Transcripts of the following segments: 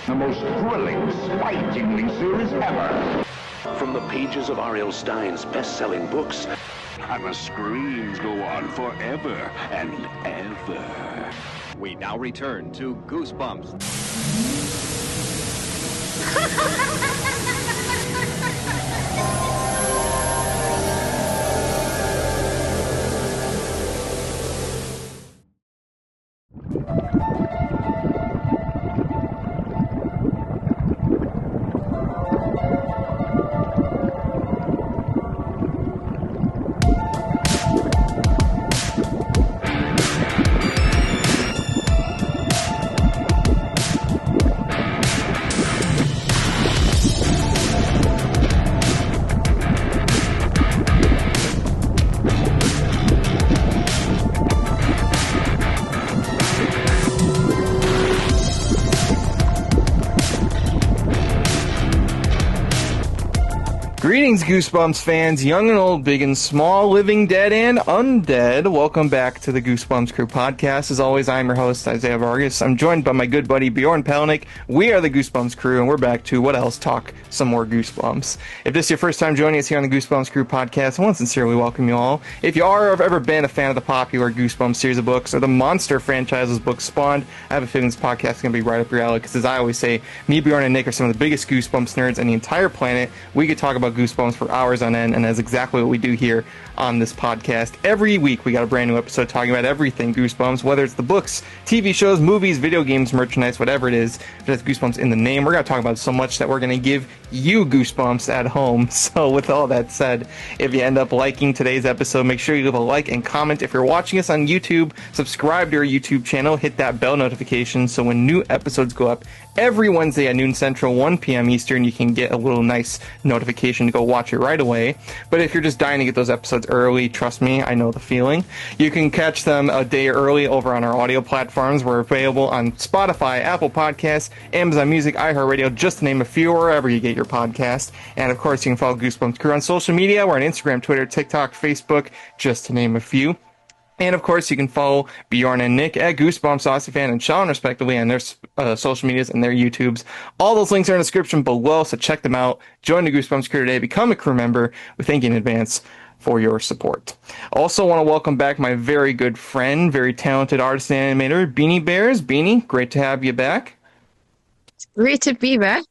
The most thrilling, spine-tingling series ever. From the pages of R.L. Stine's best-selling books, And the screams go on forever and ever. We now return to Goosebumps. Greetings, Goosebumps fans, young and old, big and small, living dead and undead. Welcome back to the Goosebumps Crew Podcast. As always, I'm your host, Isaiah Vargas. I'm joined by my good buddy, Bjorn Pelnick. We are the Goosebumps Crew, and we're back to, what else, talk some more Goosebumps. If this is your first time joining us here on the Goosebumps Crew Podcast, I want to sincerely welcome you all. If you are or have ever been a fan of the popular Goosebumps series of books or the Monster franchise's books spawned, I have a feeling this podcast is going to be right up your alley, because as I always say, me, Bjorn, and Nick are some of the biggest Goosebumps nerds on the entire planet. We could talk about Goosebumps for hours on end, and that's exactly what we do here on this podcast. Every week we got a brand new episode talking about everything Goosebumps, whether it's the books, TV shows, movies, video games, merchandise, whatever it is. If it has Goosebumps in the name, we're going to talk about it so much that we're going to give you Goosebumps at home. So with all that said, if you end up liking today's episode, make sure you leave a like and comment. If you're watching us on YouTube, subscribe to our YouTube channel, hit that bell notification so when new episodes go up every Wednesday at noon Central, 1 p.m. Eastern, you can get a little nice notification to go watch it right away. But if you're just dying to get those episodes early, trust me, I know the feeling. You can catch them a day early over on our audio platforms. We're available on Spotify, Apple Podcasts, Amazon Music, iHeartRadio, just to name a few, wherever you get your podcast. And of course, you can follow Goosebumps Crew on social media. We're on Instagram, Twitter, TikTok, Facebook, just to name a few. And, of course, you can follow Bjorn and Nick at Goosebumps, Ossifan, and Sean, respectively, on their social medias and their YouTubes. All those links are in the description below, so check them out. Join the Goosebumps crew today. Become a crew member. We thank you in advance for your support. Also want to welcome back my very good friend, very talented artist and animator, BeanieBearz. Beanie, great to have you back. It's great to be back.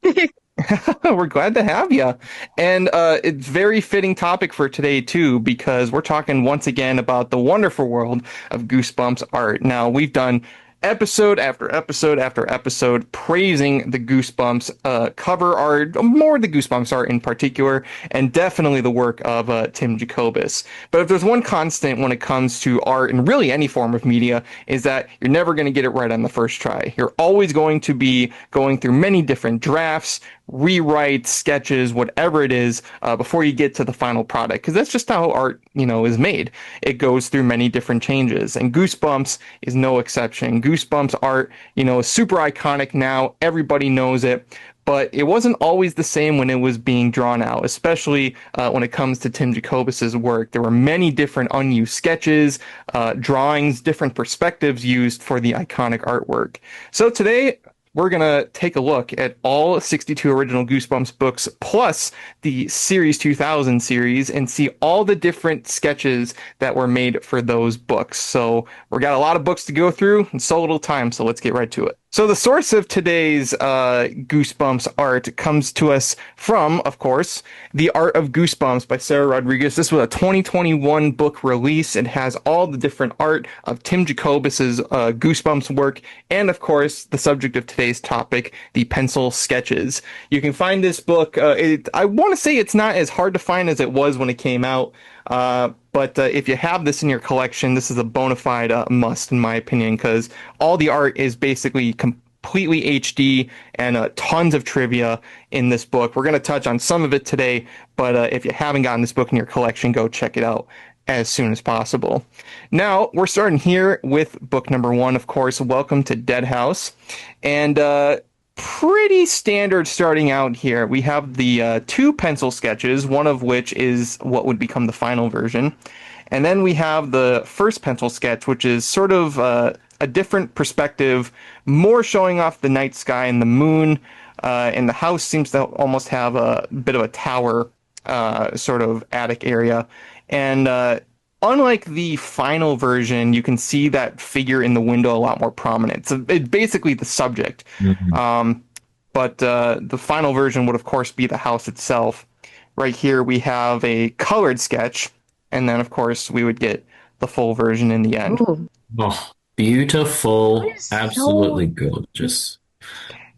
We're glad to have you. And it's very fitting topic for today, too, because we're talking once again about the wonderful world of Goosebumps art. Now, we've done episode after episode after episode praising the Goosebumps cover art, more the Goosebumps art in particular, and definitely the work of Tim Jacobus. But if there's one constant when it comes to art and really any form of media, is that you're never going to get it right on the first try. You're always going to be going through many different drafts, rewrites, sketches, whatever it is, before you get to the final product. Because that's just how art, is made. It goes through many different changes. And Goosebumps is no exception. Goosebumps art, is super iconic now. Everybody knows it. But it wasn't always the same when it was being drawn out, especially when it comes to Tim Jacobus's work. There were many different unused sketches, drawings, different perspectives used for the iconic artwork. So today, we're going to take a look at all 62 original Goosebumps books plus the Series 2000 series and see all the different sketches that were made for those books. So we got a lot of books to go through and so little time, so let's get right to it. So the source of today's Goosebumps art comes to us from, of course, The Art of Goosebumps by Sarah Rodriguez. This was a 2021 book release. It has all the different art of Tim Jacobus's Goosebumps work and, of course, the subject of today's topic, the pencil sketches. You can find this book. I want to say it's not as hard to find as it was when it came out. But if you have this in your collection, this is a bona fide must, in my opinion, because all the art is basically completely HD and tons of trivia in this book. We're going to touch on some of it today, but if you haven't gotten this book in your collection, go check it out as soon as possible. Now, we're starting here with book number 1, of course, Welcome to Dead House. And pretty standard starting out here. We have the 2 pencil sketches, one of which is what would become the final version. And then we have the first pencil sketch, which is sort of a a different perspective, more showing off the night sky and the moon. And the house seems to almost have a bit of a tower sort of attic area. And unlike the final version, you can see that figure in the window a lot more prominent. So it's basically the subject. But the final version would, of course, be the house itself. Right here, we have a colored sketch. And then, of course, we would get the full version in the end. Ooh, Oh, beautiful. that is Absolutely gorgeous.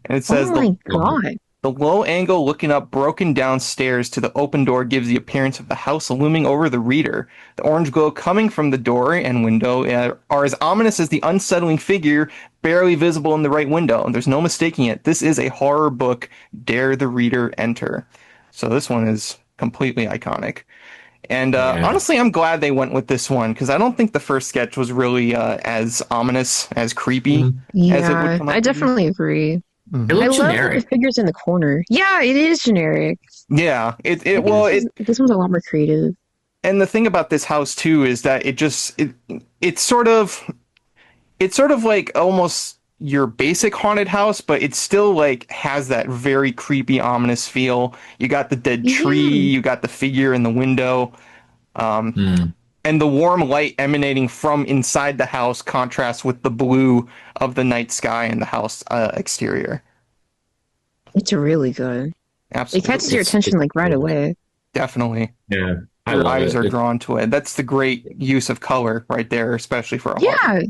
And it says oh my God. the low angle looking up broken down stairs to the open door gives the appearance of the house looming over the reader. The orange glow coming from the door and window are as ominous as the unsettling figure barely visible in the right window. And there's no mistaking it. This is a horror book. Dare the reader enter. So this one is completely iconic. And honestly, I'm glad they went with this one because I don't think the first sketch was really as ominous, as creepy as it would Yeah, come up I to be. definitely agree. It I looks love the generic. figures in the corner. Yeah, it is generic. Yeah, This one's a lot more creative. and the thing about this house too is that it's sort of like almost your basic haunted house, but it still like has that very creepy, ominous feel. You got the dead tree, you got the figure in the window, and the warm light emanating from inside the house contrasts with the blue of the night sky and the house exterior. It's really good. Absolutely, It catches your attention like right away. definitely. Yeah, I Your love eyes it. are drawn to it. That's the great use of color right there, especially for a horror. Yeah.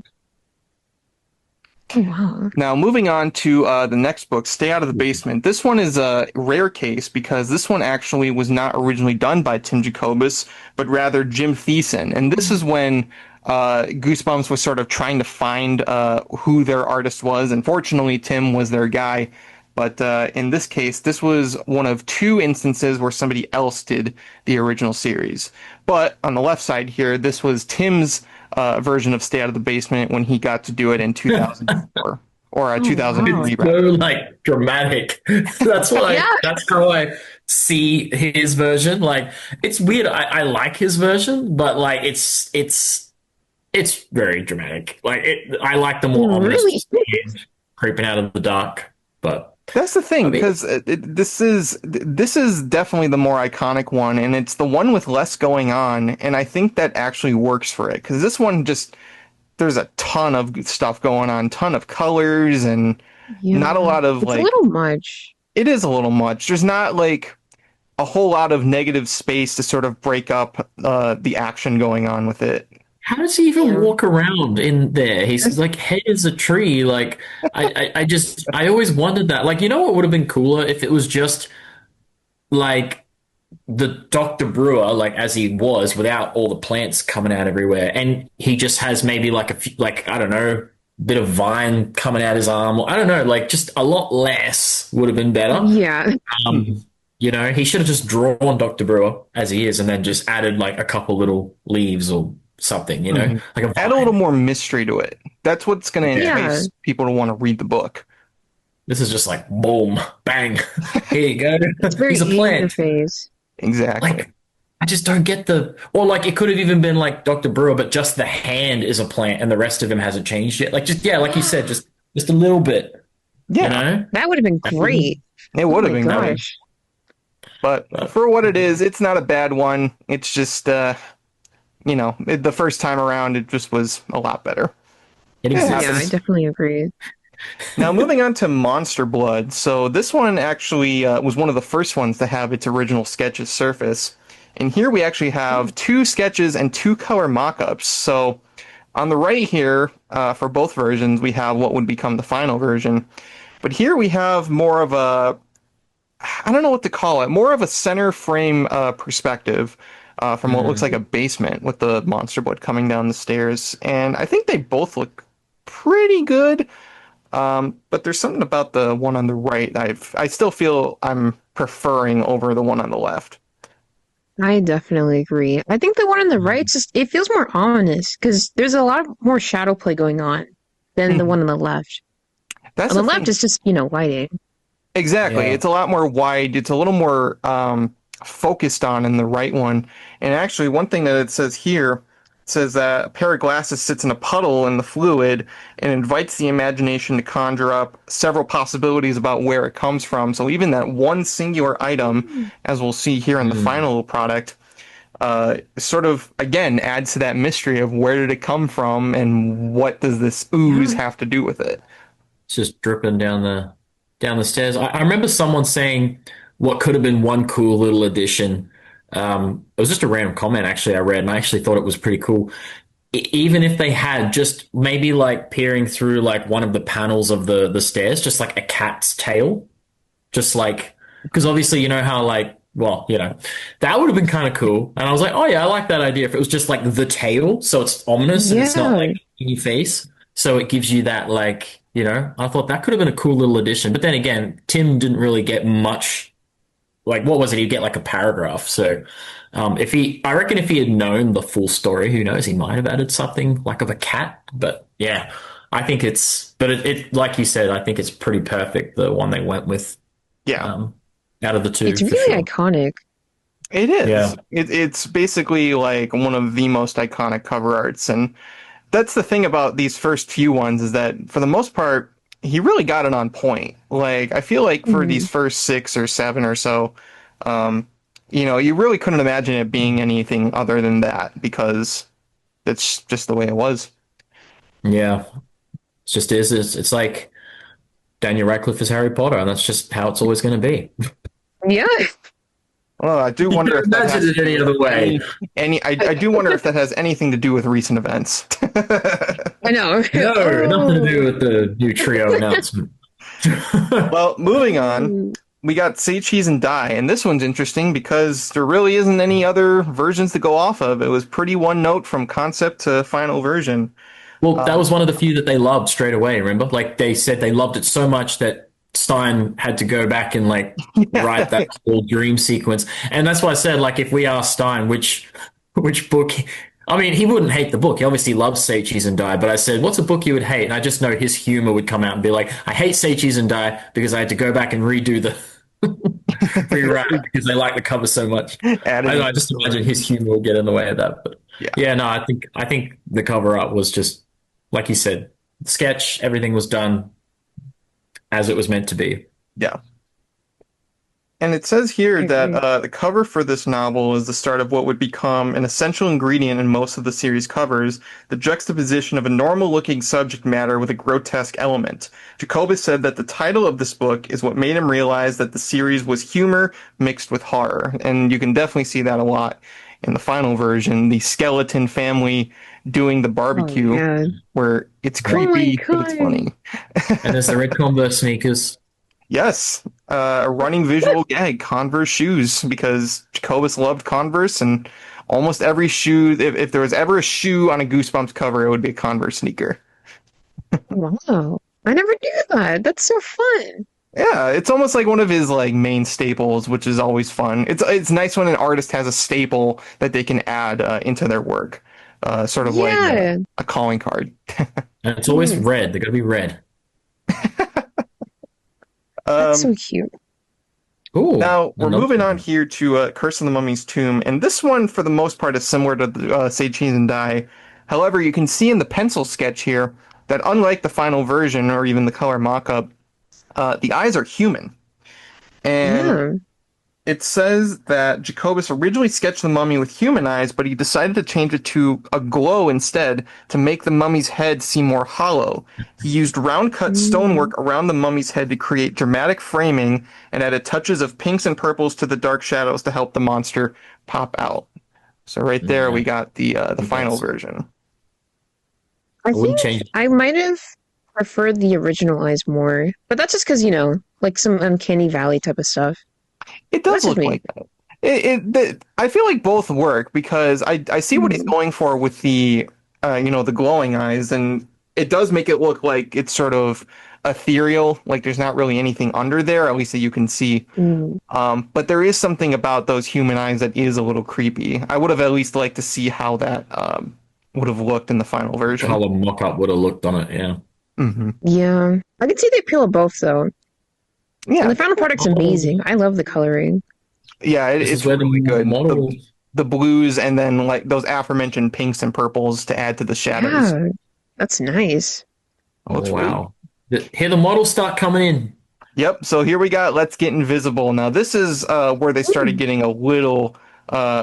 Oh, wow. Now, moving on to the next book, Stay Out of the Basement. This one is a rare case because this one actually was not originally done by Tim Jacobus, but rather Jim Thiessen. And this is when Goosebumps was sort of trying to find who their artist was. And fortunately, Tim was their guy. But in this case, this was one of two instances where somebody else did the original series. But on the left side here, this was Tim's version of Stay Out of the Basement when he got to do it in 2004 or 2003. It's so like dramatic. That's what Yeah. that's how I see his version. Like it's weird. I like his version, but like it's very dramatic. Like I like the more ominous Really? stage, creeping out of the dark. But That's the thing, because this is definitely the more iconic one, and it's the one with less going on, and I think that actually works for it, because this one there's a ton of stuff going on, ton of colors, and Yeah. not a lot of It's like. a little much. It is a little much. There's not like a whole lot of negative space to sort of break up the action going on with it. how does he even Yeah. walk around in there? He's like head is a tree. Like I always wondered that. Like, you know what would have been cooler if it was just like the Dr. Brewer, like as he was, without all the plants coming out everywhere, and he just has maybe like a few, like I don't know, bit of vine coming out his arm. I don't know, like just a lot less would have been better. Yeah. You know, he should have just drawn Dr. Brewer as he is, and then just added like a couple little leaves or something. You know, like a Add a vine. little more mystery to it. That's what's going to Yeah. entice people to want to read the book. This is just like boom, bang. Here you go. It's very He's a easy to plant. phase. Exactly. Like, I just don't get or like it could have even been like Dr. Brewer, but just the hand is a plant and the rest of him hasn't changed yet. Like, just, yeah, like you said, just a little bit, Yeah, you know? That would have been great. it would have Oh my been great. gosh. But for what it is, it's not a bad one. It's just, the first time around, it just was a lot better. It Yeah. exists. Yeah, I definitely agree. Now, moving on to Monster Blood. So this one actually was one of the first ones to have its original sketches surface. And here we actually have two sketches and two color mock-ups. So on the right here, for both versions, we have what would become the final version. But here we have more of I don't know what to call it, more of a center frame perspective from what looks like a basement with the monster blood coming down the stairs. And I think they both look pretty good. But there's something about the one on the right I still feel I'm preferring over the one on the left. I definitely agree. I think the one on the right it feels more ominous because there's a lot more shadow play going on than the one on the left. That's On the the left thing. is just, lighting. Exactly. Yeah. It's a lot more wide. It's a little more focused on in the right one. And actually, one thing that it says here says that a pair of glasses sits in a puddle in the fluid and invites the imagination to conjure up several possibilities about where it comes from. So even that one singular item, as we'll see here in the final product, sort of, again, adds to that mystery of where did it come from and what does this ooze have to do with it. It's just dripping down the stairs. I remember someone saying what could have been one cool little addition. It was just a random comment actually I read, and I actually thought it was pretty cool. Even if they had just maybe like peering through like one of the panels of the stairs, just like a cat's tail, just like, because obviously you know how like, well, you know, that would have been kind of cool. And I was like, oh yeah, I like that idea. If it was just like the tail, so it's ominous and it's not like in your face, so it gives you that like, you know, I thought that could have been a cool little addition. But then again, Tim didn't really get much. Like, what was it? He'd get like a paragraph. So I reckon if he had known the full story, who knows, he might have added something like of a cat. But yeah, I think it like you said, I think it's pretty perfect, the one they went with. Yeah. Out of the two. It's really iconic. It is. Yeah. It's basically like one of the most iconic cover arts. And that's the thing about these first few ones, is that for the most part, he really got it on point. Like, I feel like for these first 6 or 7 or so, you know, you really couldn't imagine it being anything other than that, because it's just the way it was. Yeah. It just is. It's like Daniel Radcliffe is Harry Potter, and that's just how it's always going to be. Yeah. Well, I do wonder if that has it any other way. I do wonder if that has anything to do with recent events. I know. No, nothing to do with the new trio announcement. Well, moving on, we got Say Cheese and Die, and this one's interesting because there really isn't any other versions to go off of. It was pretty one note from concept to final version. Well, that was one of the few that they loved straight away, remember? Like, they said they loved it so much that Stein had to go back and like write that whole dream sequence. And that's why I said, like, if we ask Stein which book, I mean, he wouldn't hate the book. He obviously loves Say Cheese and Die, but I said, what's a book you would hate? And I just know his humor would come out and be like, I hate Say Cheese and Die because I had to go back and redo the rewrite because I like the cover so much. I just imagine his humor will get in the way of that. But yeah, no, I think the cover art was just, like you said, sketch, everything was done as it was meant to be. Yeah. And it says here that the cover for this novel is the start of what would become an essential ingredient in most of the series covers, the juxtaposition of a normal-looking subject matter with a grotesque element. Jacobus said that the title of this book is what made him realize that the series was humor mixed with horror. And you can definitely see that a lot in the final version, the skeleton family doing the barbecue, where it's creepy, but it's funny. And there's the red Converse sneakers. Yes, a running visual gag, Converse shoes, because Jacobus loved Converse, and almost every shoe, if there was ever a shoe on a Goosebumps cover, it would be a Converse sneaker. Wow, I never knew that. That's so fun. Yeah, it's almost like one of his like main staples, which is always fun. It's nice when an artist has a staple that they can add into their work, sort of like a calling card. And it's always red. They're gonna be red. That's so cute. Ooh, now we're moving on here to Curse of the Mummy's Tomb, and this one, for the most part, is similar to the, Say Cheese and Die. However, you can see in the pencil sketch here that unlike the final version or even the color mock-up, the eyes are human. And it says that Jacobus originally sketched the mummy with human eyes, but he decided to change it to a glow instead to make the mummy's head seem more hollow. He used round-cut stonework around the mummy's head to create dramatic framing and added touches of pinks and purples to the dark shadows to help the monster pop out. So right there we got the final version. I think I might have preferred the original eyes more, but that's just because, you know, like some Uncanny Valley type of stuff. It does look like that. I feel like both work because I see what he's going for with the the glowing eyes, and it does make it look like it's sort of ethereal, like there's not really anything under there, at least that you can see. But there is something about those human eyes that is a little creepy. I would have at least liked to see how that would have looked in the final version. How the mock-up would have looked on it, yeah. Yeah, I can see the appeal of both, though. Yeah, and the final product's amazing. I love the coloring. Yeah, it's really good. the blues and then like those aforementioned pinks and purples to add to the shadows. Yeah, that's nice. Oh, it's Oh, really wow. Here the models start coming in. Yep. So here we got Let's Get Invisible. Now this is where they started getting a little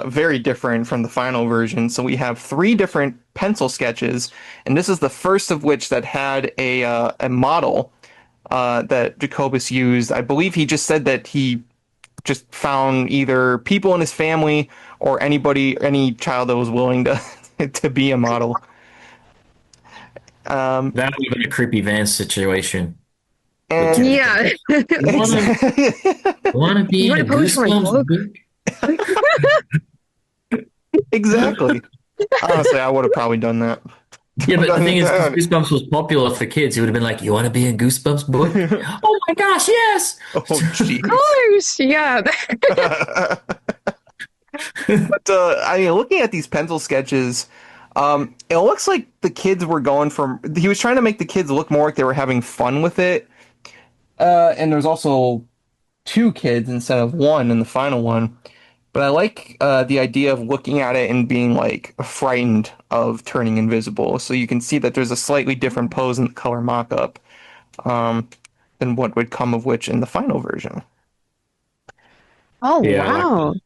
very different from the final version. So we have 3 different pencil sketches, and this is the first of which that had a model that Jacobus used. I believe he just said that he just found either people in his family or any child that was willing to to be a model. That would have been a creepy van situation. And Yeah. Want to be You in a wanna pose for my Goosebumps book? book? exactly. Honestly, I would have probably done that. Yeah, but the thing is, Done. Goosebumps was popular for kids. It would have been like, "You want to be in Goosebumps book?" Oh my gosh, yes! Oh, jeez. Of course, yeah. But I mean, looking at these pencil sketches, it looks like the kids were going from. He was trying to make the kids look more like they were having fun with it. And there's also 2 kids instead of 1 in the final one. But I like the idea of looking at it and being like frightened of turning invisible. So you can see that there's a slightly different pose in the color mock-up than what would come of which in the final version. Oh, Yeah, I like wow. that.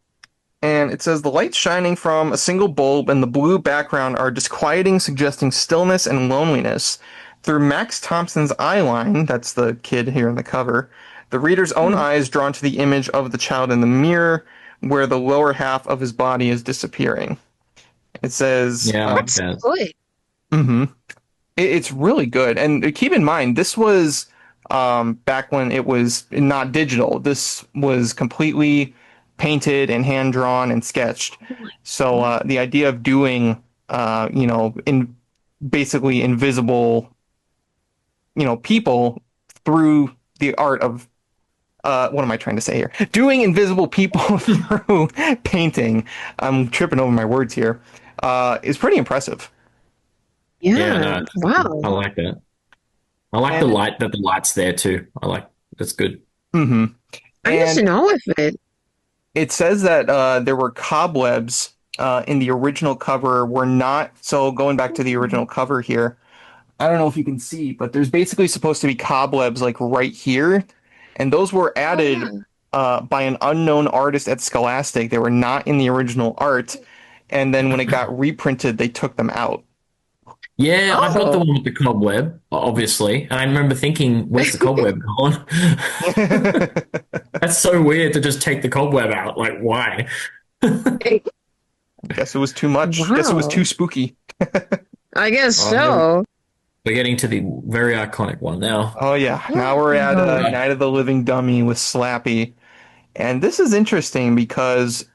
And it says the light shining from a single bulb and the blue background are disquieting, suggesting stillness and loneliness. Through Max Thompson's eye line, that's the kid here in the cover, the reader's own eyes drawn to the image of the child in the mirror, where the lower half of his body is disappearing. It says, Yeah, I like That's that. good. mhm. It's really good. And keep in mind, this was back when it was not digital. This was completely painted and hand drawn and sketched. So the idea of doing, in basically invisible, people through the art of what am I trying to say here? Doing invisible people through painting. I'm tripping over my words here. Is pretty impressive. Yeah, Yeah. no, Wow. I like that. I like the light that the light's there too. I like that's good. Mm-hmm. I'm just in awe with it. It says that there were cobwebs in the original cover were not. So going back to the original cover here, I don't know if you can see, but there's basically supposed to be cobwebs like right here, and those were added by an unknown artist at Scholastic. They were not in the original art, and then when it got reprinted, they took them out. Yeah, I've got the Oh. one with the cobweb, obviously, and I remember thinking, "Where's the cobweb gone?" That's so weird to just take the cobweb out. Like, why? Guess it was too much. Guess it was Wow. too spooky. I guess Oh, so. We're getting to the very iconic one now. Oh yeah, now we're at Night of the Living Dummy with Slappy, and this is interesting because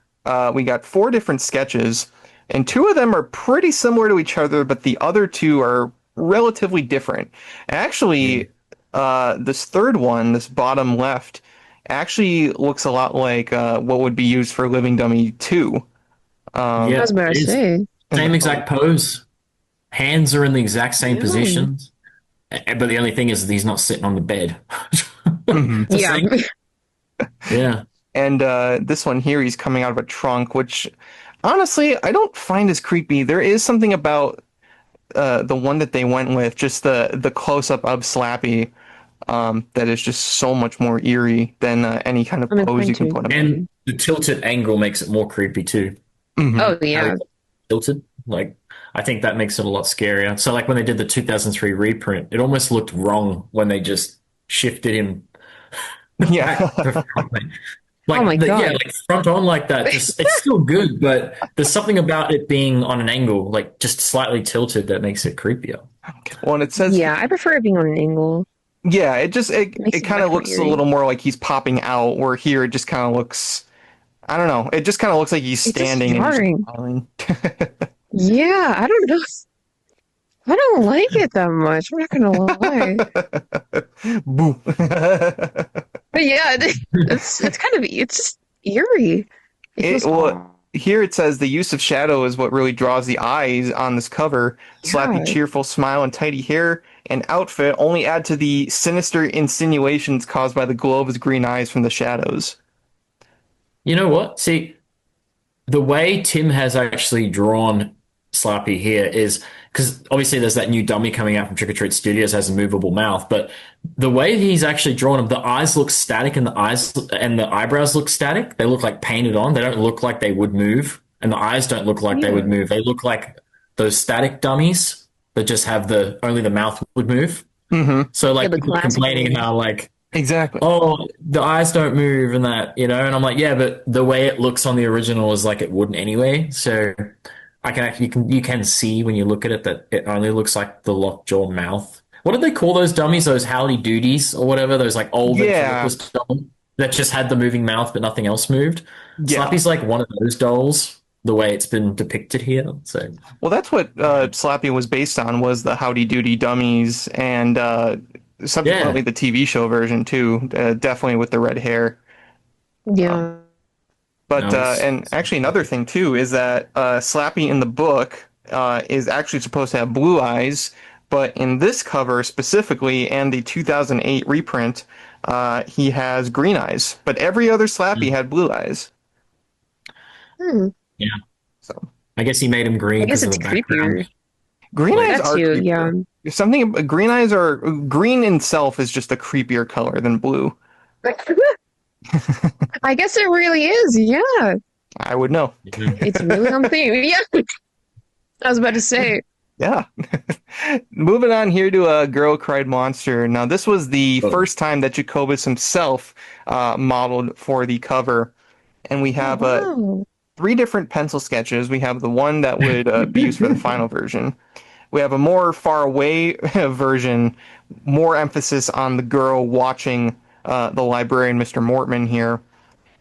we got 4 different sketches, and 2 of them are pretty similar to each other, but the other 2 are relatively different. Actually, this third one, this bottom left, actually looks a lot like what would be used for Living Dummy 2. I Yeah, was about it to is. say. Same exact pose. Hands are in the exact same Yeah. positions. But the only thing is that he's not sitting on the bed. Mhm. It's the Yeah. same. Yeah. And this one here, he's coming out of a trunk, which honestly, I don't find as creepy. There is something about the one that they went with, just the close up of Slappy, that is just so much more eerie than any kind of I'm pose you can inclined put him in. And the tilted angle makes it more creepy too. Mhm. Oh, yeah. Tilted. Like, I think that makes it a lot scarier. So, like when they did the 2003 reprint, it almost looked wrong when they just shifted him Yeah. back. Like, Oh my God. yeah, like front on like that. Just, it's still good, but there's something about it being on an angle, like just slightly tilted, that makes it creepier. Well, and it says, Yeah, I prefer it being on an angle. yeah, it just Makes it it kind of much more looks a eerie. little more like he's popping out, where here it just kind of looks, I don't know, it just kind of looks like he's It's just standing and jarring. just smiling. Yeah, I don't know. I don't like it that much. I'm not gonna lie. Boo. But yeah, it's kind of it's just eerie. It feels Well, here it says the use of shadow is what really draws the eyes on this cover. Slappy, Yeah. cheerful smile and tidy hair and outfit only add to the sinister insinuations caused by the glow of his green eyes from the shadows. You know what? See, the way Tim has actually drawn Slappy here is because obviously there's that new dummy coming out from Trick or Treat Studios has a movable mouth, but the way he's actually drawn him, the eyes look static and the eyes and the eyebrows look static. They look like painted on. They don't look like they would move, and the eyes don't look like they would move. They look like those static dummies that just have the only the mouth would move. Mm-hmm. So like the people classic complaining ones. how like Exactly. oh, the eyes don't move and that, you know, and I'm like, yeah, but the way it looks on the original is like it wouldn't anyway. So I can actually you can see when you look at it that it only looks like the lockjaw mouth. What did they call those dummies? Those Howdy Doodies or whatever? Those like old Yeah. ventriloquist dolls that just had the moving mouth but nothing else moved. Yeah. Slappy's like one of those dolls, the way it's been depicted here. So Well, that's what Slappy was based on, was the Howdy Doody dummies, and subsequently the TV show version too, definitely with the red hair. Yeah. But Nice. and actually another thing too is that Slappy in the book is actually supposed to have blue eyes, but in this cover specifically and the 2008 reprint, he has green eyes. But every other Slappy had blue eyes. Hmm. yeah, So I guess he made him green I guess because it's of the background. creepier. green eyes That are too, creepier. yeah. Something green eyes are green in itself is just a creepier color than blue. I guess it really is. Yeah. I would know. It's really on theme. Yeah. I was about to say. Yeah. Moving on here to a Girl Cried Monster. Now, this was the first time that Jacobus himself modeled for the cover. And we have Wow. 3 different pencil sketches. We have the one that would be used for the final version. We have a more far away version, more emphasis on the girl watching the librarian, Mr. Mortman here.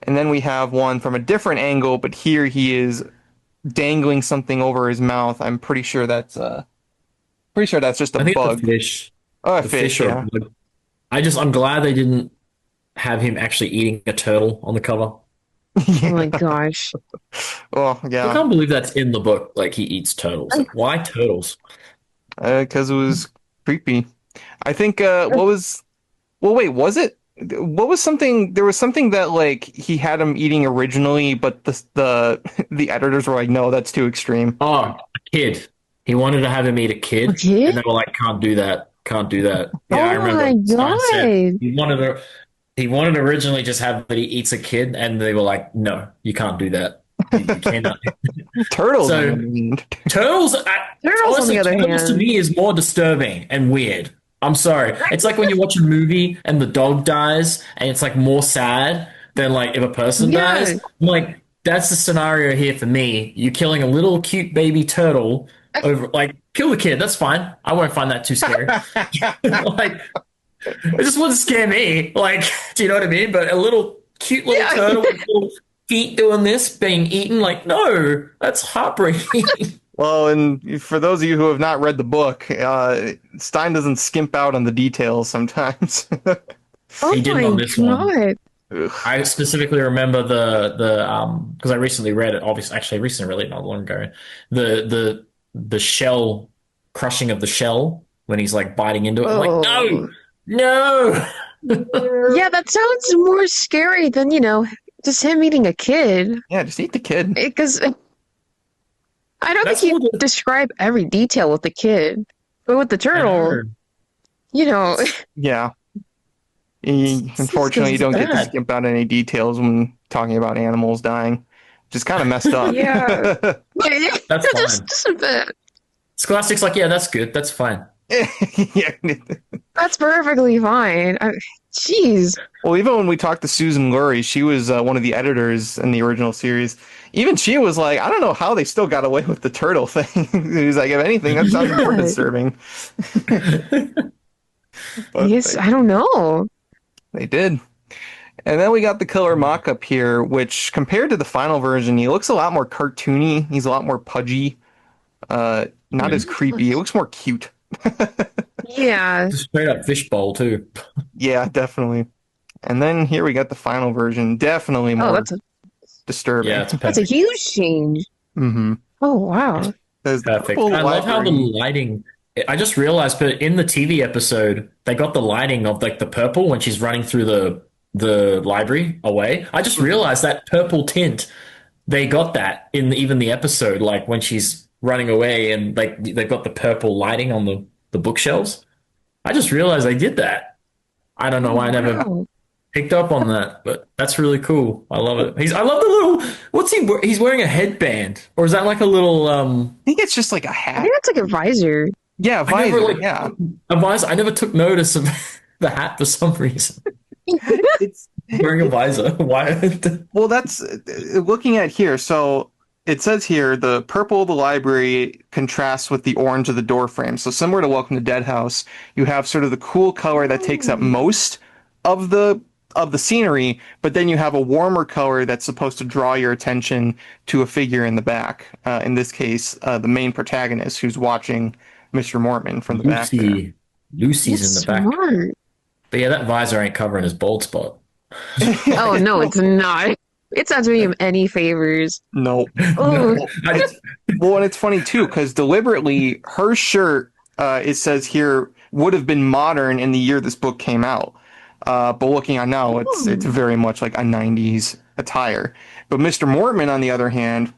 And then we have one from a different angle, but here he is dangling something over his mouth. I'm pretty sure that's just I a think it's bug. a fish. Oh, a The fish, or a yeah. bug. I'm glad they didn't have him actually eating a turtle on the cover. Oh my gosh. Well, I yeah, can't believe that's in the book. Like he eats turtles. Like, why turtles? because it was creepy. I think what was? Well, wait, was it? What was something? There was something that like he had him eating originally, but the editors were like, no, that's too extreme. Oh, a kid. He wanted to have him eat a kid, A kid? and they were like, "Can't do that. Can't do that." Yeah, I Oh remember. my Stein said God. he wanted to originally just have that he eats a kid, and they were like, "No, you can't do that. You cannot." Turtles. So- I mean. Turtles, Turtles, on the other turtles to hand. me is more disturbing and weird. I'm sorry. It's like when you watch a movie and the dog dies, and it's like more sad than like if a person Yeah. dies. I'm like, that's the scenario here for me. You're killing a little cute baby turtle over, like, kill the kid. That's fine. I won't find that too scary. Like, it just wouldn't scare me. Like, do you know what I mean? But a little cute little Yeah. turtle with little feet doing this, being eaten, like, no, that's heartbreaking. Well, and for those of you who have not read the book, Stein doesn't skimp out on the details sometimes. Oh He did my on this one. God. I specifically remember the because I recently read it. Obviously, actually, I recently read it not long ago. The shell crushing of the shell when he's like biting into it. I'm like, Oh. no. Yeah, that sounds more scary than, just him eating a kid. Yeah, just eat the kid. Because I don't That's think more you the- describe every detail with the kid. But with the turtle, you know, Yeah. Unfortunately, you don't get to bad. skimp out any details when talking about animals dying, which is kind of messed up. Yeah. That's just a bit. Scholastic's like, yeah, that's good. That's fine. Yeah. That's perfectly fine. Jeez. Well, even when we talked to Susan Lurie, she was one of the editors in the original series. Even she was like, I don't know how they still got away with the turtle thing. He was like, if anything, that sounds more Yeah. disturbing. But Yes, I don't know. they did. And then we got the killer mock-up here, which compared to the final version, he looks a lot more cartoony. He's a lot more pudgy. Not as creepy. He looks more cute. Yeah. Straight up fishbowl too. Yeah, definitely. And then here we got the final version. Definitely more Oh, that's disturbing. Yeah, it's a perfect. huge change. Mm-hmm. Oh, wow. Perfect. I love how the lighting. I just realized, but in the TV episode, they got the lighting of like the purple when she's running through the library away. I just realized that purple tint they got that in even the episode, like when she's running away and like they've got the purple lighting on the bookshelves. I just realized they did that. I don't know why I never Wow. picked up on that, but that's really cool. I love it. I love the little, he's wearing a headband, or is that like a little, I think it's just like a I hat. think that's like a visor. Yeah, I never, visor. like, Yeah. a visor. I never took notice of the hat for some reason. It's Wearing a visor. Why? well, that's looking at here. So it says here the purple of the library contrasts with the orange of the door frame. So similar to Welcome to Dead House, you have sort of the cool color that takes up most of the scenery, but then you have a warmer color that's supposed to draw your attention to a figure in the back. In this case, the main protagonist who's watching Mr. Mortman from the back there. Lucy's That's in the back. smart. But yeah, that visor ain't covering his bald spot. Oh no, it's not. It's not doing him any favors. No. Oh, Well, and it's funny too, because deliberately her shirt, it says here, would have been modern in the year this book came out. But looking on now, it's very much like a 90s attire. But Mr. Mortman, on the other hand,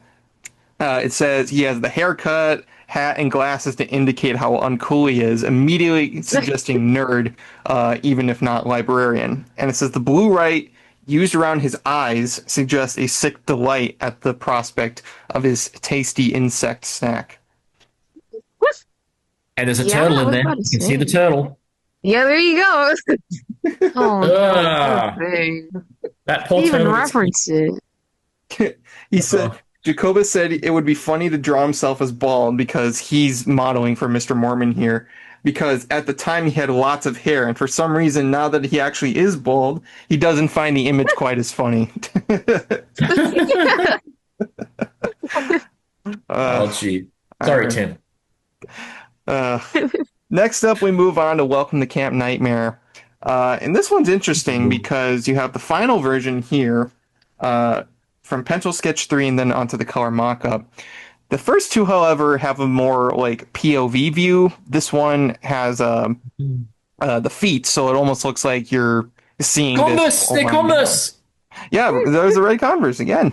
it says he has the haircut, hat, and glasses to indicate how uncool he is, immediately suggesting nerd, even if not librarian. And it says the blue light used around his eyes suggests a sick delight at the prospect of his tasty insect snack. And there's a Yeah, turtle I in was there. about You to can say. see the turtle. yeah, there you go. Oh, no, Ah. poor thing. That poor He even turtle. referenced it. He said, Jacobus said it would be funny to draw himself as bald because he's modeling for Mr. Mormon here. Because at the time he had lots of hair, and for some reason, now that he actually is bald, he doesn't find the image quite as funny. Oh, gee. Sorry, Tim. Next up, we move on to Welcome to Camp Nightmare. And this one's interesting because you have the final version here from Pencil Sketch 3 and then onto the color mockup. The first two, however, have a more like POV view. This one has the feet, so it almost looks like you're seeing Converse! this. They're Converse! Yeah, there's the red Converse again.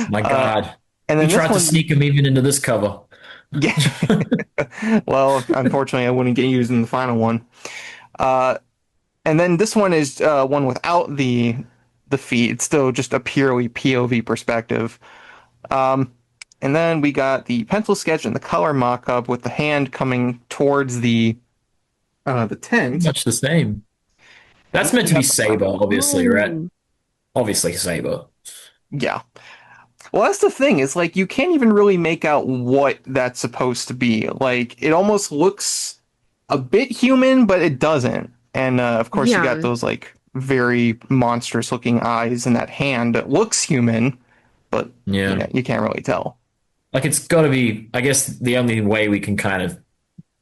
My God. And He then tried this one, to sneak him even into this cover. yeah. Well, unfortunately, I wouldn't get used in the final one. And then this one is one without the feet. It's still just a purely POV perspective. And then we got the pencil sketch and the color mock-up with the hand coming towards the tent. Much the same. That's meant to be Saber, obviously, right? Obviously Saber. Yeah. Well, that's the thing. Is like you can't even really make out what that's supposed to be. Like it almost looks a bit human, but it doesn't. And of course, you Yeah. got those like very monstrous-looking eyes, and that hand that looks human, but Yeah. you can't really tell. Like it's got to be, I guess the only way we can kind of,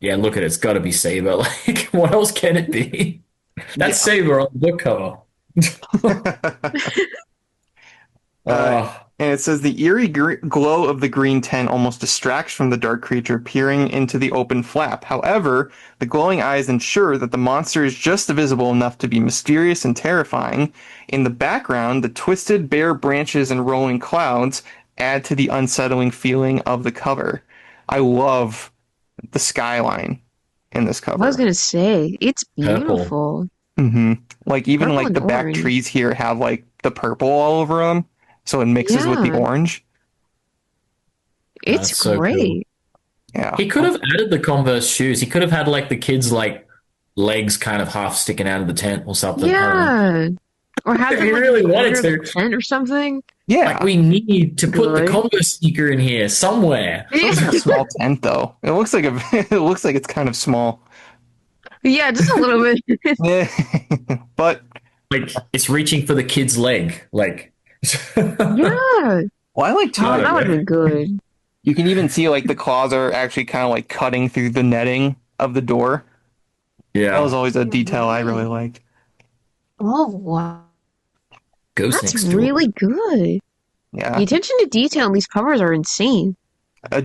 look at it's got to be Saber. Like what else can it be? That's Saber on the book cover. And it says the eerie glow of the green tent almost distracts from the dark creature peering into the open flap. However, the glowing eyes ensure that the monster is just visible enough to be mysterious and terrifying. In the background, the twisted bare branches and rolling clouds add to the unsettling feeling of the cover. I love the skyline in this cover. I was gonna say, it's Purple. beautiful. Like even Purple like the and back orange. trees here have like the purple all over them, so it mixes with the Yeah. orange. It's That's so great. Yeah. He could have added the Converse shoes. He could have had like the kids' like legs kind of half sticking out of the tent or something. I don't know. Yeah. Or have If them you like really in the wanted corner of to. the tent or something. Yeah. Like we need to put the Good. Converse sneaker in here somewhere. It's a small tent though. It looks like it looks like it's kind of small. Yeah, just a little bit. Yeah. But Like it's reaching for the kid's leg. Like Yeah. well, I like too. Oh, that would have been good. You can even see like the claws are actually kind of like cutting through the netting of the door. That was always a detail I really liked. Oh, wow. Ghost That's next door. really good. Yeah. The attention to detail in these covers are insane.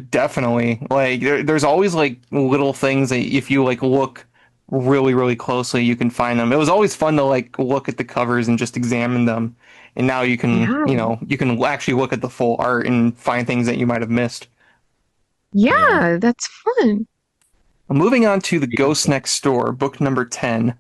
Definitely. Like there's always like little things that if you like look really, really closely, you can find them. It was always fun to like look at the covers and just examine them. And now you can, Yeah. you can actually look at the full art and find things that you might have missed. Yeah, that's fun. Moving on to The Ghost Next Door, book number 10.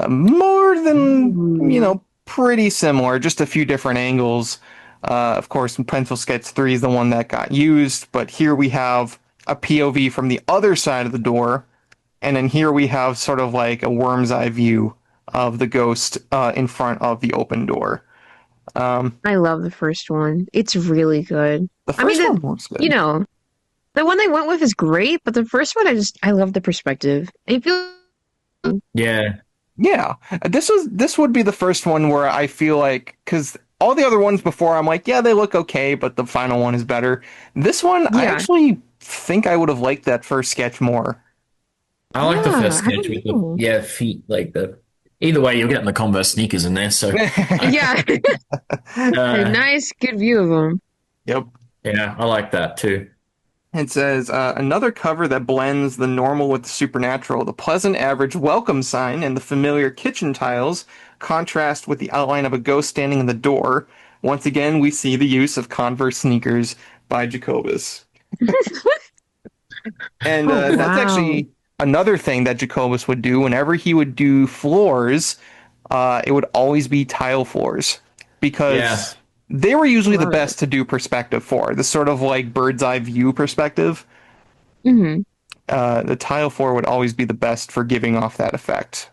More than, Ooh. pretty similar, just a few different angles. Of course, Pencil Sketch 3 is the one that got used, but here we have a POV from the other side of the door, and then here we have sort of like a worm's eye view of the ghost in front of the open door. I love the first one. It's really good. The I mean, first one looks good. the one they went with is great, but the first one, I love the perspective. It feels, Yeah. Yeah, this would be the first one where I feel like, because all the other ones before, I'm like, yeah, they look okay, but the final one is better. This one, I Yeah. actually think I would have liked that first sketch more. I like the Yeah, first I don't sketch with know. the feet, like the. Either way, you're getting the Converse sneakers in there, so yeah, a nice, good view of them. Yep. yeah, I like that too. It says, another cover that blends the normal with the supernatural. The pleasant average welcome sign and the familiar kitchen tiles contrast with the outline of a ghost standing in the door. Once again, we see the use of Converse sneakers by Jacobus. And Oh, that's wow. actually another thing that Jacobus would do. Whenever he would do floors, it would always be tile floors because Yeah. they were usually the Love best to do perspective for. The sort of like bird's eye view perspective. Hmm. The tile floor would always be the best for giving off that effect.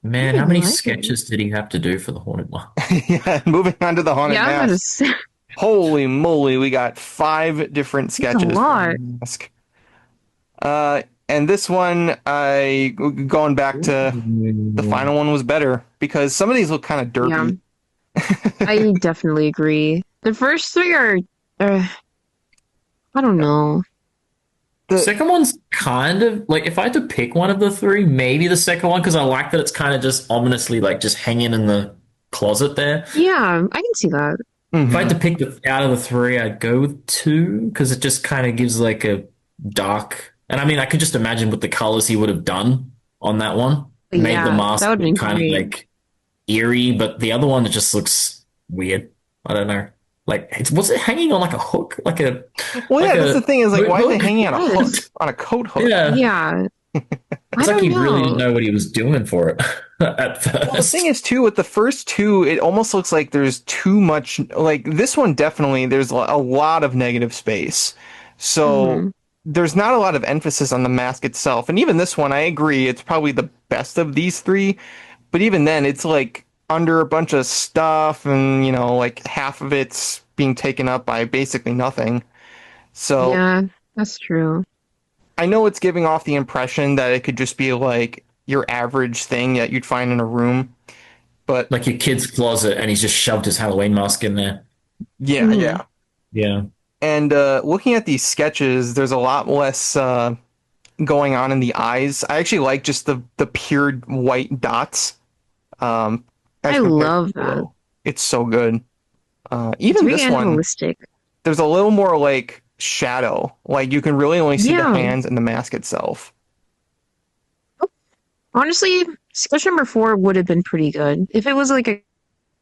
Man, I how many like it. sketches did he have to do for the Haunted one? Yeah, moving on to the haunted Yeah, I was mask. gonna say, Holy moly, we got 5 different sketches for the lot. haunted mask. And this one, going back to the final one was better because some of these look kind of derpy. I definitely agree. The first three are, I don't know. The second one's kind of like if I had to pick one of the three, maybe the second one because I like that it's kind of just ominously like just hanging in the closet there. Yeah, I can see that. Mhm. If I had to pick out of the three, I'd go with 2 because it just kind of gives like a dark. And I mean, I could just imagine what the colors he would have done on that one. Made the Yeah, mask that would have been kind of great. like eerie, but the other one it just looks weird. I don't know. Like, was it hanging on like a hook, like a? Well, yeah, like that's a the thing is like, boat why is it hook? hanging on a hook, Yes. on a coat hook? Yeah, Yeah, I it's like don't he really know. didn't know what he was doing for it at Well, the first. thing is, too, with the first 2, it almost looks like there's too much. Like, this one, definitely, there's a lot of negative space. So, Mhm. there's not a lot of emphasis on the mask itself. And even this one, I agree, it's probably the best of these 3. But even then, it's like under a bunch of stuff, and, like half of it's being taken up by basically nothing. So, Yeah, that's true. I know it's giving off the impression that it could just be like your average thing that you'd find in a room. But Like your kid's closet, and he's just shoved his Halloween mask in there. yeah, Mhm. yeah. Yeah. And looking at these sketches, there's a lot less going on in the eyes. I actually like just the pure white dots. As I compared love to that. below. It's so good. It's Even very this one, animalistic. there's a little more like shadow. Like you can really only see the Yeah. hands and the mask itself. Honestly, sketch number 4 would have been pretty good if it was like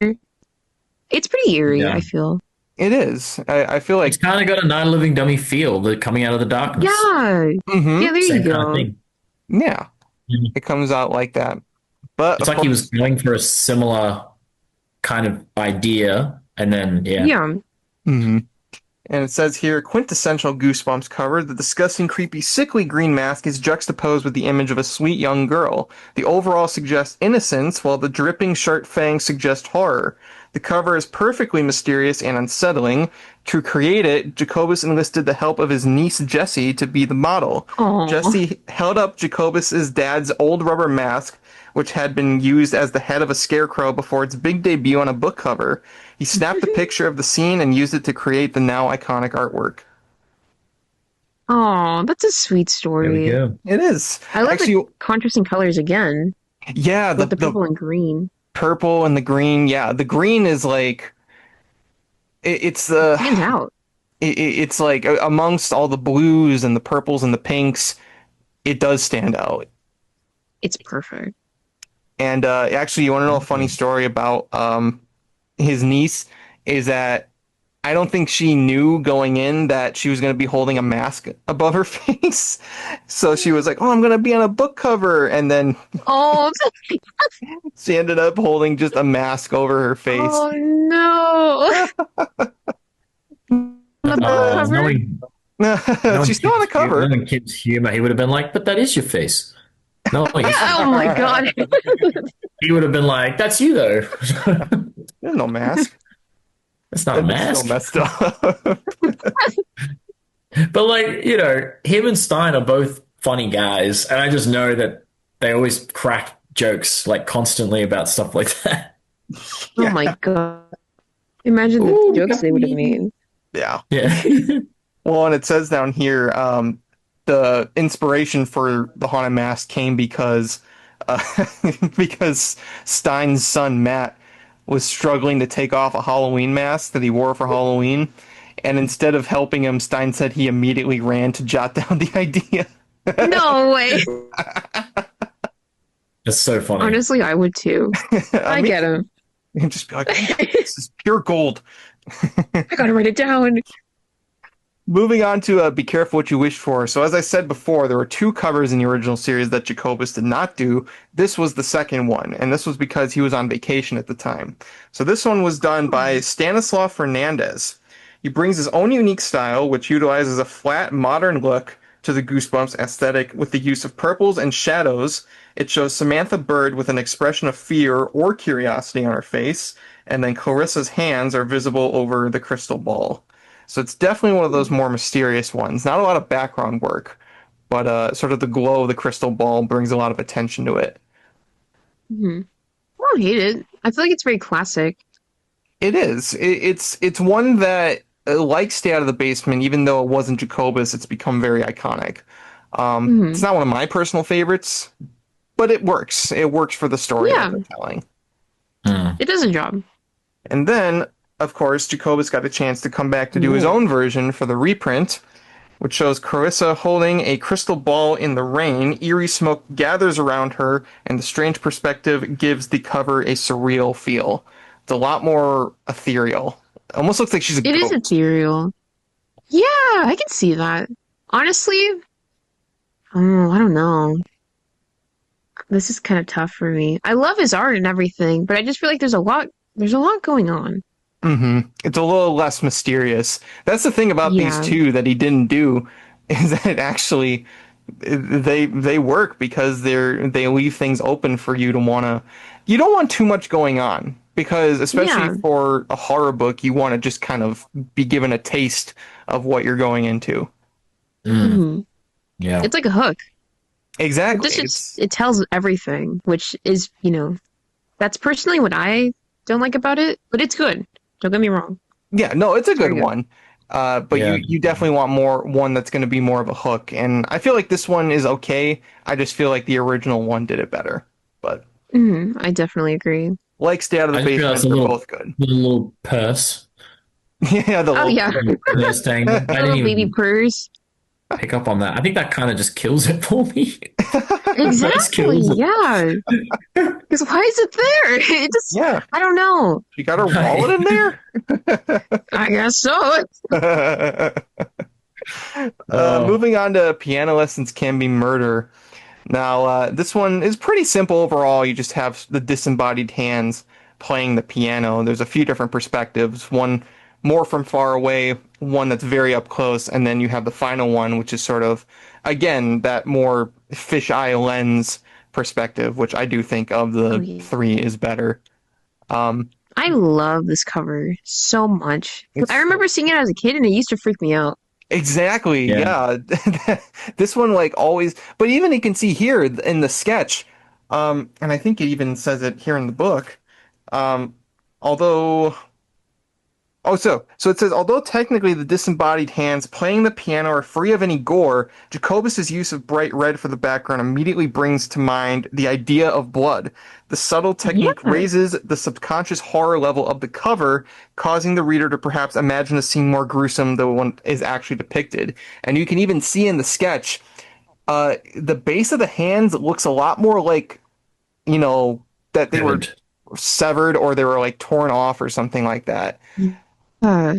it's pretty eerie, Yeah. I feel. It is. I feel like It's kind of got a Night of the Living Dummy feel, the coming out of the darkness. Yeah, mhm, yeah, there you Same kind go. of thing. yeah, Mhm. it comes out like that. But It's of like he course, was going for a similar kind of idea, and then Yeah. mhm. And it says here, quintessential Goosebumps cover. The disgusting, creepy, sickly green mask is juxtaposed with the image of a sweet young girl. The overall suggests innocence, while the dripping sharp fangs suggest horror. The cover is perfectly mysterious and unsettling. To create it, Jacobus enlisted the help of his niece Jessie to be the model. Aw. Jessie held up Jacobus's dad's old rubber mask, which had been used as the head of a scarecrow before its big debut on a book cover. He snapped a picture of the scene and used it to create the now iconic artwork. Oh, that's a sweet there we story. go. It is. I love Actually, the contrasting colors again, yeah, with the the purple and green. purple and the green. Yeah, the green is like it's the Stands out. it's like amongst all the blues and the purples and the pinks. it does stand out. It's perfect. And actually, you want to know a funny story about his niece? Is that I don't think she knew going in that she was going to be holding a mask above her face. So she was like, "Oh, I'm going to be on a book cover," and then Oh, she ended up holding just a mask over her face. oh no. The book cover? She's still on the cover. Knowing Kim's humor, he would have been like, "But that is your face." No, Oh my god. he would have been like, "That's you, though." There's no mask. That's not a mask. Still messed up. But like, him and Stein are both funny guys, and I just know that they always crack jokes like constantly about stuff like that. Oh my god. Imagine the jokes they would have made. Yeah. Yeah. Well, and it says down here, the inspiration for the haunted mask came because because Stein's son Matt was struggling to take off a Halloween mask that he wore for Halloween, and instead of helping him, Stein said he immediately ran to jot down the idea. No way. That's so funny. Honestly, I would too. I get him. And just be like, "Oh, this is pure gold." I gotta write it down. Moving on to Be Careful What You Wish For. So as I said before, there were 2 covers in the original series that Jacobus did not do. This was the second one, and this was because he was on vacation at the time. So this one was done by Stanislav Fernandez. He brings his own unique style, which utilizes a flat, modern look to the Goosebumps aesthetic with the use of purples and shadows. It shows Samantha Bird with an expression of fear or curiosity on her face, and then Clarissa's hands are visible over the crystal ball. So it's definitely one of those more mysterious ones. Not a lot of background work, but sort of the glow of the crystal ball brings a lot of attention to it. I don't hate it. I feel like it's very classic. It is. It's one that, like Stay Out of the Basement, even though it wasn't Jacobus, it's become very iconic. It's not one of my personal favorites, but it works. It works for the story that they're telling. It does a job. And then, of course, Jacobus got a chance to come back to do his own version for the reprint, which shows Clarissa holding a crystal ball in the rain. Eerie smoke gathers around her, and the strange perspective gives the cover a surreal feel. It's a lot more ethereal. Almost looks like she's a It is goat. ethereal. Yeah, I can see that. Honestly, I don't know. This is kind of tough for me. I love his art and everything, but I just feel like there's a lot going on. It's a little less mysterious. That's the thing about these 2 that he didn't do, is that actually they work because they leave things open for you to you don't want too much going on, because especially for a horror book, you want to just kind of be given a taste of what you're going into. Yeah. It's like a hook. Exactly. It tells everything, which is, that's personally what I don't like about it, but it's good. Don't get me wrong. Yeah, no, it's a good one. But Yeah. you definitely want one that's going to be more of a hook. And I feel like this one is okay. I just feel like the original one did it better. But I definitely agree. like Stay Out of the I just feel Basement, that's they're both good. The little purse. Yeah, the little Purse thing. I didn't Little even baby purse. pick up on that. I think that kind of just kills it for me. Exactly. kills it. Yeah. Because why is it there? It just. Yeah. I don't know. You got her wallet in there? I guess so. Moving on to Piano Lessons Can Be Murder. Now, this one is pretty simple overall. You just have the disembodied hands playing the piano. There's a few different perspectives. One more from far away, one that's very up close, and then you have the final one, which is sort of, again, that more fisheye lens perspective, which I do think of the 3 is better. I love this cover so much. I remember seeing it as a kid, and it used to freak me out. Exactly. Yeah. This one always, but even you can see here in the sketch, and I think it even says it here in the book. So it says, although technically the disembodied hands playing the piano are free of any gore, Jacobus's use of bright red for the background immediately brings to mind the idea of blood. The subtle technique raises the subconscious horror level of the cover, causing the reader to perhaps imagine a scene more gruesome than one is actually depicted. And you can even see in the sketch, The base of the hands looks a lot more like, you know, that they were Good. severed or they were like torn off or something like that. Uh,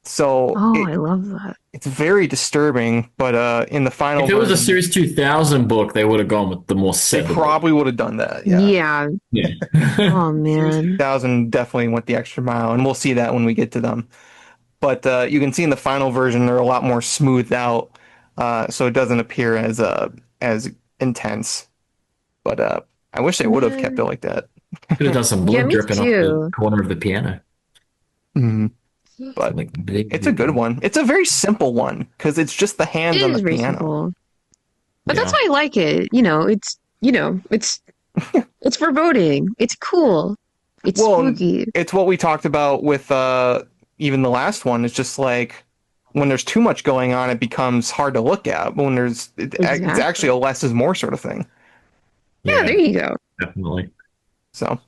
So oh, I love that. it's very disturbing, but in the final If it was a version, Series 2000 book, they would have gone with the more they severed look. probably would have done that. Yeah. Yeah. Yeah. Oh Series man. 2000 definitely went the extra mile, and we'll see that when we get to them. But you can see in the final version they're a lot more smoothed out, so it doesn't appear as intense. But I wish they would have kept Man. it like that. Could have done some Yeah, blood me dripping off the too. corner of the piano. Mhm. But Like big, it's a good one. It's a very simple one because it's just the hands It on is the very piano. simple. But that's Yeah. why I like it. It's foreboding. It's cool. It's Well, spooky. it's what we talked about with even the last one. It's just like when there's too much going on, it becomes hard to look at. But when it's actually Exactly. a less is more sort of thing. Yeah, Yeah, there you go. definitely. So,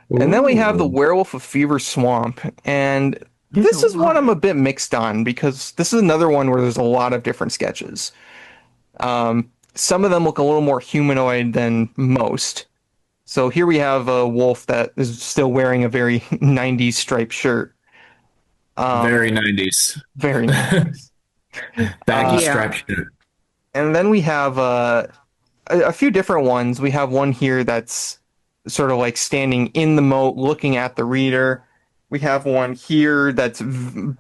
and then we have the Ooh. Werewolf of Fever Swamp, and There's this a is one lot. I'm a bit mixed on because this is another one where there's a lot of different sketches. Some of them look a little more humanoid than most. So here we have a wolf that is still wearing a very 90s striped shirt. Very 90s. Very nice. Baggy Yeah. striped shirt. And then we have a few different ones. We have one here that's sort of like standing in the moat looking at the reader. We have one here that's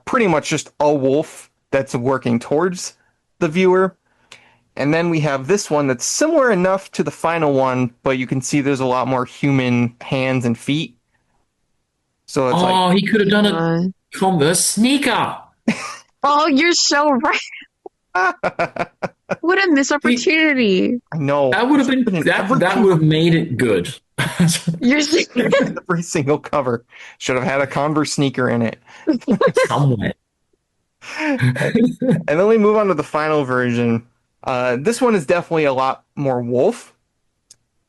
pretty much just a wolf that's working towards the viewer. And then we have this one that's similar enough to the final one, but you can see there's a lot more human hands and feet. So it's Oh, he could have done a Uh, Converse sneaker. oh, you're so right. like, What a missed opportunity. I know. That would have been Been in that. every That would have made it good. You're every single cover. Should have had a Converse sneaker in it. Somewhere. And then we move on to the final version. This one is definitely a lot more wolf,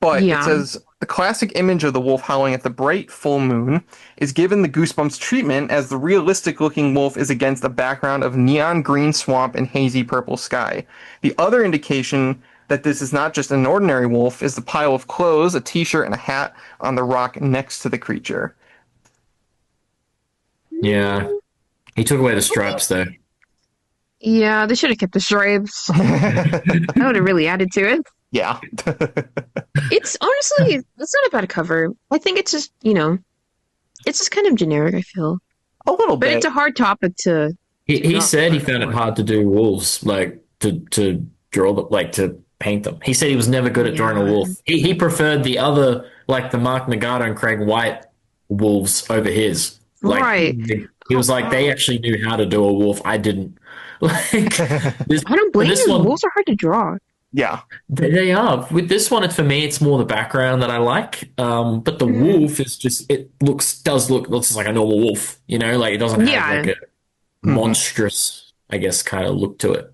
but it Yeah. says the classic image of the wolf howling at the bright full moon is given the Goosebumps treatment as the realistic looking wolf is against a background of neon green swamp and hazy purple sky. The other indication that this is not just an ordinary wolf is the pile of clothes, a t-shirt, and a hat on the rock next to the creature. Yeah, he took away the stripes though. Yeah, they should have kept the stripes. That would have really added to it. Yeah. It's honestly, it's not a bad cover. I think it's just, it's just kind of generic, I feel. A little But bit. it's a hard topic to He draw. said he found it hard to do wolves, like to draw them, like to paint them. He said he was never good at drawing a Yeah. wolf. He preferred the other, like the Mark Nagata and Craig White wolves over his. Like Right. he was like they actually knew how to do a wolf. I didn't. Like this, I don't blame this you. one, Wolves are hard to draw. Yeah. they are. With this one, for me, it's more the background that I like. But the wolf is just it looks like a normal wolf. Like it doesn't have Yeah. like a monstrous, I guess, kind of look to it.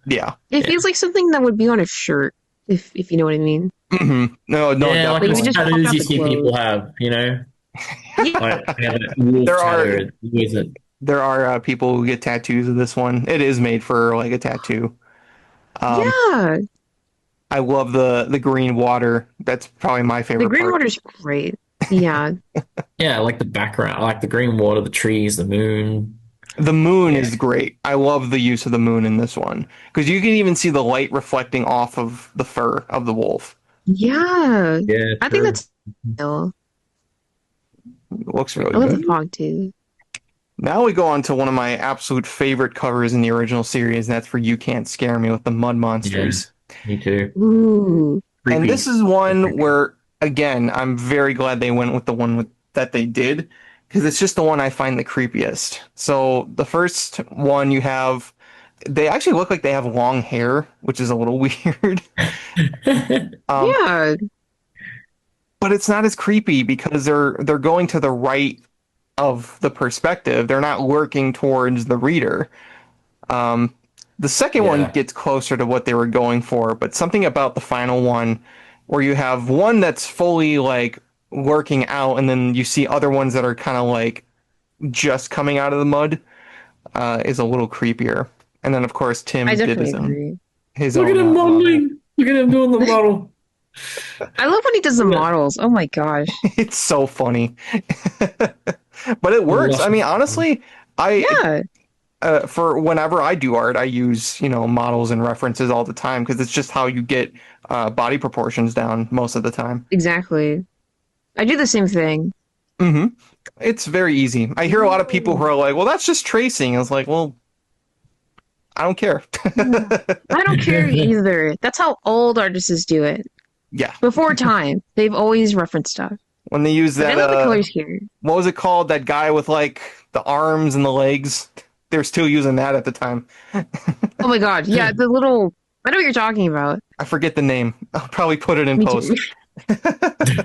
Yeah. It feels like something that would be on a shirt, if you know what I mean. No, Yeah, like definitely. those you just tattoos pop out you the see clothes. people have. Yeah. Like they have a wolf There are- tattoo. Is it? There are people who get tattoos of this one. It is made for like a tattoo. Yeah. I love the green water. That's probably my The favorite green part. water's great. Yeah. Yeah, I like the background. I like the green water, the trees, the moon. The moon is great. I love the use of the moon in this one because you can even see the light reflecting off of the fur of the wolf. Yeah. Yeah, I think that's ill. It looks I really love good. the fog too. Now we go on to one of my absolute favorite covers in the original series, and that's for You Can't Scare Me with the Mud Monsters. me too. Ooh. And Creepy. this is one where, again, I'm very glad they went with the one that they did because it's just the one I find the creepiest. So the first one they actually look like they have long hair, which is a little weird. Yeah. But it's not as creepy because they're going to the right of the perspective. They're not working towards the reader. The second one Yeah. gets closer to what they were going for, but something about the final one where you have one that's fully like working out and then you see other ones that are kind of like just coming out of the mud is a little creepier. And then of course Tim I did definitely his own. agree. his Look at own him model. modeling. Look at him doing the model. I love when he does the models. Oh my gosh. It's so funny, but it works. I mean, honestly, I Yeah, for whenever I do art, I use models and references all the time because it's just how you get body proportions down most of the time. exactly. I do the same thing. Hmm. It's very easy. I hear a lot of people who are like, "Well, that's just tracing." I was like, "Well, I don't care." I don't care either. That's how old artists do it. Yeah, Before time, they've always referenced stuff. when they use But I that, love the colors here. what was it called? That guy with like the arms and the legs. They're still using that at the time. Oh my God. Yeah, the little. I know what you're talking about. I forget the name. I'll probably put it in Me post. too.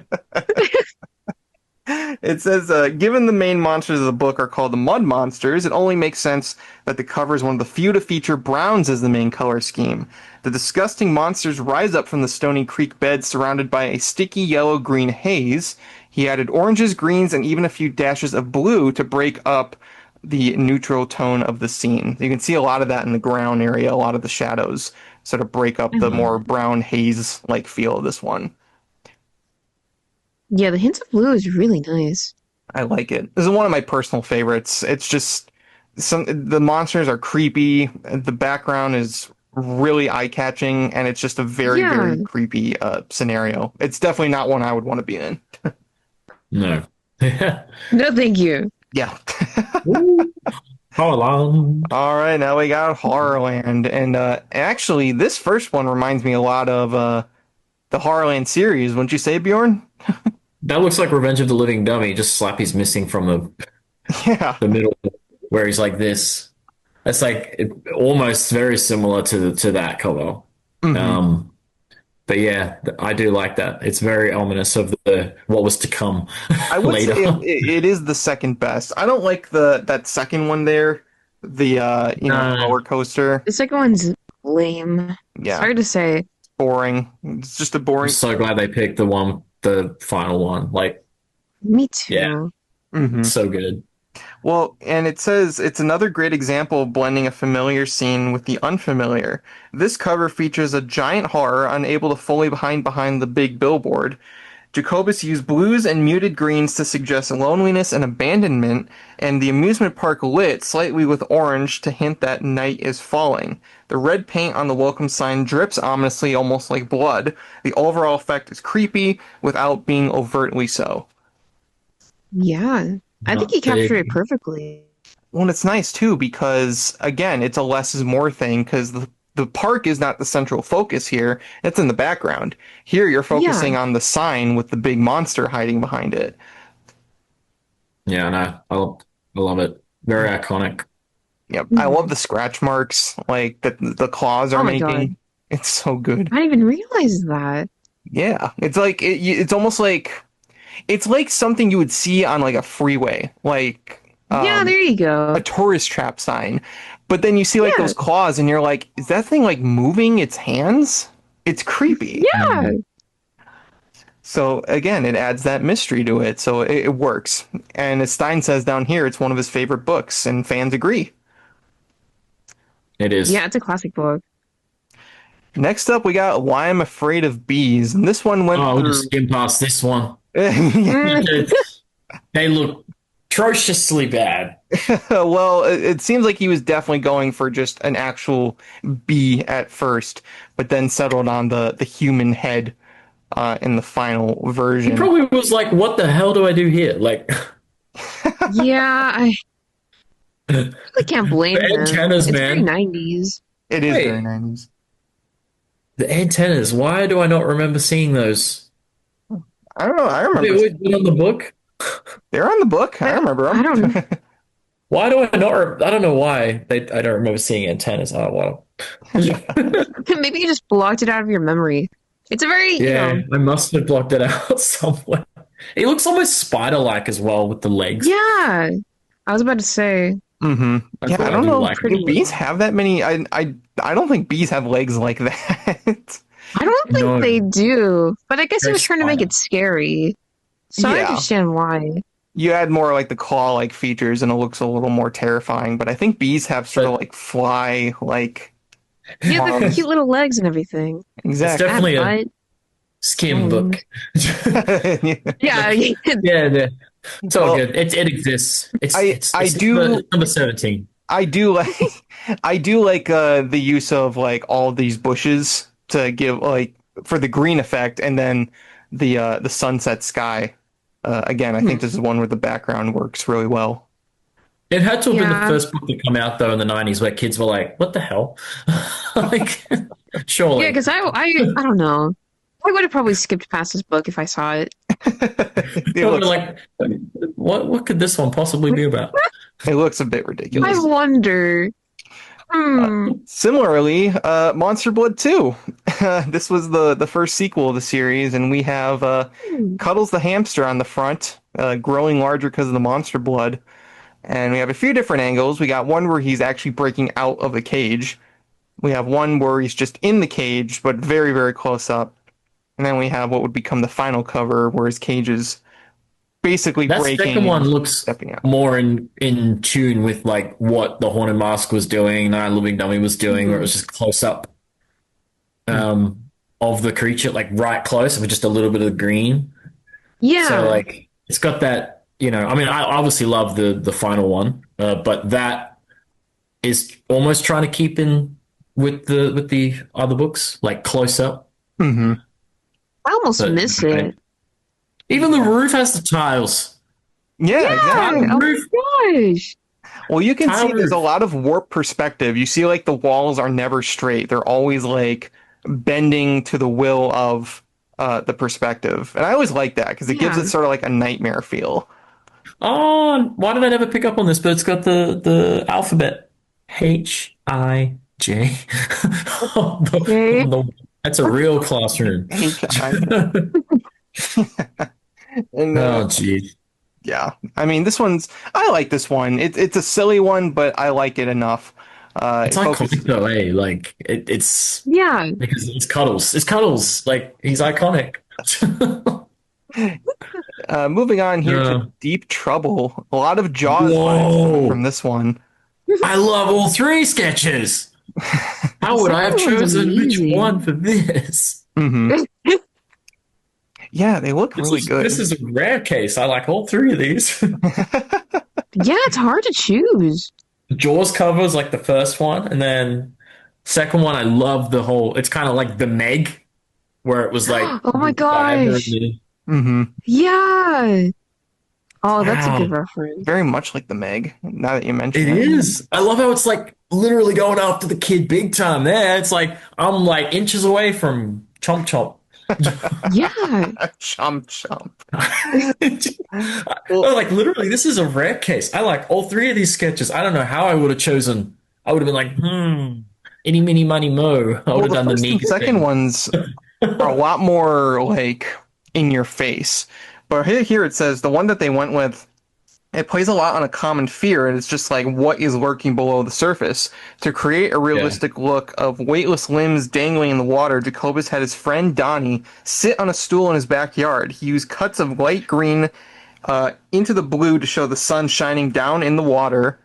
It says, given the main monsters of the book are called the Mud Monsters, it only makes sense that the cover is one of the few to feature browns as the main color scheme. The disgusting monsters rise up from the Stony Creek bed surrounded by a sticky yellow-green haze. He added oranges, greens, and even a few dashes of blue to break up the neutral tone of the scene. You can see a lot of that in the ground area, a lot of the shadows sort of break up the more brown haze-like feel of this one. Yeah, the hints of blue is really nice. I like it. This is one of my personal favorites. It's just the monsters are creepy. The background is really eye-catching, and it's just a very, Yeah. very creepy scenario. It's definitely not one I would want to be in. No. No, thank you. Yeah. Hold All right, now we got Horrorland, and actually, this first one reminds me a lot of the Horrorland series. Wouldn't you say, Bjorn? That looks like Revenge of the Living Dummy. Just Slappy's missing from Yeah. the middle where he's like this. That's like almost very similar to that cover. Mhm. But yeah, I do like that. It's very ominous of the what was to come I would later. say it is the second best. I don't like that second one there, the roller coaster. The second one's lame. Yeah, It's hard to say. boring. It's just a I'm boring. so glad they picked the final one. Like, Me too. Yeah. Mhm. so good. Well, and it says it's another great example of blending a familiar scene with the unfamiliar. This cover features a giant horror unable to fully hide behind the big billboard. Jacobus used blues and muted greens to suggest loneliness and abandonment, and the amusement park lit slightly with orange to hint that night is falling. The red paint on the welcome sign drips ominously, almost like blood. The overall effect is creepy without being overtly so. Yeah. I think he captured it perfectly. Well, it's nice too because again, it's a less is more thing because the park is not the central focus here. It's in the background. Here you're focusing on the sign with the big monster hiding behind it. Yeah, no, I love it. Very iconic. Yep. I love the scratch marks like that the claws are Oh my making. God. It's so good. I didn't even realize that. Yeah. It's like it's almost like it's like something you would see on like a freeway, like Yeah, there you go. a tourist trap sign. But then you see like Yeah. those claws and you're like, is that thing like moving its hands? It's creepy. Yeah. So again, it adds that mystery to it. So it works. And as Stein says down here, it's one of his favorite books and fans agree. It is. Yeah, it's a classic book. Next up, we got Why I'm Afraid of Bees. And this one went Oh, we'll through... just skim past this one. Yeah. They look atrociously bad. Well, it seems like he was definitely going for just an actual bee at first, but then settled on the human head in the final He version. probably was like, "What the hell do I do here?" Like, Yeah, I really can't blame The him. antennas, It's man. very 90s. It is Wait. very 90s. the antennas. Why do I not remember seeing those? I don't know. I They remember always been on the book. they're on the book. I remember them. I don't know. Why do I not? I don't know why. I don't remember seeing antennas. Oh well. Maybe you just blocked it out of your memory. It's a very, Yeah, I must have blocked it out somewhere. It looks almost spider-like as well with the legs. yeah. I was about to say, Mm-hmm. That's Yeah, what I I don't do know. like. Do bees have that many? I don't think bees have legs like that. I don't think No. they do, but I guess he They're was trying to make it scary. So I Yeah. understand why. You add more like the claw-like features, and it looks a little more terrifying. But I think bees have sort of like fly-like Yeah, the Arms. cute little legs and everything. It's Exactly. definitely a But skim book. yeah, Yeah, it's all Well, good. It exists. I It's do number 17. I do like I do like the use of like all these bushes to give like for the green effect, and then the sunset sky. Again, I think this is one where the background works really well. It had to have been the yeah, first book to come out though in the 90s where kids were like, "What the hell?" Like, yeah. surely. Because I don't know. I would have probably skipped past this book if I saw it. It Probably looks like, what could this one possibly be about? it looks a bit I ridiculous. wonder. Hmm. Similarly, Monster Blood 2. This was the first sequel of the series, and we have Cuddles the hamster on the front, growing larger because of the monster blood. And we have a few different angles. We got one where he's actually breaking out of the cage. We have one where he's just in the cage, but very, very close up. And then we have what would become the final cover, where his cage is basically That breaking second one and looks stepping out. more in tune with like what the Haunted Mask was doing, Night Living Dummy was doing, where it was just close up of the creature, like right close, with just a little bit of green. Yeah. So like it's got that, I mean, I obviously love the final one, but that is almost trying to keep in with the other books, like close up. Hmm. I almost But miss it. even the roof has the tiles. Yeah, exactly. Oh my gosh. Well, you can see Tile there's a roof. lot of warp perspective. You see, like, the walls are never straight. They're always, like, bending to the will of the perspective. And I always like that because it gives Yeah. it sort of like a nightmare feel. Oh, why did I never pick up on this? But it's got the alphabet H-I-J. Okay. That's a real classroom. And Oh, geez. yeah, I mean, I like this one. It's a silly one, but I like it enough. It's It iconic focuses- though, eh? Like it's Yeah. because it's Cuddles. It's Cuddles. Like he's iconic. moving on here Yeah. to Deep Trouble. A lot of Jaws Whoa. vibes coming from this one. I love all three sketches. How would I have Second one's chosen which amazing. one for this? Hmm. Yeah, they look really good. This is a rare case. I like all three of these. Yeah, it's hard to choose. Jaws cover is like the first one, and then second one, I love the whole. It's kind of like the Meg, where it was like, Oh my gosh. Hmm. Yeah. Oh, that's a Wow. good reference. Very much like the Meg. Now that you mention It is. I love how it's like literally going after the kid big time. There, it's like I'm like inches away from Chomp Chomp. Yeah. Chomp chomp. Like literally, this is a rare case. I like all three of these sketches. I don't know how I would have chosen. I would have been like, any, mini, money, mo. I would have The done the first and Negan second thing. ones are a lot more like in your face. But here it says the one that they went with, it plays a lot on a common fear, and it's just like what is lurking below the surface. To create a realistic look of weightless limbs dangling in the water, Jacobus had his friend Donnie sit on a stool in his backyard. He used cuts of light green into the blue to show the sun shining down in the water,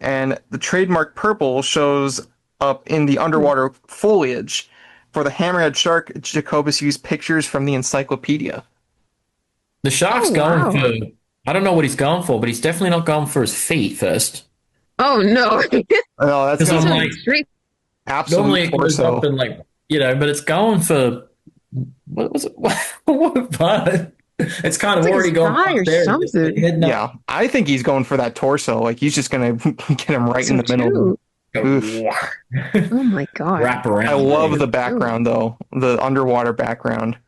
and the trademark purple shows up in the underwater foliage. For the hammerhead shark, Jacobus used pictures from the encyclopedia. The shark's Oh, going wow. for. I don't know what he's going for, but he's definitely not going for his feet first. Oh no. Oh, that's Because I'm gonna like, be Straight. normally absolute it goes torso. up and like, but it's going for. What was it? What part? It's kind of It's like already his gone thigh or up there. something. Heading up. Yeah, I think he's going for that torso. Like he's just gonna get him right in the middle. Oof. Oh my god. Wrap around. I love the background though, the underwater background.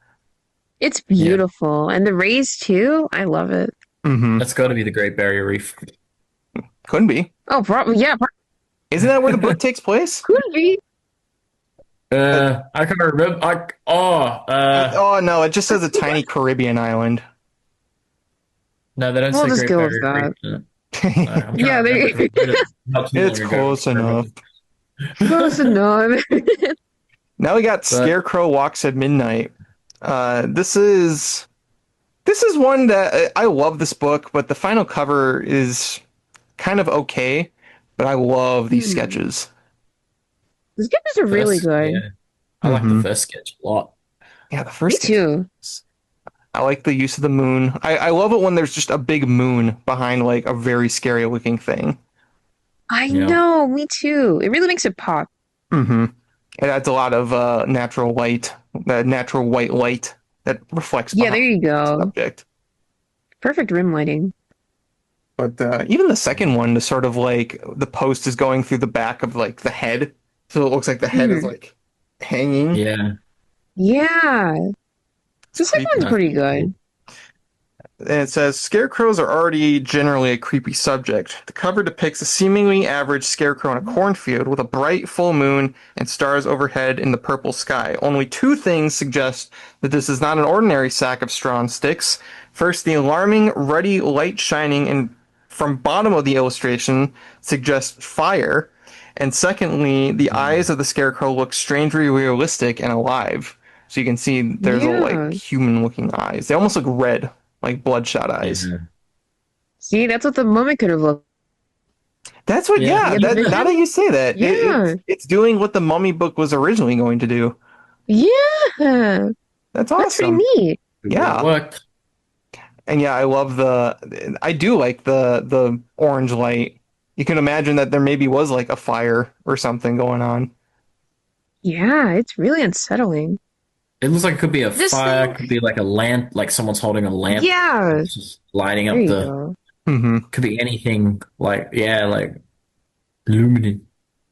It's beautiful. And the rays too. I love it. Hmm. That's got to be the Great Barrier Reef. Couldn't be. Oh, probably. Yeah, Isn't that where the book takes place? could be. I can't remember. Oh no, it just says a tiny Caribbean island. No, they don't We'll say just Great go with Barrier Reef. I'm trying Yeah, to they- remember. Not too long It's ago. close enough. Close enough. Now we got Scarecrow Walks at Midnight. This is one that I love this book, but the final cover is kind of okay. But I love these sketches. The sketches are really First, good. yeah, I like the Hmm. first sketch a lot. Yeah, the Me first sketch. too. I like the use of the moon. I love it when there's just a big moon behind like a very scary looking thing. I Yeah, know, me too. It really makes it pop. Hmm. It adds a lot of natural light, the natural white light that reflects Yeah, there behind you the go. subject. Perfect rim lighting. But even the second one, the sort of like the post is going through the back of like the head, so it looks like the head is Mhm. like hanging. yeah, Yeah, It's the second creepy. one's that's pretty pretty cool. good. And it says scarecrows are already generally a creepy subject. The cover depicts a seemingly average scarecrow in a cornfield with a bright full moon and stars overhead in the purple sky. Only two things suggest that this is not an ordinary sack of straw and sticks. First, the alarming ruddy light shining in from bottom of the illustration suggests fire. And secondly, the eyes of the scarecrow look strangely realistic and alive. So you can see there's a like Yeah. human looking eyes. They almost look red, like bloodshot eyes. Yeah, See, that's what the mummy could have looked. That's what, yeah, yeah, You get the that now that vision? you say that, Yeah. it's doing what the Mummy book was originally going to do. Yeah. That's That's pretty awesome. neat. it would have Yeah. worked. And yeah, I do like the orange light. You can imagine that there maybe was like a fire or something going on. Yeah, it's really unsettling. It looks like it could be a This fire, thing, could be like a lamp, like someone's holding a lamp, yeah, it's just lighting there up you the. go. Hmm. Could be anything, like yeah, like illuminating,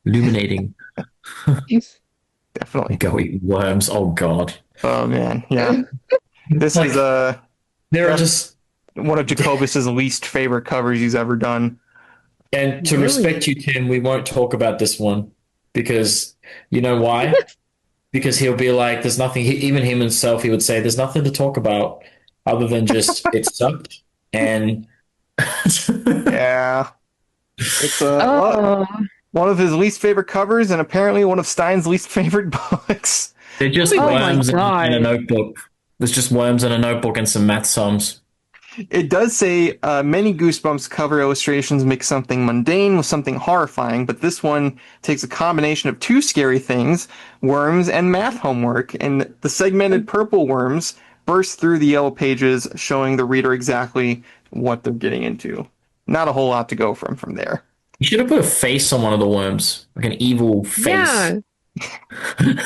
illuminating. Definitely. Go eat worms. Oh God. Oh man, yeah. This Like is there are that's just, one of Jacobus's least favorite covers he's ever done. and to Really? respect you, Tim, we won't talk about this one because you know why? Because he'll be like, there's nothing. Even him himself, he would say, there's nothing to talk about other than just it sucked. And Yeah. It's Oh, one of his least favorite covers and apparently one of Stein's least favorite books. they're just oh my worms in a God. notebook. There's just worms in a notebook and some math sums. It does say many Goosebumps cover illustrations mix something mundane with something horrifying, but this one takes a combination of two scary things, worms and math homework, and the segmented purple worms burst through the yellow pages, showing the reader exactly what they're getting into. Not a whole lot to go from there. You should have put a face on one of the worms, like an evil face. Yeah,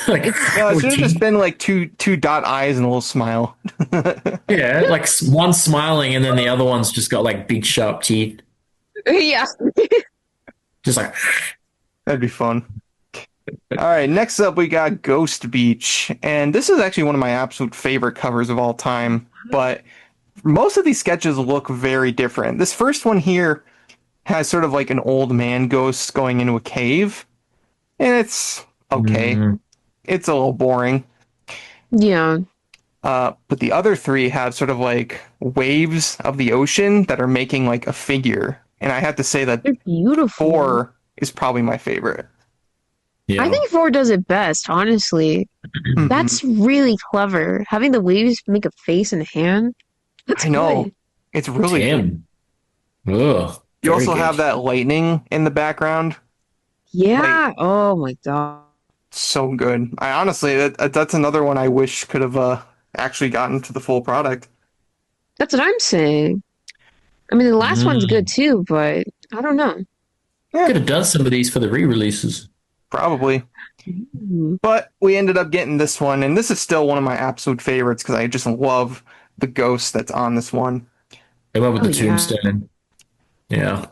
Like, it's No, it with should have just teeth. been like two dot eyes and a little smile. Yeah, like one smiling and then the other one's just got like big sharp teeth. yeah. Just like, That'd be fun. All right, next up we got Ghost Beach, and this is actually one of my absolute favorite covers of all time, but most of these sketches look very different. This first one here has sort of like an old man ghost going into a cave, and it's okay. mm, It's a little boring. Yeah. But the other three have sort of like waves of the ocean that are making like a figure. And I have to say that They're beautiful. 4 is probably my favorite. yeah. I think four does it best, honestly. Mhm. That's really clever. Having the waves make a face and a hand. That's I know. good. It's really good. Tim. Ugh. You Very also good. have that lightning in the background. Yeah. Oh my God. So good. I honestly, that's another one I wish could have actually gotten to the full product. That's what I'm saying. I mean, the last one's good Mm. too, but I don't know. Could have done some of these for the re-releases. Probably. Mhm. But we ended up getting this one, and this is still one of my absolute favorites because I just love the ghost that's on this one. They went with Oh, the yeah. tombstone. Yeah.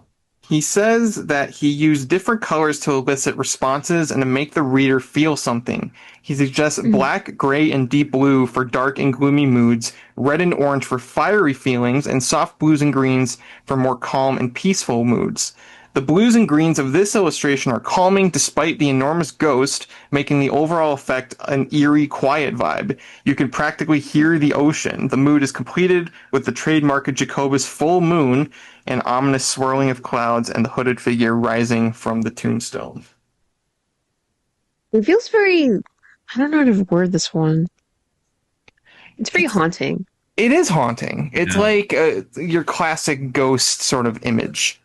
He says that he used different colors to elicit responses and to make the reader feel something. He suggests Mhm. black, gray, and deep blue for dark and gloomy moods, red and orange for fiery feelings, and soft blues and greens for more calm and peaceful moods. The blues and greens of this illustration are calming despite the enormous ghost, making the overall effect an eerie, quiet vibe. You can practically hear the ocean. The mood is completed with the trademark of Jacobus full moon, an ominous swirling of clouds, and the hooded figure rising from the tombstone. It feels very, I don't know how to word this one. It's very haunting. It is haunting. It's Yeah. like your classic ghost sort of image.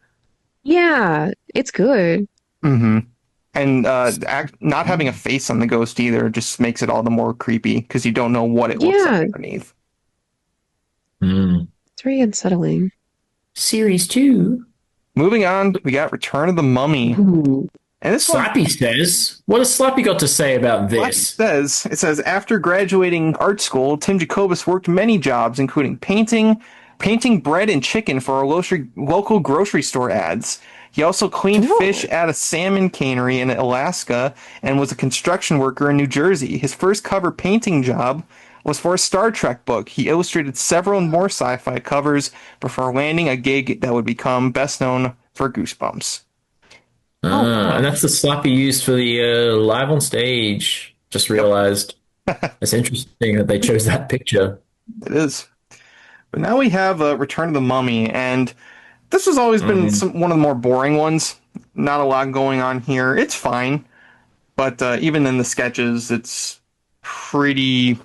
Yeah, it's good. Mm-hmm. And not having a face on the ghost either just makes it all the more creepy because you don't know what it looks like underneath. It's very unsettling. Series 2. Moving on, we got Return of the Mummy. Ooh. And this Slappy says, what has Slappy got to say about this? It says, after graduating art school, Tim Jacobus worked many jobs, including painting bread and chicken for local grocery store ads. He also cleaned fish at a salmon cannery in Alaska and was a construction worker in New Jersey. His first cover painting job was for a Star Trek book. He illustrated several more sci-fi covers before landing a gig that would become best known for Goosebumps. And that's the Slappy used for the live on stage. Just realized. It's interesting that they chose that picture. It is. But now we have Return of the Mummy, and this has always been one of the more boring ones. Not a lot going on here. It's fine, but even in the sketches, it's pretty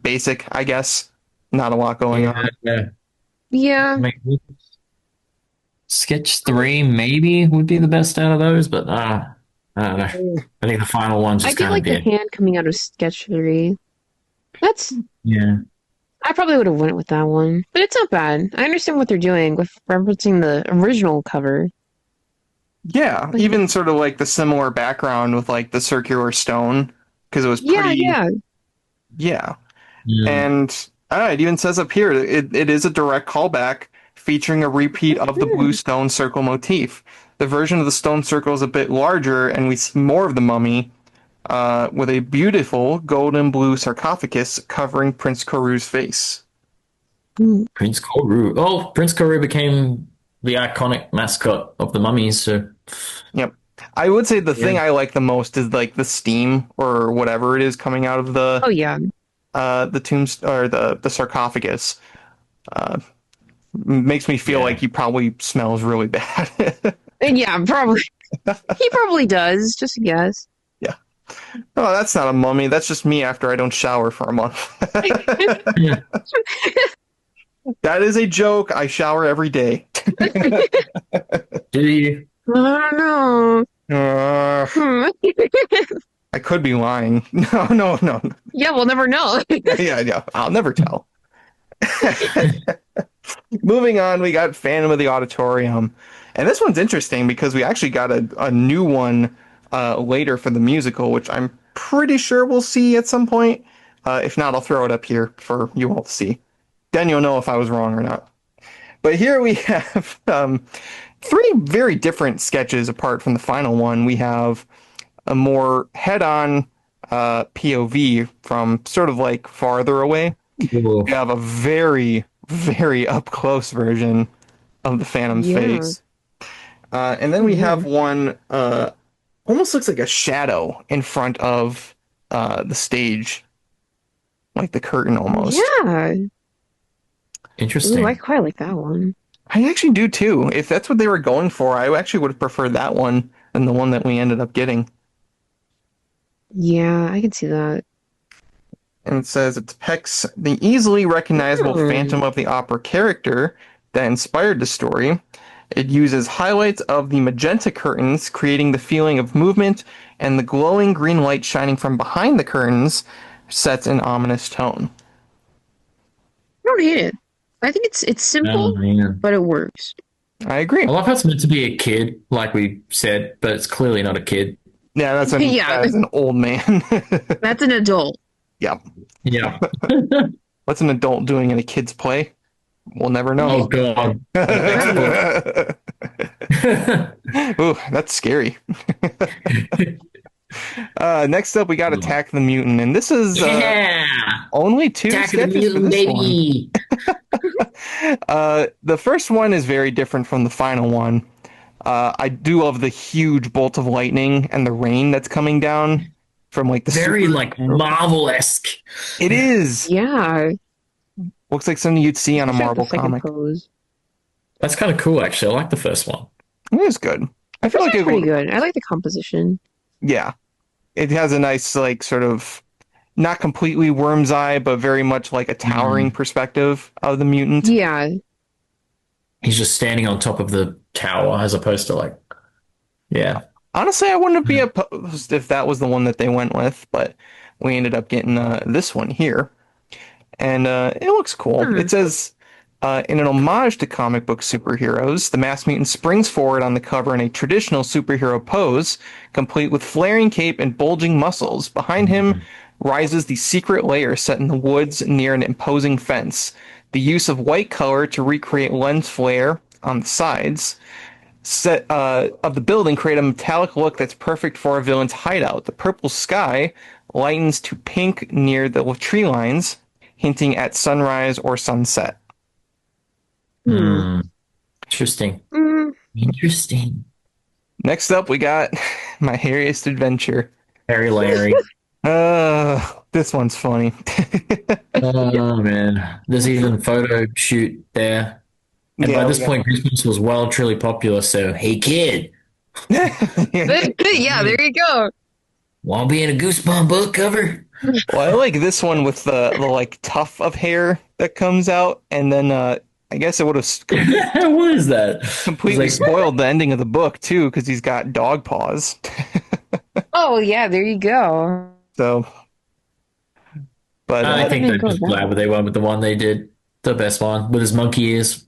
basic, I guess. Not a lot going on. Yeah. Sketch 3 maybe would be the best out of those, but I don't know. I think the final one's just I did like the hand coming out of sketch 3. I probably would have went with that one, but it's not bad. I understand what they're doing with referencing the original cover. Yeah, even sort of like the similar background with like the circular stone, because it was pretty. Yeah. And it even says up here it is a direct callback featuring a repeat of the blue stone circle motif. The version of the stone circle is a bit larger, and we see more of the mummy with a beautiful golden blue sarcophagus covering Prince Koru's face. Prince Koru. Oh, Prince Koru became the iconic mascot of the mummies. So. Yep. I would say the thing I like the most is like the steam or whatever it is coming out of the the tombs or the sarcophagus. Makes me feel like he probably smells really bad. Yeah, probably. He probably does, just a guess. Yeah. Oh, that's not a mummy. That's just me after I don't shower for a month. That is a joke. I shower every day. Do you? I don't know. I could be lying. No. Yeah, we'll never know. Yeah. I'll never tell. Moving on, we got Phantom of the Auditorium. And this one's interesting because we actually got a new one later for the musical, which I'm pretty sure we'll see at some point. If not, I'll throw it up here for you all to see. Then you'll know if I was wrong or not. But here we have three very different sketches apart from the final one. We have a more head-on POV from sort of like farther away. We have a very, very up-close version of the Phantom's face. And then we have one almost looks like a shadow in front of the stage. Like the curtain almost. Yeah. Interesting. Ooh, I quite like that one. I actually do too. If that's what they were going for, I actually would have preferred that one than the one that we ended up getting. Yeah, I can see that. And it says it depicts the easily recognizable Phantom of the Opera character that inspired the story. It uses highlights of the magenta curtains, creating the feeling of movement, and the glowing green light shining from behind the curtains sets an ominous tone. I don't hate it. I think it's simple, but it works. I agree. I love how it's meant to be a kid, like we said, but it's clearly not a kid. Yeah, that's an old man. That's an adult. Yeah. Yeah. What's an adult doing in a kid's play? We'll never know. Oh, God. Ooh, that's scary. Next up, we got Attack the Mutant, and this is only two Attack the sketches Mutant, for this baby. one. The first one is very different from the final one. I do love the huge bolt of lightning and the rain that's coming down from like the very like Marvel-esque. It is. Yeah. Looks like something you'd see on a Marvel comic. Pose. That's kind of cool, actually. I like the first one. It is good. I feel like it's pretty good. I like the composition. Yeah. It has a nice, like, sort of, not completely worm's eye, but very much like a towering perspective of the mutant. Yeah. He's just standing on top of the tower as opposed to like, yeah. Honestly, I wouldn't be opposed if that was the one that they went with, but we ended up getting this one here. And it looks cool. Hmm. It says, in an homage to comic book superheroes, the masked mutant springs forward on the cover in a traditional superhero pose, complete with flaring cape and bulging muscles. Behind him rises the secret lair set in the woods near an imposing fence. The use of white color to recreate lens flare on the sides set of the building create a metallic look that's perfect for a villain's hideout. The purple sky lightens to pink near the tree lines, hinting at sunrise or sunset. Hmm. Interesting. Mm. Interesting. Next up, we got My Hairiest Adventure. Harry Larry. This one's funny. Oh man, there's even photo shoot there. And Yeah, by this we point, Christmas was well and truly popular. So, hey kid, Yeah, there you go. want to be in a Goosebump book cover? Well, I like this one with the like tuft of hair that comes out, and then I guess it would have What is that? completely It's like, spoiled the ending of the book too, because he's got dog paws. Oh yeah, there you go. So, but I think they're go just with glad that. they went with the one they did, the best one with his monkey ears.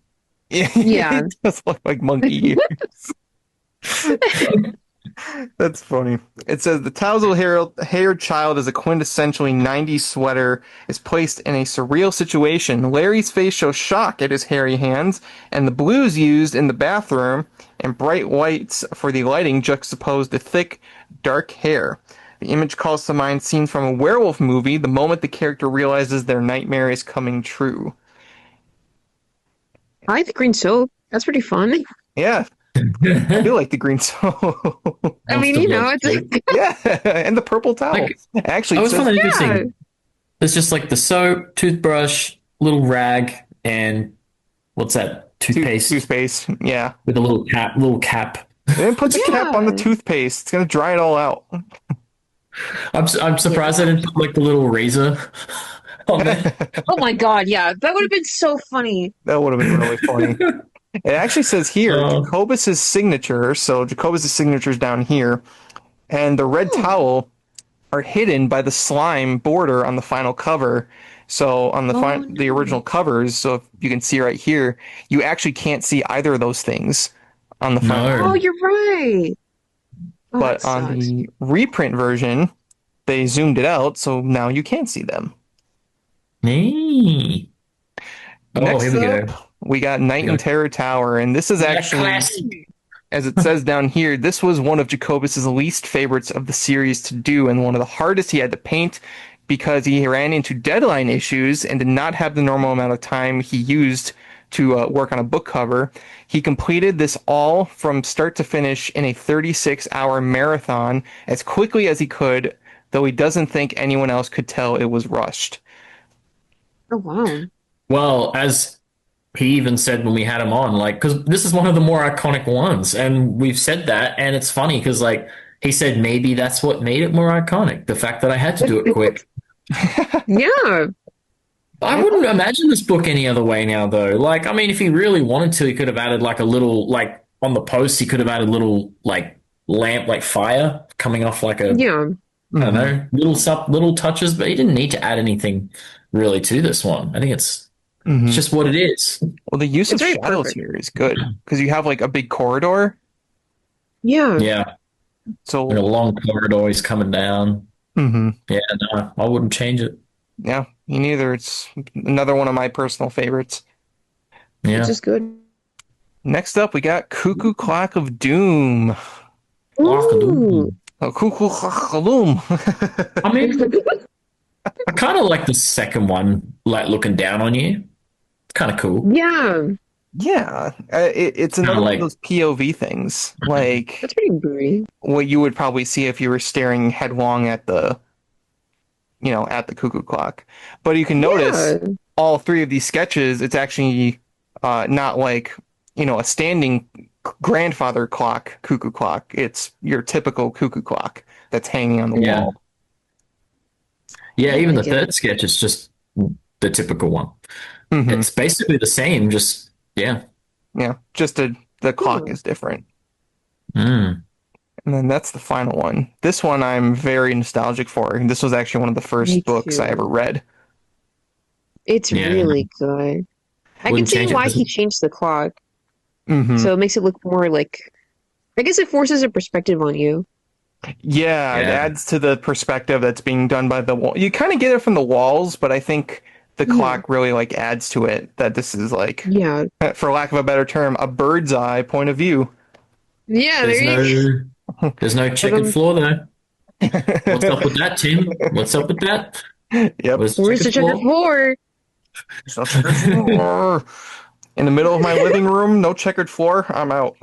Yeah. it does look like monkey ears. That's funny. It says the tousled-haired child is a quintessentially 90s sweater is placed in a surreal situation. Larry's face shows shock at his hairy hands, and the blues used in the bathroom and bright whites for the lighting juxtapose the thick, dark hair. The image calls to mind scenes from a werewolf movie the moment the character realizes their nightmare is coming true. I like the green soap. That's pretty fun. Yeah, I do like the green soap. I mean, it's like, Yeah, and the purple towels. Like, Actually, I it always found says, that yeah. interesting. It's just like the soap, toothbrush, little rag, and what's that? Toothpaste toothpaste. Yeah. with a little cap. Little cap. They didn't put the cap on the Yeah. toothpaste. It's gonna dry it all out. I'm surprised I didn't put like the little razor on there. Oh my God, yeah. That would have been so funny. That would have been really funny. It actually says here, Oh. Jacobus's signature. So Jacobus's signature is down here, and the red towel are hidden by the slime border on the final cover. So on the original covers, so if you can see right here, you actually can't see either of those things on the final. No. Oh, you're right. Oh, But that on sucks. the reprint version, they zoomed it out, so now you can see them. Nee. Oh, Next here we up, go. we got Night in Terror Tower, and this is actually, Classic. as it says down here, this was one of Jacobus's least favorites of the series to do, and one of the hardest he had to paint because he ran into deadline issues and did not have the normal amount of time he used to work on a book cover. He completed this all from start to finish in a 36-hour marathon as quickly as he could, though he doesn't think anyone else could tell it was rushed. Oh, wow. Well, as he even said when we had him on, like, because this is one of the more iconic ones, and we've said that, and it's funny because, like, he said maybe that's what made it more iconic, the fact that I had to do it quick. Yeah. I wouldn't imagine this book any other way now, though. Like, I mean, if he really wanted to, he could have added like a little, like on the post, he could have added little like lamp, like fire coming off, like a, Yeah. I don't know, little touches, but he didn't need to add anything really to this one. I think it's just what it is. Well, the use It's of very shadows perfect. here is good because you have like a big corridor. Yeah. Yeah, So, like a long corridor, he's coming down. mhm. Yeah, no, I wouldn't change it. Yeah, me neither. It's another one of my personal favorites. Yeah, It's just good. Next up, we got Cuckoo Clock of Doom. Ooh. Oh, Cuckoo Clock of Doom. I mean, I kind of like the second one, like looking down on you. It's kind of cool. Yeah. Yeah, it's another one like- of those POV things, like That's pretty great. what you would probably see if you were staring headlong at the, at the cuckoo clock. But you can notice Yeah. all three of these sketches, it's actually not like, a standing grandfather clock, cuckoo clock. It's your typical cuckoo clock that's hanging on the Yeah. wall. Yeah, even the like it. third sketch is just the typical one. Mhm. It's basically the same, just yeah. Yeah, just the clock Hmm. is different. Mm. And then that's the final one. This one I'm very nostalgic for. This was actually one of the Me first books I too. ever read. It's Yeah, really good. I can wouldn't see change it. why he changed the clock. Hmm So it makes it look more like, I guess it forces a perspective on you. Yeah, it Yeah. adds to the perspective that's being done by the wall. You kind of get it from the walls, but I think the Yeah. clock really like adds to it that this is like, Yeah. for lack of a better term, a bird's eye point of view. Yeah, There's there you there's no go. checkered floor though. What's up with that, Tim? What's up with that? Yep. Where's the Where's the checkered checkered floor? floor? It's not checkered floor. In the middle of my living room, no checkered floor. I'm out.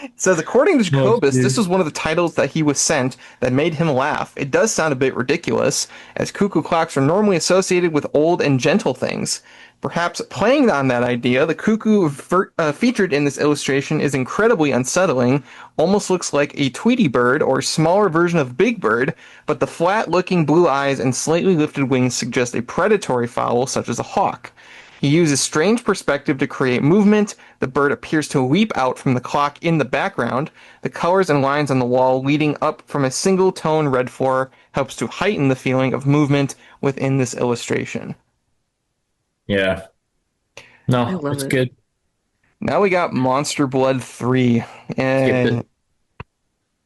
It says, according to Oh, Jacobus, this dude. was one of the titles that he was sent that made him laugh. It does sound a bit ridiculous, as cuckoo clocks are normally associated with old and gentle things. Perhaps playing on that idea, the cuckoo featured in this illustration is incredibly unsettling, almost looks like a Tweety bird or smaller version of Big Bird, but the flat-looking blue eyes and slightly lifted wings suggest a predatory fowl such as a hawk. He uses strange perspective to create movement. The bird appears to leap out from the clock in the background. The colors and lines on the wall leading up from a single tone red floor helps to heighten the feeling of movement within this illustration. Yeah. I No, love it's it. good. Now we got Monster Blood 3. Skip And it.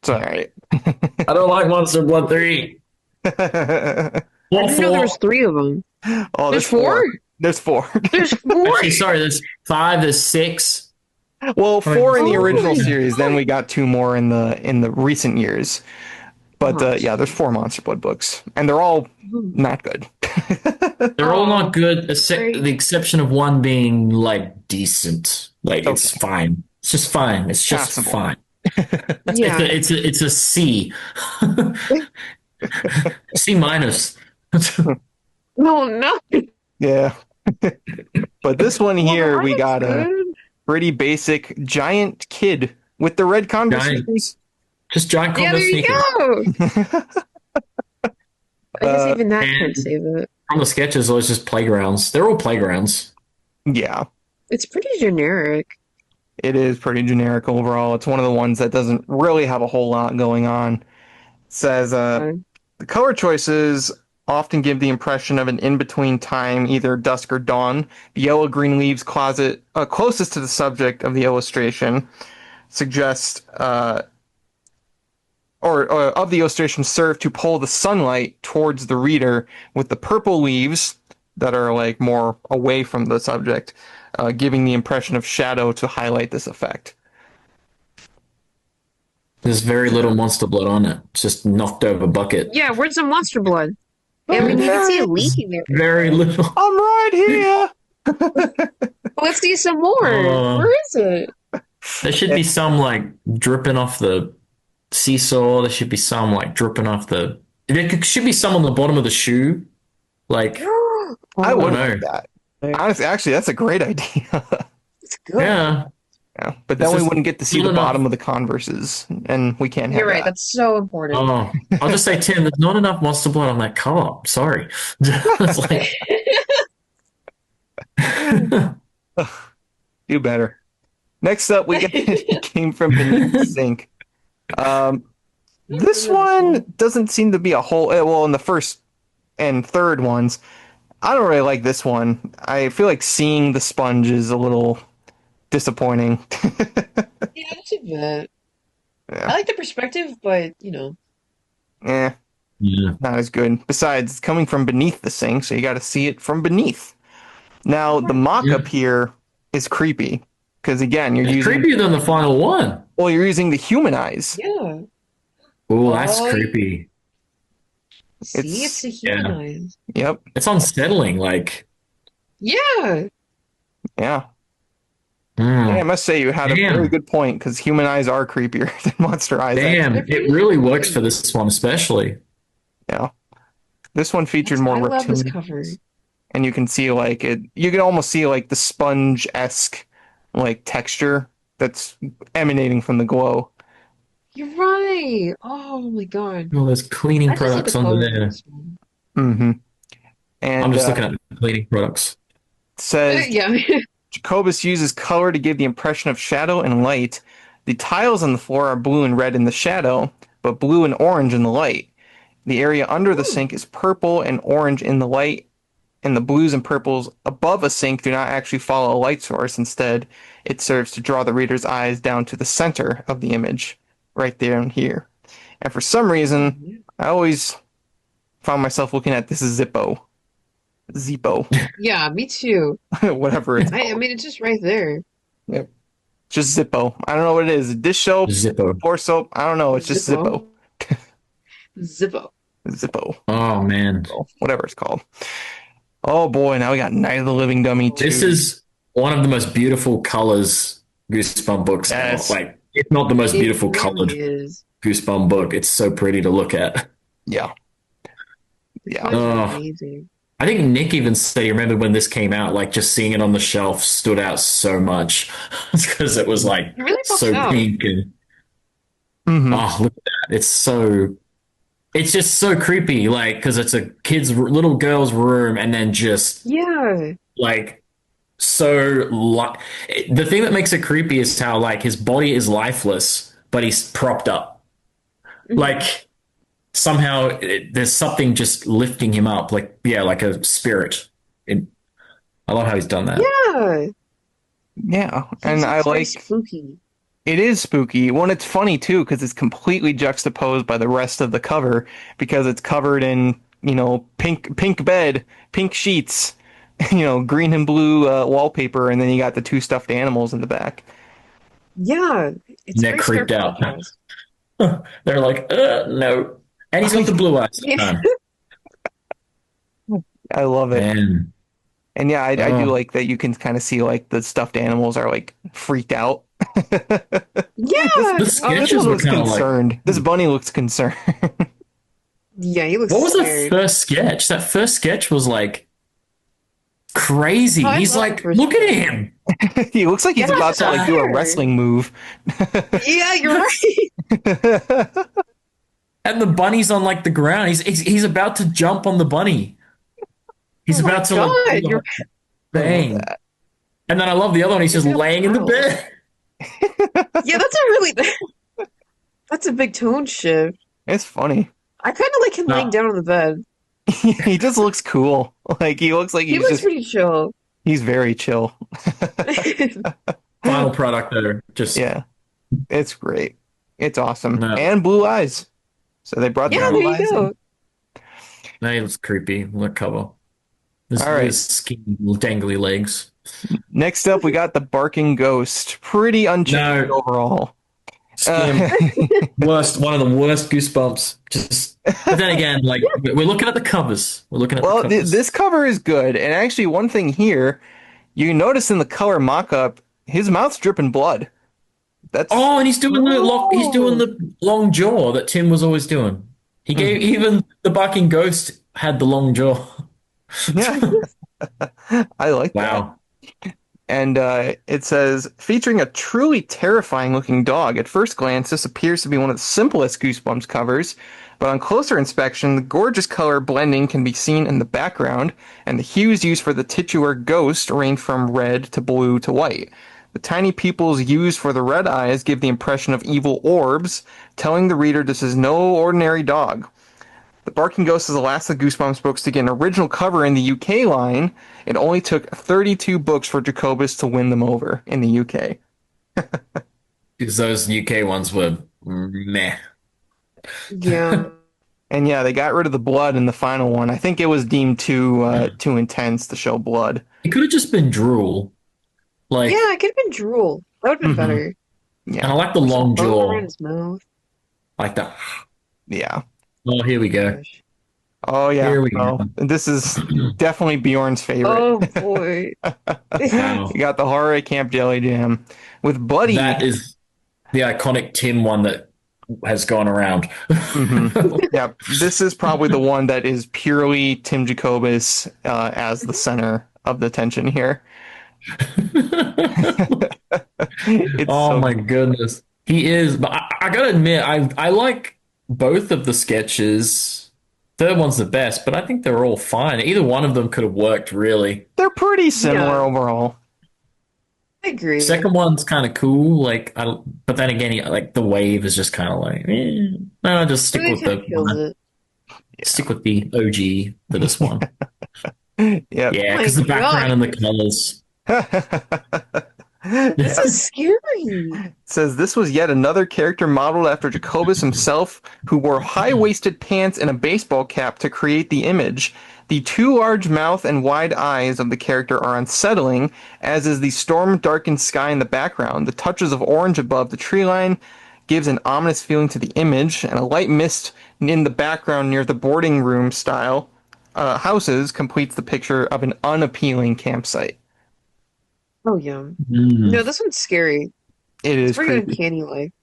it's alright. I don't like Monster Blood 3. Oh, I What didn't know there was 3 of them. there's There's 4? There's 4. There's 4? Actually, sorry, there's 5, there's 6. Well, 4 in the Oh original my series, then God. we got 2 more in the recent years. But Oh. yeah, there's 4 Monster Blood books, and they're all not good. They're all Oh, not good, great. the exception of one being like decent. Like it's Okay. fine. It's just fine. It's just Passable. fine. Yeah. It's a C. C minus. No, no. Yeah. But this one here, Well, we got that's a good. pretty basic giant kid with the red Converse Giant. sneakers. Just giant Yeah, Converse there you sneakers. go. I guess even that and- can't save it. From the sketches, it was just playgrounds. They're all playgrounds. Yeah, It's pretty generic. it is pretty generic overall. It's one of the ones that doesn't really have a whole lot going on. It says, the color choices often give the impression of an in-between time, either dusk or dawn. The yellow-green leaves closet closest to the subject of the illustration suggest, or of the illustration, serve to pull the sunlight towards the reader, with the purple leaves that are like more away from the subject, giving the impression of shadow to highlight this effect. There's very little monster blood on it. It's just knocked over bucket. Yeah, where's the monster blood? Yeah, I mean, you can see it leaking there. Very little. I'm right here. Let's see some more. Where is it? There should be some like dripping off the seesaw. There should be some like dripping off the. Should be some on the bottom of the shoe. Like, I would know. like that. Honestly, actually, that's a great idea. It's good. yeah. Yeah, but then It's we just wouldn't get to see not the enough. bottom of the Converses, and we can't have You're right. that. That's so important. Oh, I'll just say, Tim, there's not enough monster blood on that cover. Sorry. It's like, Do better. Next up, we got came from Beneath the Sink. This one doesn't seem to be a whole. Well, in the first and third ones, I don't really like this one. I feel like seeing the sponge is a little disappointing. Yeah, that's a bit. Yeah. I like the perspective, but you know. Eh, yeah. not as good. Besides, it's coming from beneath the sink, so you got to see it from beneath. Now, the mock-up here is creepy because again, you're It's using creepier than the final one. you're using the human eyes. Yeah. Oh, that's Oh, creepy. See, it's the human yeah. eyes. Yep. It's unsettling. Like, Yeah. Yeah. mm, I must say you had a Damn. very good point because human eyes are creepier than monster eyes. damn, They're it really works for this one, especially. Yeah. This one featured more I love this reptilian, cover. and you can see like it. You can almost see like the sponge-esque like texture that's emanating from the glow. You're right. Oh my God. Oh, there's cleaning I just like products the under color of there. this one. Mm-hmm. And I'm just looking at the cleaning products. says Yeah. Jacobus uses color to give the impression of shadow and light. The tiles on the floor are blue and red in the shadow, but blue and orange in the light. The area under the sink is purple and orange in the light, and the blues and purples above a sink do not actually follow a light source. Instead, it serves to draw the reader's eyes down to the center of the image, right down here. And for some reason, I always found myself looking at this as Zippo. Yeah, me too. Whatever it's I called. mean, it's just right there. Yep. Just Zippo. I don't know what it is. Dish soap, Zippo. floor soap. I don't know. It's just Zippo. Zippo. Zippo. Oh man. Whatever it's called. Oh boy, now we got Night of the Living Dummy 2. This is one of the most beautiful colors Goosebump books. Yes. Like, if not the most beautiful colored Is. Goosebump book. It's so pretty to look at. Yeah. It's Yeah. amazing. I think Nick even said he remembered when this came out, like just seeing it on the shelf stood out so much because it was like It really pops so out. pink and Mhm. oh, look at that. It's just so creepy, like, because it's a little girl's room and then just Yeah. like the thing that makes it creepy is how like his body is lifeless, but he's propped up. Like somehow there's something just lifting him up, like like a spirit. I love how he's done that. Yeah. Yeah. And I It's very like spooky. it is spooky. Well, it's funny too because it's completely juxtaposed by the rest of the cover because it's covered in, pink bed, pink sheets, green and blue wallpaper, and then you got the two stuffed animals in the back. Yeah. It's Nick very creeped stark out. contrast. They're like, no. And he's got the blue eyes. Yeah. I love it. Man. And yeah, I do Oh. like that you can kind of see like the stuffed animals are like freaked out. Yeah. The This sketches one were looks kind of like. concerned. This bunny looks concerned. Yeah, he looks What was the scared. first sketch? That first sketch was like crazy. Oh, I He's love like, the first look at sketch. him. He looks like he's Yeah, about to like do a sure. wrestling move. Yeah, you're right. And the bunny's on like the ground. He's about to jump on the bunny. He's Oh my about to God, like you're- bang. And then I love the other one. He's just He's got laying in the powers. bed. Yeah, that's a big tone shift. It's funny. I kind of like him No. laying down on the bed. He just looks cool. Like he looks like He looks pretty chill. he's very chill. Final product though. Just Yeah. It's great. It's awesome. No. And blue eyes. So they brought the Yeah, blue there eyes you go. in. no, he looks creepy. Look cover. This All right. his skinny dangly legs. Next up we got the barking ghost. Pretty unchanged No. overall. Skim. One of the worst Goosebumps. But then again, like we're looking at the covers. We're looking at Well, the covers. this cover is good. And actually one thing here, you notice in the color mock-up, his mouth's dripping blood. That's Oh, and he's doing the long jaw that Tim was always doing. He gave even the barking ghost had the long jaw. yeah. I like that. Wow. And it says, featuring a truly terrifying looking dog. At first glance, this appears to be one of the simplest Goosebumps covers, but on closer inspection, the gorgeous color blending can be seen in the background, and the hues used for the titular ghost range from red to blue to white. The tiny pupils used for the red eyes give the impression of evil orbs, telling the reader this is no ordinary dog. The Barking Ghost is the last of the Goosebumps books to get an original cover in the UK line. It only took 32 books for Jacobus to win them over in the UK. Because those UK ones were meh. Yeah. And yeah, they got rid of the blood in the final one. I think it was deemed too intense to show blood. It could have just been drool. Like, Yeah, it could have been drool. That would have been better. and I like the long Bone jaw. around his mouth. Like that. Yeah. Oh, here we go. Gosh. Oh yeah. Here we Oh, go. this is definitely Bjorn's favorite. Oh boy. Wow. You got the horror at Camp Jelly Jam with Buddy. That is the iconic Tim one that has gone around. Mhm. Yeah, this is probably the one that is purely Tim Jacobus as the center of the tension here. It's Oh so my goodness. He is, but I gotta admit, I like both of the sketches. Third one's the best, but I think they're all fine. Either one of them could have worked, really. They're pretty similar Yeah. overall. I agree. Second one's kind of cool, like I don't, but then again, like the wave is just kind of like, no, just I think it kind of kills it. stick with the OG for this one. Yep. Yeah, My because the background and the God, colors. this Yeah. is scary. Says this was yet another character modeled after Jacobus himself, who wore high-waisted pants and a baseball cap to create the image. The too large mouth and wide eyes of the character are unsettling, as is the storm-darkened sky in the background. The touches of orange above the tree line gives an ominous feeling to the image, and a light mist in the background near the boarding room style houses completes the picture of an unappealing campsite. Oh yeah. Mm. No, this one's scary. It It's is pretty creepy. uncanny like.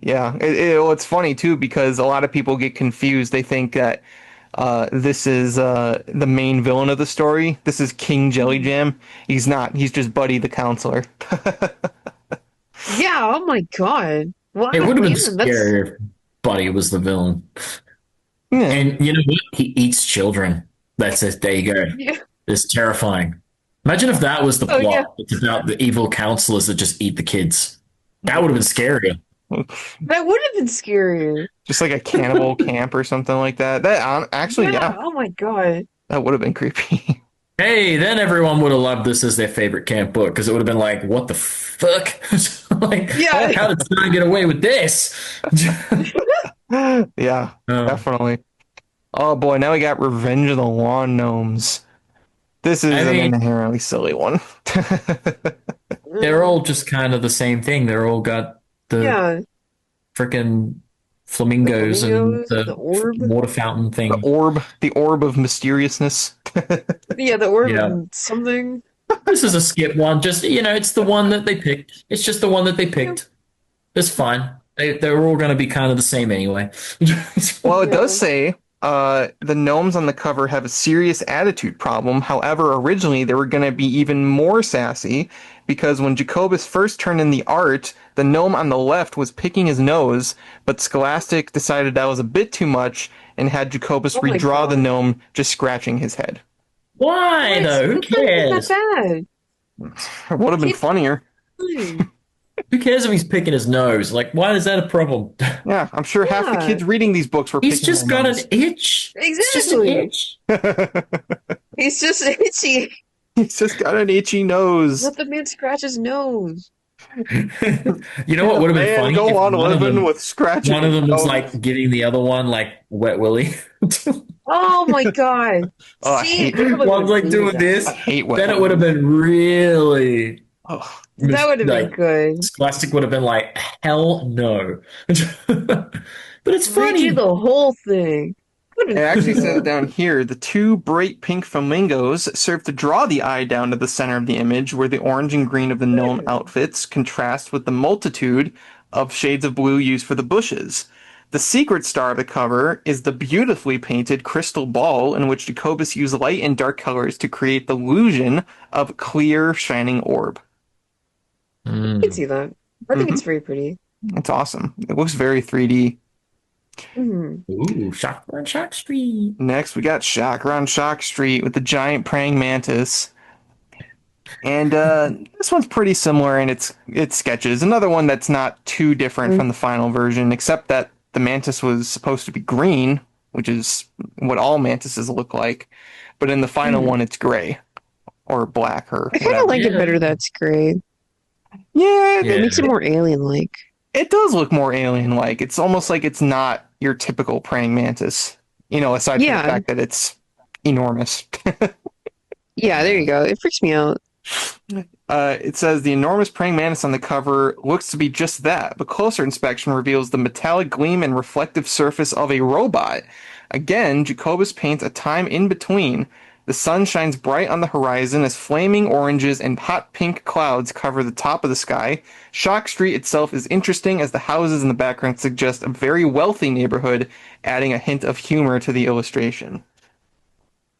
Yeah, well, it's funny too because a lot of people get confused. They think that this is the main villain of the story. This is King Jelly Jam. He's not. He's just Buddy the counselor. Yeah, oh my God. Well, I It don't would have been blame him. That's scarier if Buddy was the villain. Yeah. And you know what? He eats children. That's it. There you go. yeah. It's terrifying. Imagine if that was the Oh yeah. plot. It's about the evil counselors that just eat the kids. That would have been scarier. That would have been scarier. Just like a cannibal camp or something like that. Actually, Yeah, yeah, oh my God. that would have been creepy. Hey, then everyone would have loved this as their favorite camp book because it would have been like, what the fuck? Like, Yeah. how did someone get away with this? Yeah, Oh. definitely. Oh boy, now we got Revenge of the Lawn Gnomes. This is I an mean, inherently silly one. they're all just kind of the same thing. They're all got the Yeah, freaking the flamingos and flamingos, the the orb. water fountain thing. The orb of mysteriousness. Yeah, the orb Yeah. and something. This is a skip one. Just, it's the one that they picked. It's just the one that they picked. It's fine. They're all going to be kind of the same anyway. Well, it does Yeah. say the gnomes on the cover have a serious attitude problem. However, originally they were going to be even more sassy because when Jacobus first turned in the art, the gnome on the left was picking his nose, but Scholastic decided that was a bit too much and had Jacobus Oh my redraw the God. gnome just scratching his head. Why, What? though? Who That's not even cares? that It would have been Kid- funnier. bad. Who cares if he's picking his nose? Like, why is that a problem? Yeah, I'm sure half the Yeah. kids reading these books were He's picking just their got an nose. itch. It's just an Exactly. itch. He's just itchy. He's just got an itchy nose. Let the man scratch his nose. You know what would have been Man, funny? go If on one of living them, with scratching. one of them was nose. like giving the other one like wet willy. Oh my God. Oh, I See, hate- people would One's like do doing that. this. I hate wet Then it would have been really. Oh, That would have been like, good. Scholastic would have been like, hell no. But it's funny. Redo the whole thing. Would've it been actually cool. says down here the two bright pink flamingos serve to draw the eye down to the center of the image, where the orange and green of the gnome outfits contrast with the multitude of shades of blue used for the bushes. The secret star of the cover is the beautifully painted crystal ball, in which Jacobus used light and dark colors to create the illusion of a clear, shining orb. I can see that. I think it's very pretty. It's awesome. It looks very 3D. Mhm. Ooh, Shock on Shock Street. Next, we got Shocker on Shock Street with the giant praying mantis. And this one's pretty similar in its sketches. Another one that's not too different from the final version, except that the mantis was supposed to be green, which is what all mantises look like. But in the final one, it's gray or black or I kind whatever. of like it Yeah. better that's gray. Yeah, Yeah. It makes it more alien-like. it does look more alien-like. It's almost like it's not your typical praying mantis. Aside from Yeah. the fact that it's enormous. Yeah, there you go. It freaks me out. It says the enormous praying mantis on the cover looks to be just that, but closer inspection reveals the metallic gleam and reflective surface of a robot. Again, Jacobus paints a time in between. The sun shines bright on the horizon as flaming oranges and hot pink clouds cover the top of the sky. Shock Street itself is interesting as the houses in the background suggest a very wealthy neighborhood, adding a hint of humor to the illustration.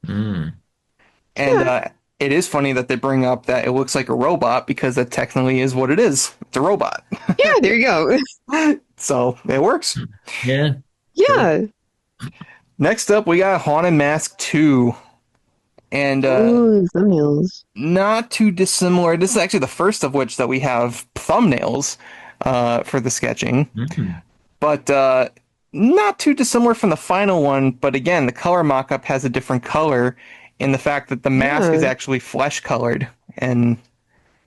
Mm. And it is funny that they bring up that it looks like a robot because that technically is what it is. It's a robot. Yeah, there you go. So it works. Yeah. Yeah. Next up, we got Haunted Mask 2. And Ooh, thumbnails. not too dissimilar. This is actually the first of which that we have thumbnails for the sketching. Mhm. But not too dissimilar from the final one. But again, the color mock-up has a different color in the fact that the mask is Yeah. actually flesh colored. And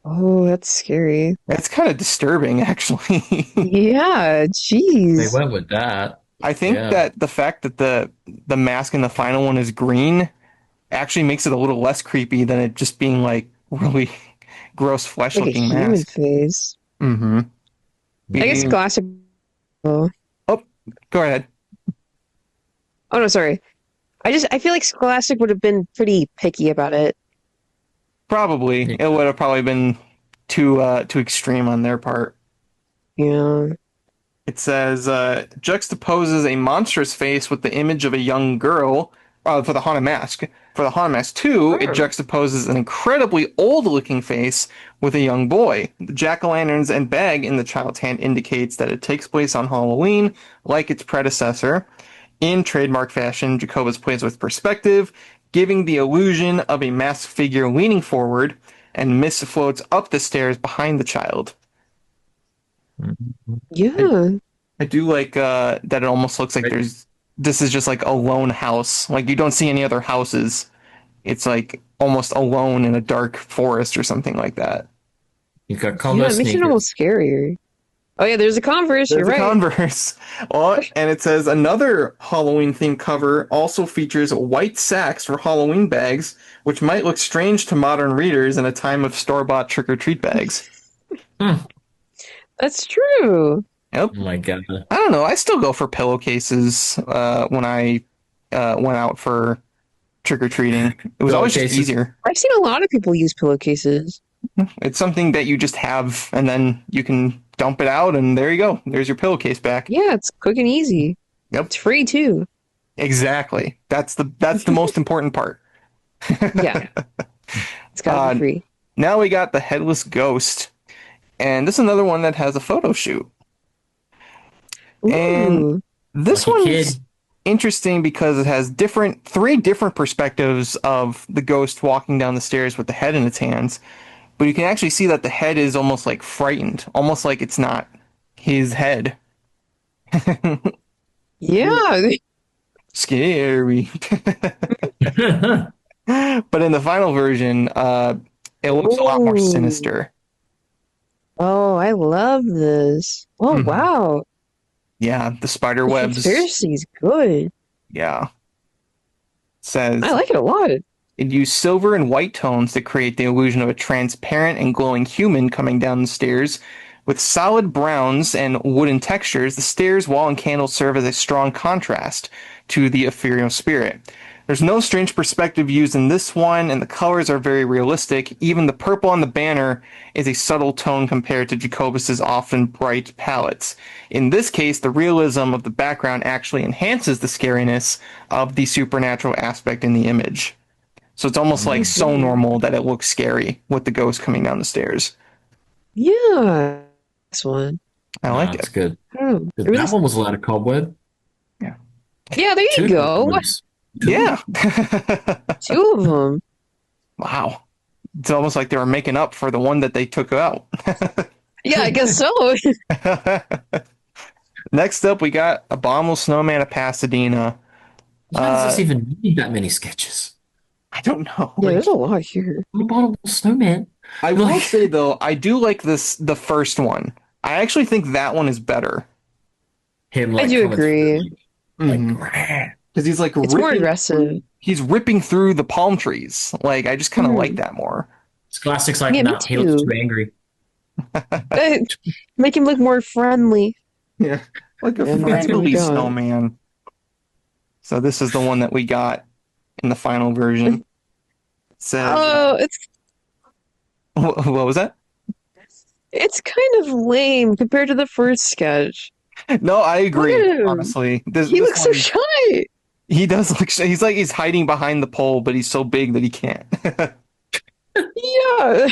Oh, that's scary. that's kind of disturbing, actually. Yeah, They jeez. went with that. I think Yeah. that the fact that the mask in the final one is green actually makes it a little less creepy than it just being like really gross flesh Like a looking human mask. face. Mm-hmm. I guess classic. Oh, Oh, go ahead. oh no, sorry. I feel like Scholastic would have been pretty picky about it. Probably. Yeah. It would have probably been too extreme on their part. Yeah. It says juxtaposes a monstrous face with the image of a young girl for the Haunted Mask. For the Haunted Mask 2, it Oh. juxtaposes an incredibly old-looking face with a young boy. The jack-o'-lanterns and bag in the child's hand indicates that it takes place on Halloween, like its predecessor. In trademark fashion, Jacobus plays with perspective, giving the illusion of a masked figure leaning forward, and mist floats up the stairs behind the child. Yeah. I do like that it almost looks like this is just like a lone house. Like you don't see any other houses. It's like almost alone in a dark forest or something like that. You got Yeah, combo it makes it sneakers. almost scarier. Oh yeah, there's a Converse, There's you're a right. Converse. Oh, and it says another Halloween themed cover also features white sacks for Halloween bags, which might look strange to modern readers in a time of store-bought trick-or-treat bags. That's true. Yep. Oh my god. I don't know. I still go for pillowcases when I went out for trick-or-treating. It was always just Pillowcases. easier. I've seen a lot of people use pillowcases. It's something that you just have, and then you can dump it out, and there you go. There's your pillowcase back. Yeah, it's quick and easy. Yep. It's free too. Exactly. That's the most important part. Yeah. It's gotta be free. Now we got the headless ghost, and this is another one that has a photo shoot. And Ooh. this Lucky one's kid. interesting because it has three different perspectives of the ghost walking down the stairs with the head in its hands. But you can actually see that the head is almost like frightened, almost like it's not his head. Yeah. Scary. But in the final version, it looks a lot more Ooh. sinister. Oh, I love this. Oh Mhm. wow. Yeah, the spider The webs. transparency's good. Yeah. Says I like it a lot. it used silver and white tones to create the illusion of a transparent and glowing human coming down the stairs. With solid browns and wooden textures, the stairs, wall, and candles serve as a strong contrast to the ethereal spirit. There's no strange perspective used in this one, and the colors are very realistic. Even the purple on the banner is a subtle tone compared to Jacobus's often bright palettes. In this case, the realism of the background actually enhances the scariness of the supernatural aspect in the image. So it's almost like so normal that it looks scary with the ghost coming down the stairs. Yeah. This one. I like That's it. good. Oh, it really- That one was a lot of cobweb. Yeah, there you go. cobwebs. Yeah. Two of them. Wow. It's almost like they were making up for the one that they took out. Yeah, I guess so. Next up, we got Abominable Snowman of Pasadena. Why does this even need that many sketches? I don't know. Yeah, there's a lot here. Abominable snowman. I will say, though, I do like the first one. I actually think that one is better. Him, I do coming agree. through, Mhm. "Rah." Because he's like It's more ripping, aggressive. he's ripping through the palm trees. Like, I just kind of like that more. It's classics like Yeah, me that. He looks too. too angry. Make him look more friendly. Yeah. Like a Yeah, that's what friendly we got. snowman. So this is the one that we got in the final version. It says, Oh, what was that? it's kind of lame compared to the first sketch. No, I agree. Look at him. Honestly, He looks so one- shy. He does look. He's like he's hiding behind the pole, but he's so big that he can't. Yeah.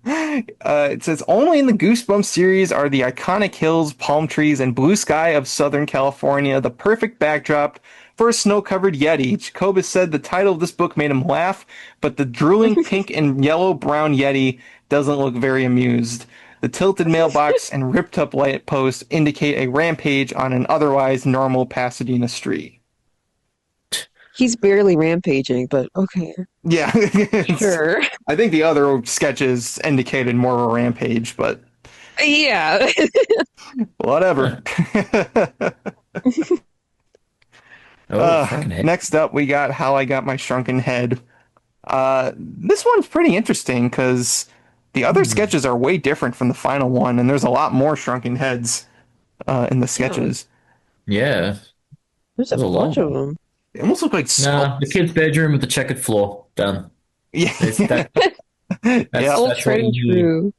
It says only in the Goosebumps series are the iconic hills, palm trees, and blue sky of Southern California the perfect backdrop for a snow-covered Yeti. Jacobus said the title of this book made him laugh, but the drooling pink and yellow-brown Yeti doesn't look very amused. The tilted mailbox and ripped-up light post indicate a rampage on an otherwise normal Pasadena street. He's barely rampaging, but okay. Yeah. Sure. I think the other sketches indicated more of a rampage, but Yeah. whatever. Fucking heck. Next up, we got How I Got My Shrunken Head. This one's pretty interesting because the other sketches are way different from the final one, and there's a lot more shrunken heads in the sketches. Yeah. There's a There's a lot. bunch of them. They almost look like Nah, skulls. the kid's bedroom with the checkered floor. Done. Yeah. That's Yeah. that's what Tried and you need. true.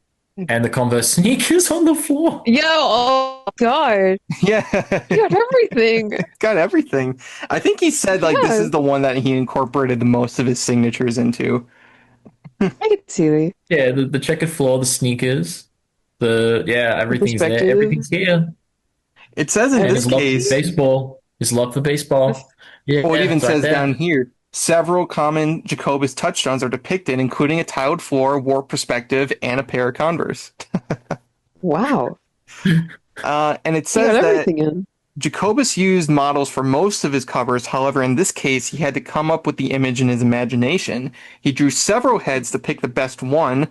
And the Converse sneakers on the floor. Yo, oh God. Yeah. You got everything. Got everything. I think he said like this Yeah. is the one that he incorporated the most of his signatures into. I can see it. Yeah, the checkered floor, the sneakers, everything's there. Perspective. Everything's here. It says in And this his love for case, baseball. His love for baseball. Yeah, well, it even it's right says there. down here, several common Jacobus touchstones are depicted, including a tiled floor, warped perspective, and a pair of Converse. Wow. And it You says got that everything in. Jacobus used models for most of his covers. However, in this case, he had to come up with the image in his imagination. He drew several heads to pick the best one.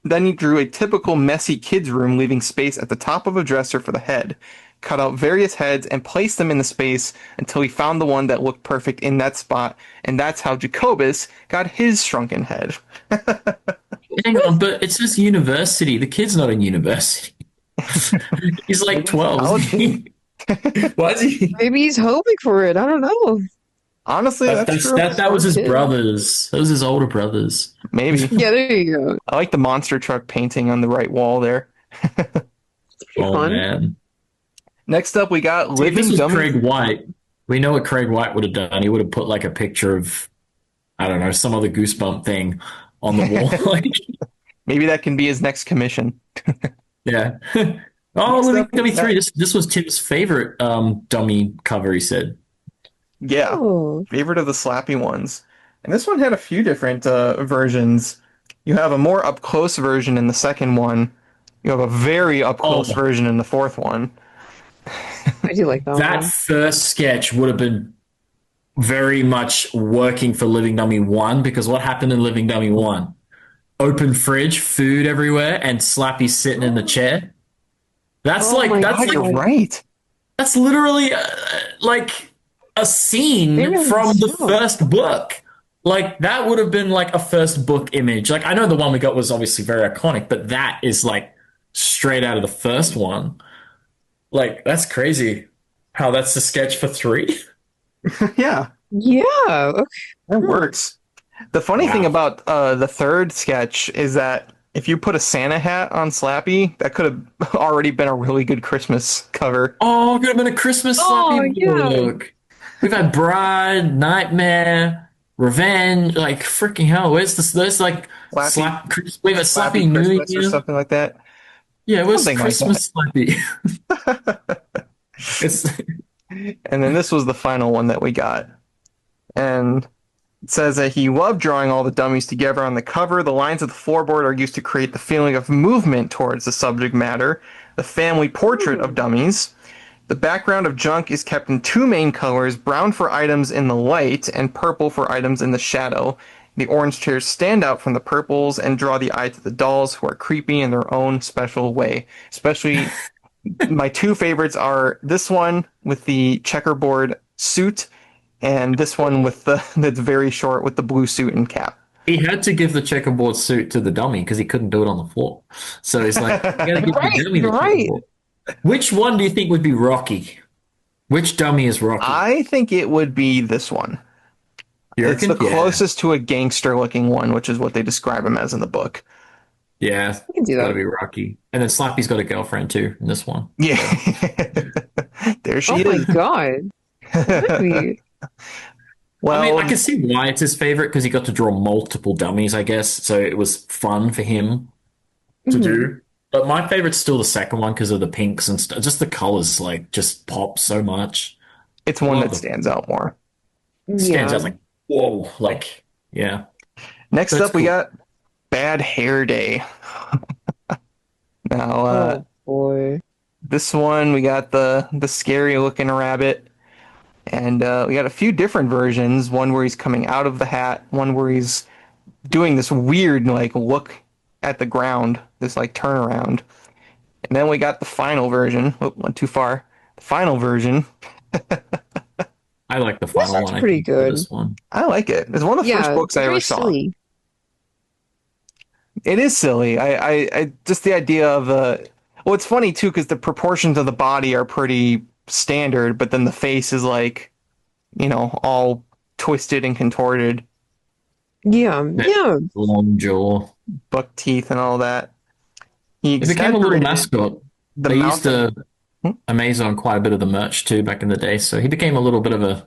Then he drew a typical messy kid's room, leaving space at the top of a dresser for the head. Cut out various heads and placed them in the space until he found the one that looked perfect in that spot. And that's how Jacobus got his shrunken head. Hang on, but it says university. The kid's not in university. He's like 12. Why is he? Maybe he's hoping for it. I don't know. Honestly, that's true. That was his Kid. brothers. That was his older brothers. Maybe. Yeah, there you go. I like the monster truck painting on the right wall there. It's pretty Oh fun. man. Next up, we got If Living this was Dummy. Craig White, we know what Craig White would have done. He would have put like a picture of, I don't know, some other Goosebump thing on the wall. Like, Maybe that can be his next commission. yeah. Oh, Next Living up, Dummy we got- 3. This was Tim's favorite dummy cover, he said. Yeah. Oh. Favorite of the slappy ones. And this one had a few different versions. You have a more up-close version in the second one. You have a very up-close Oh. version in the fourth one. I do like that That one. first sketch would have been very much working for Living Dummy 1 because what happened in Living Dummy 1? Open fridge, food everywhere, and Slappy sitting in the chair. That's Oh like my that's God, like You're right. that's literally like a scene They really from the do. first book. Like that would have been like a first book image. Like I know the one we got was obviously very iconic, but that is like straight out of the first one. Like that's crazy. How that's the sketch for 3. Yeah, Yeah. Okay. that works. The funny thing Wow. about the third sketch is that if you put a Santa hat on Slappy, that could have already been a really good Christmas cover. Oh, it could have been a Christmas Oh, Slappy yeah. book. We've had Bride, Nightmare, Revenge. Like freaking hell, where's this? There's like Slappy- We've had Slappy New Christmas or Year. something like that. Yeah, where's Something like Christmas Slappy? It's And then this was the final one that we got. And it says that he loved drawing all the dummies together on the cover. The lines of the floorboard are used to create the feeling of movement towards the subject matter. The family portrait of dummies. The background of junk is kept in 2 main colors, brown for items in the light and purple for items in the shadow. The orange chairs stand out from the purples and draw the eye to the dolls, who are creepy in their own special way. Especially my 2 favorites are this one with the checkerboard suit and this one with that's very short with the blue suit and cap. he had to give the checkerboard suit to the dummy because he couldn't do it on the floor. So he's like, you gotta give Right, the dummy the right. checkerboard. Which one do you think would be Rocky? Which dummy is Rocky? I think it would be this one. You It's the reckon? Yeah. closest to a gangster looking one, which is what they describe him as in the book. Yeah, I can do gotta that. be Rocky. And then Slappy's got a girlfriend too in this one. Yeah. There she Oh my is. God. Really? Well, I mean, I can see why it's his favorite because he got to draw multiple dummies, I guess. So it was fun for him to do. But my favorite's still the second one because of the pinks and stuff. Just the colors, like, just pop so much. It's one Love that them. stands out more. Stands Yeah. out like, whoa, like, yeah. Next That's up, we cool. got Bad Hair Day. Now, Oh boy. this one we got the scary looking rabbit, and we got a few different versions. One where he's coming out of the hat, one where he's doing this weird like look at the ground, this like turnaround, and then we got the final version. Oh, went too far. The final version. I like the This final looks one, I pretty think, for good. this one. I like it. It's one of the first Yeah, books I ever very saw. silly. It is silly. I just the idea of well, it's funny too because the proportions of the body are pretty standard, but then the face is like, all twisted and contorted, Yeah, That yeah. long jaw. buck teeth and all that. He It became a little exaggerated mascot. the They used mouth. to Hmm? Amazon quite a bit of the merch too back in the day, so he became a little bit of a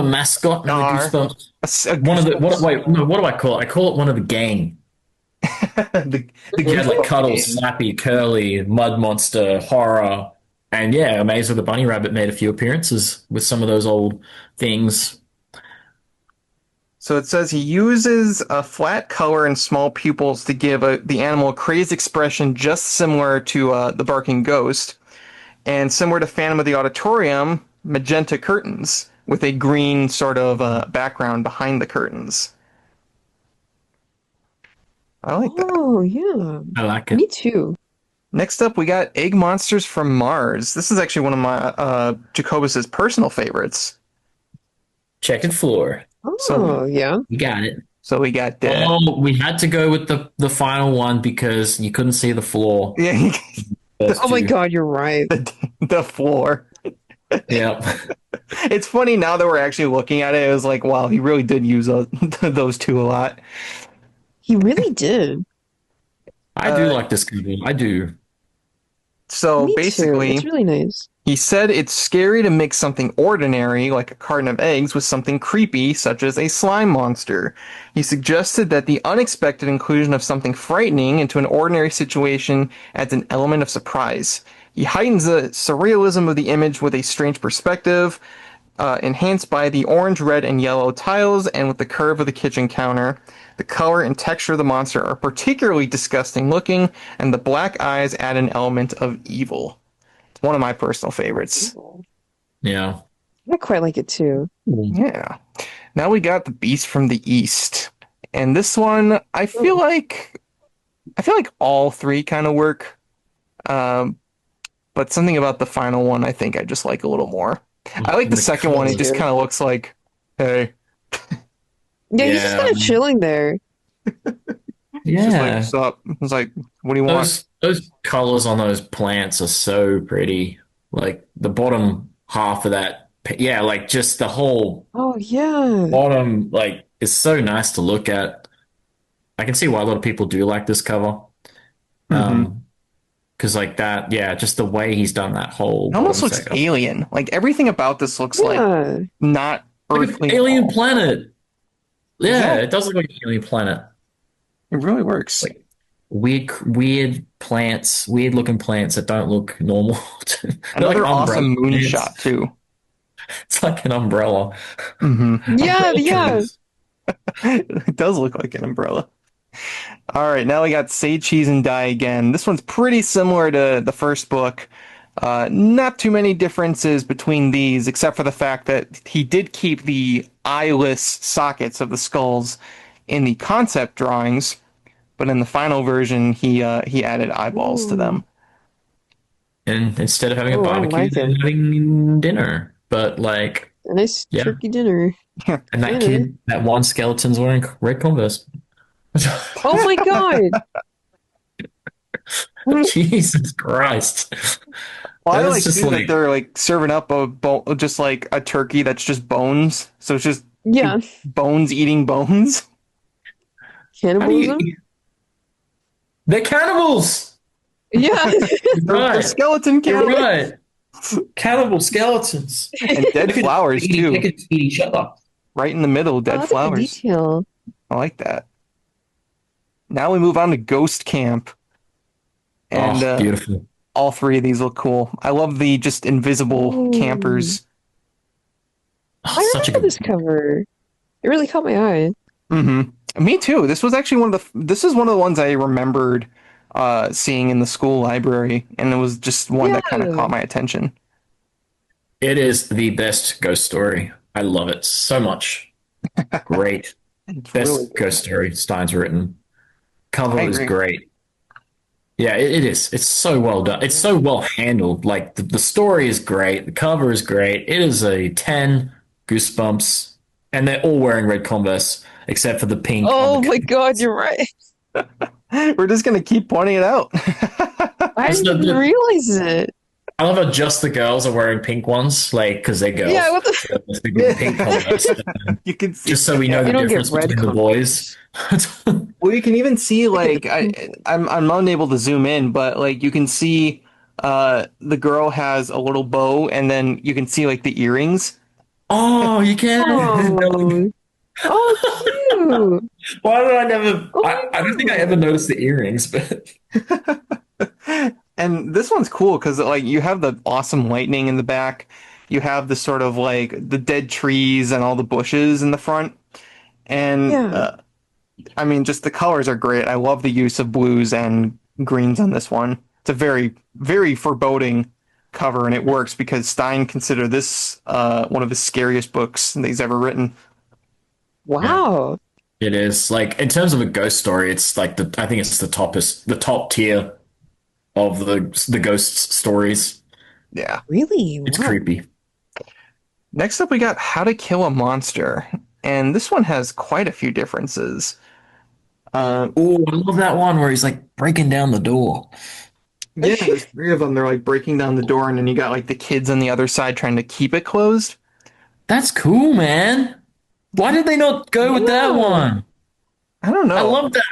mascot in the Star. Goosebumps. A One of the what? Goosebumps. Wait, no. What do I call it? I call it one of the gang. the He had like Goosebumps Cuddles, game. Slappy, Curly, Mud Monster, Horror, and yeah, Amazer the Bunny Rabbit made a few appearances with some of those old things. So it says he uses a flat color and small pupils to give the animal a crazed expression just similar to the barking ghost. And similar to Phantom of the Auditorium, magenta curtains with a green sort of background behind the curtains. I like that. Oh, yeah. I like Me it. too. Next up, we got Egg Monsters from Mars. This is actually one of my Jacobus's personal favorites. Checkered floor. Oh, yeah. You got it. So we got Oh, we had to go with the final one because you couldn't see the floor. yeah, First Oh my two. God, you're right. the floor. Yep. It's funny now that we're actually looking at it. It was like, wow, he really did use those two a lot. He really did. I do like this cover. I do. So Me too. basically, It's really nice. he said it's scary to mix something ordinary, like a carton of eggs, with something creepy, such as a slime monster. He suggested that the unexpected inclusion of something frightening into an ordinary situation adds an element of surprise. He heightens the surrealism of the image with a strange perspective, enhanced by the orange, red, and yellow tiles and with the curve of the kitchen counter. The color and texture of the monster are particularly disgusting looking, and the black eyes add an element of evil. It's one of my personal favorites. Yeah. I quite like it too. Yeah. Now we got the Beast from the East. And this one, I feel like all three kind of work. But something about the final one I think I just like a little more. I like the second one. It just kind of looks like, hey, Yeah, he's just Yeah. kind of chilling there. just like, Yeah. what's up? It's like, what do you want? Those colors on those plants are so pretty. Like the bottom half of that, yeah, like just the whole Oh, yeah. bottom, like is so nice to look at. I can see why a lot of people do like this cover. Because like that, yeah, just the way he's done that whole It almost bottom looks section. alien. Like everything about this looks like Yeah. not Like earthly. an alien planet. Yeah, Exactly. it does look like an alien planet. It really works. Like weird plants, weird looking plants that don't look normal. They're Another like awesome umbrella plants. moonshot too. It's like an umbrella. hmm Yeah, Umbrella yeah. trees. It does look like an umbrella. All right, now we got Say Cheese and Die Again. This one's pretty similar to the first book. Not too many differences between these, except for the fact that he did keep the eyeless sockets of the skulls in the concept drawings, but in the final version, he added eyeballs to them. And instead of having a Oh, I barbecue, like they're it. having dinner. But like, A nice Yeah. turkey dinner. and that Yeah. kid, that one skeleton's wearing red Converse. Oh my God. Jesus Christ. Well, I That is like just too that like- they're like serving up just like a turkey that's just bones. So it's just Yeah. bones eating bones. How do Cannibalism? you, they're cannibals. Yeah. They're Right. skeleton You're cannibals. right. Cannibal skeletons. And dead flowers They too. could eat each other. Right in the middle, Oh, dead that's a flowers. detail. I like that. Now we move on to Ghost Camp. And Beautiful. all three of these look cool. I love the just invisible Ooh. campers Oh, I such a remember good this cover. It really caught my eye. Me too. This was actually this is one of the ones I remembered seeing in the school library, and it was just one that kind of Yeah. caught my attention. It is the best ghost story. I love it so much. Great. It's really Best ghost story Stein's written. Cover I is agree. great. Yeah, it is. It's so well done. It's so well handled. Like the story is great. The cover is great. It is a 10 Goosebumps. And they're all wearing red Converse except for the pink on Oh the my cover. God, you're right. We're just gonna keep pointing it out. I It's didn't even realize it. I love how just the girls are wearing pink ones, like because they're girls. Yeah, what the? So they get pink Converse, You can see, just so we know You the don't get difference red between the boys. well, you can even see like I'm unable to zoom in, but like you can see the girl has a little bow, and then you can see like the earrings. Oh, you can. Oh, oh, cute. Why did I never? Oh I don't think I ever noticed the earrings, but And this one's cool because like you have the awesome lightning in the back, you have the sort of like the dead trees and all the bushes in the front, and Yeah. I mean just the colors are great. I love the use of blues and greens on this one. It's a very very foreboding cover, and it works because Stein considered this one of his scariest books that he's ever written. Wow. it is like in terms of a ghost story, it's like I think it's the top tier of the ghost stories. Yeah. Really? It's Wow. creepy. Next up, we got How to Kill a Monster, and this one has quite a few differences. Oh, I love that one where he's like breaking down the door. Yeah, there's three of them. They're like breaking down the door, and then you got like the kids on the other side trying to keep it closed. That's cool, man. Why did they not go with that one? I don't know. I love that.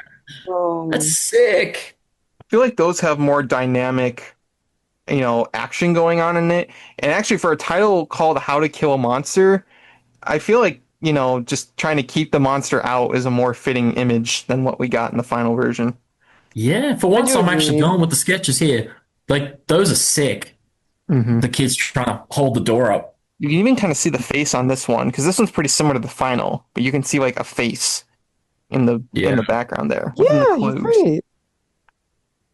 Oh. That's sick. I feel like those have more dynamic, action going on in it. And actually, for a title called How to Kill a Monster, I feel like, just trying to keep the monster out is a more fitting image than what we got in the final version. Yeah, for once do I'm actually agree. going with the sketches here. Like those are sick. Mm-hmm. The kids trying to hold the door up. You can even kind of see the face on this one, because this one's pretty similar to the final, but you can see like a face in the background there. within the Yeah, you're clues. right.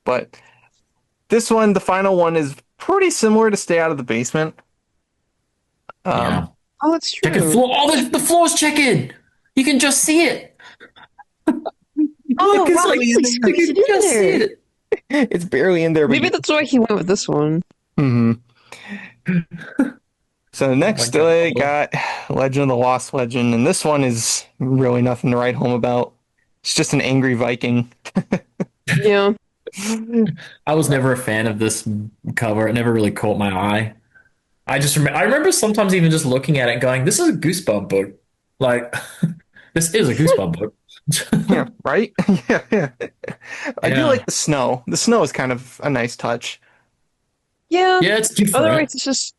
But this one, the final one, is pretty similar to Stay Out of the Basement. Yeah. Oh, that's true. Checking floor. Oh, the floor's checking. You can just see it. Oh, Look, it's wow, like he you squeezed can it in just see there. it. It's barely in there. But Maybe that's why he went with this one. hmm So next, God. I got Legend of the Lost Legend, and this one is really nothing to write home about. It's just an angry Viking. Yeah. I was never a fan of this cover. It never really caught my eye. I remember sometimes even just looking at it and going, "This is a Goosebump book." Like, this is a Goosebump book. Yeah, right? Yeah. I do Yeah. like the snow. The snow is kind of a nice touch. Yeah. Yeah, it's different. Otherwise, it's just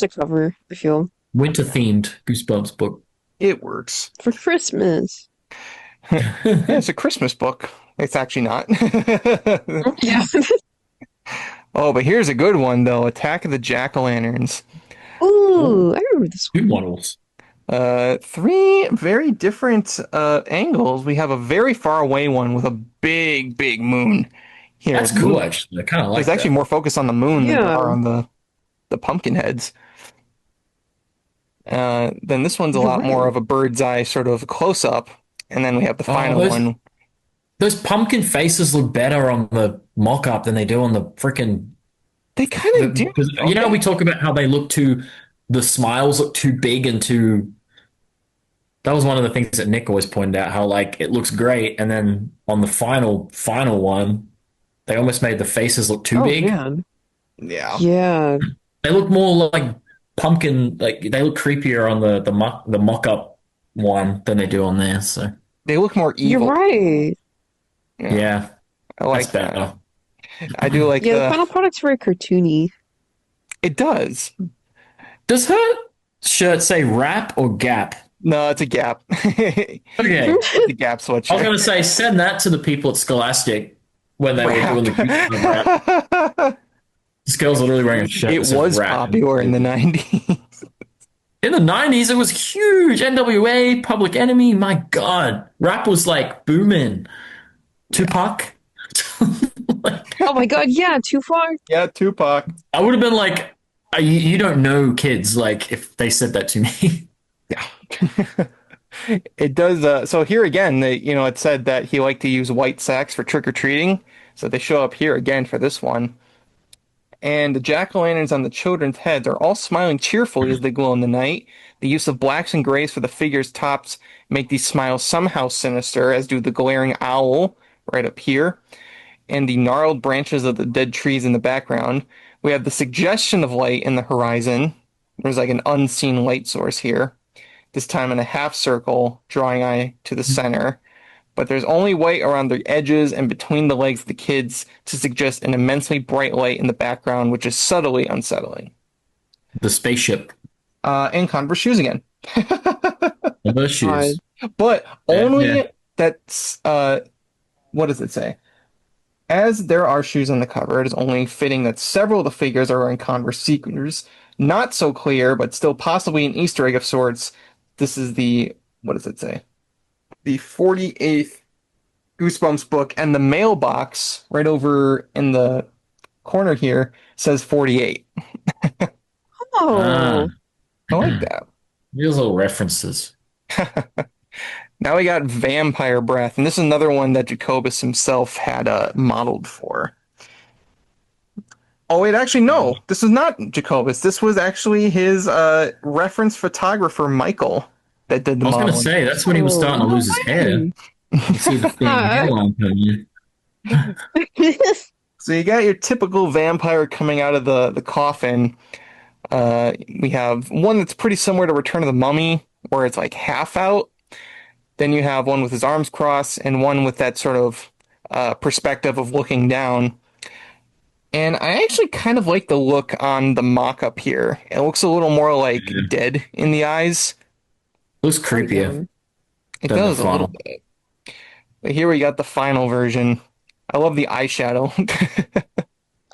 a cover, I feel. Winter themed Goosebumps book. It works. For Christmas. Yeah, it's a Christmas book. It's actually not. Yeah. Oh, but here's a good one, though. Attack of the Jack-o'-lanterns. Ooh, I remember this Two one. models. Three very different angles. We have a very far away one with a big, big moon here. That's cool, actually. I kind of like There's actually that. more focus on the moon than there Yeah. are on the pumpkin heads. Then this one's a You're lot more right. of a bird's eye sort of close up. And then we have the final those- one. Those pumpkin faces look better on the mock-up than they do on the freaking. They kind of do. You know, we talk about how they look the smiles look too big and too. That was one of the things that Nick always pointed out, how like it looks great, and then on the final one, they almost made the faces look too Oh, big. man. Yeah. Yeah. They look more like pumpkin, like they look creepier on the mock-up one than they do on there. So They look more evil. You're right. yeah, I like that's that. better. I do like Yeah, the final product's very cartoony. It does. Does her shirt say rap or gap? No, it's a Gap. Okay. The Gap sweatshirt. I was going to say, send that to the people at Scholastic when they were doing the Goosebumps rap. This girl's literally wearing a shirt. that It says was rap. popular in the 90s. In the 90s, it was huge. NWA, Public Enemy. My God. Rap was like booming. Tupac. Like, Oh my God, yeah, too far. Yeah, Tupac. I would have been like, you don't know kids, like, if they said that to me. Yeah. It does. So here again, it said that he liked to use white sacks for trick-or-treating. So they show up here again for this one. And the jack-o'-lanterns on the children's heads are all smiling cheerfully as they glow in the night. The use of blacks and grays for the figures' tops make these smiles somehow sinister, as do the glaring owl right up here, and the gnarled branches of the dead trees in the background. We have the suggestion of light in the horizon. There's like an unseen light source here, this time in a half circle, drawing eye to the center. But there's only white around the edges and between the legs of the kids to suggest an immensely bright light in the background, which is subtly unsettling. The spaceship. And Converse shoes again. Those shoes. But only Yeah. that's, what does it say? As there are shoes on the cover, it is only fitting that several of the figures are wearing Converse sneakers. Not so clear, but still possibly an Easter egg of sorts. This is what does it say? The 48th Goosebumps book, and the mailbox right over in the corner here says 48. Oh, I like that. These little references. Now we got Vampire Breath, and this is another one that Jacobus himself had modeled for. Oh, wait, actually, no. This is not Jacobus. This was actually his reference photographer, Michael, that did the I was going to modeling. say, that's when he was starting to lose his hair. You see the thin hairline coming in. So you got your typical vampire coming out of the coffin. We have one that's pretty similar to Return of the Mummy, where it's like half out. Then you have one with his arms crossed, and one with that sort of perspective of looking down. And I actually kind of like the look on the mock-up here. It looks a little more like dead in the eyes. Looks creepier. It Than the does a little final. bit. But here we got the final version. I love the eyeshadow.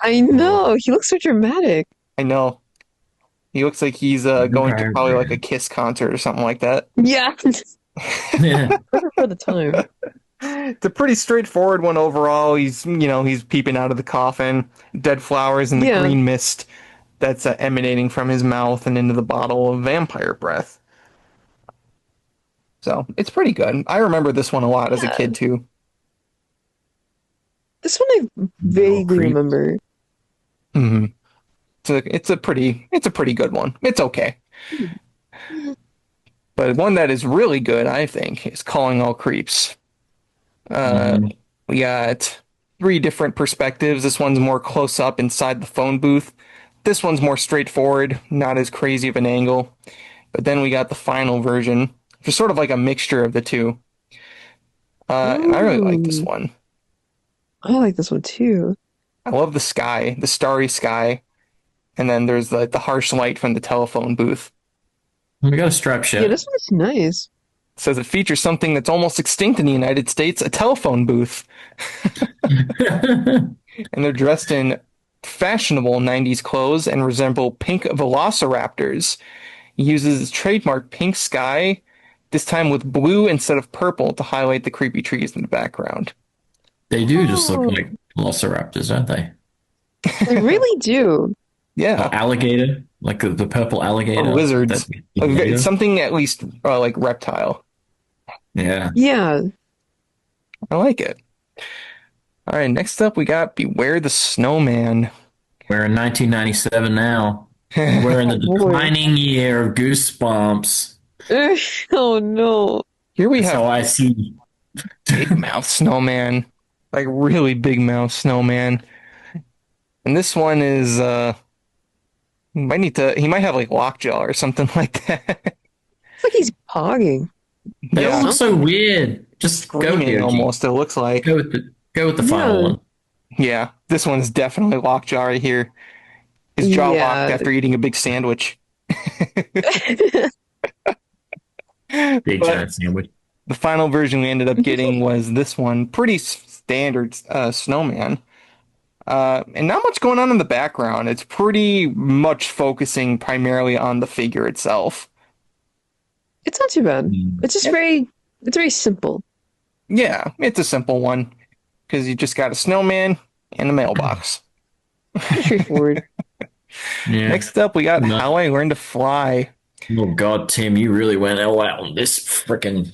I know. He looks so dramatic. I know. He looks like he's going to probably like a Kiss concert or something like that. Yeah. Yeah. Perfect for the time. It's a pretty straightforward one overall. He's peeping out of the coffin, dead flowers and the Yeah. green mist that's emanating from his mouth and into the bottle of vampire breath. So it's pretty good. I remember this one a lot as a kid too. This one I vaguely creep. remember. Hmm. It's a pretty good one. It's okay. But one that is really good, I think, is Calling All Creeps. We got 3 different perspectives. This one's more close up inside the phone booth. This one's more straightforward, not as crazy of an angle. But then we got the final version, which is sort of like a mixture of the two. And I really like this one. I like this one too. I love the sky, the starry sky. And then there's the harsh light from the telephone booth. We got a strap Yeah, shot. this one is nice. It says it features something that's almost extinct in the United States, a telephone booth. And they're dressed in fashionable 90s clothes and resemble pink velociraptors. He uses his trademark pink sky, this time with blue instead of purple to highlight the creepy trees in the background. They do just look like velociraptors, don't they? They really do. Yeah. Or alligator, like the purple alligator. Or lizards. That's- It's something at least like reptile. Yeah. Yeah. I like it. All right, next up we got Beware the Snowman. We're in 1997 now. We're in the boy. declining year of Goosebumps. Oh no. Here we That's have how I see. big mouth snowman, like really big mouth snowman. And this one is he might have like lockjaw or something like that. It's like he's pogging. They all Yeah. look so weird. Just go Screaming here. almost, it looks like. Go with the final Yeah. one. Yeah, this one's definitely lockjaw right here. His jaw Yeah. locked after eating a big sandwich. Big But giant sandwich. the final version we ended up getting was this one, pretty standard snowman. And not much going on in the background. It's pretty much focusing primarily on the figure itself. It's not too bad. Mm. It's just It- it's very simple. Yeah, it's a simple one because you just got a snowman and a mailbox. Pretty straightforward. Yeah. Next up, we got No. How I Learned to Fly. Oh God, Tim, you really went all out on this freaking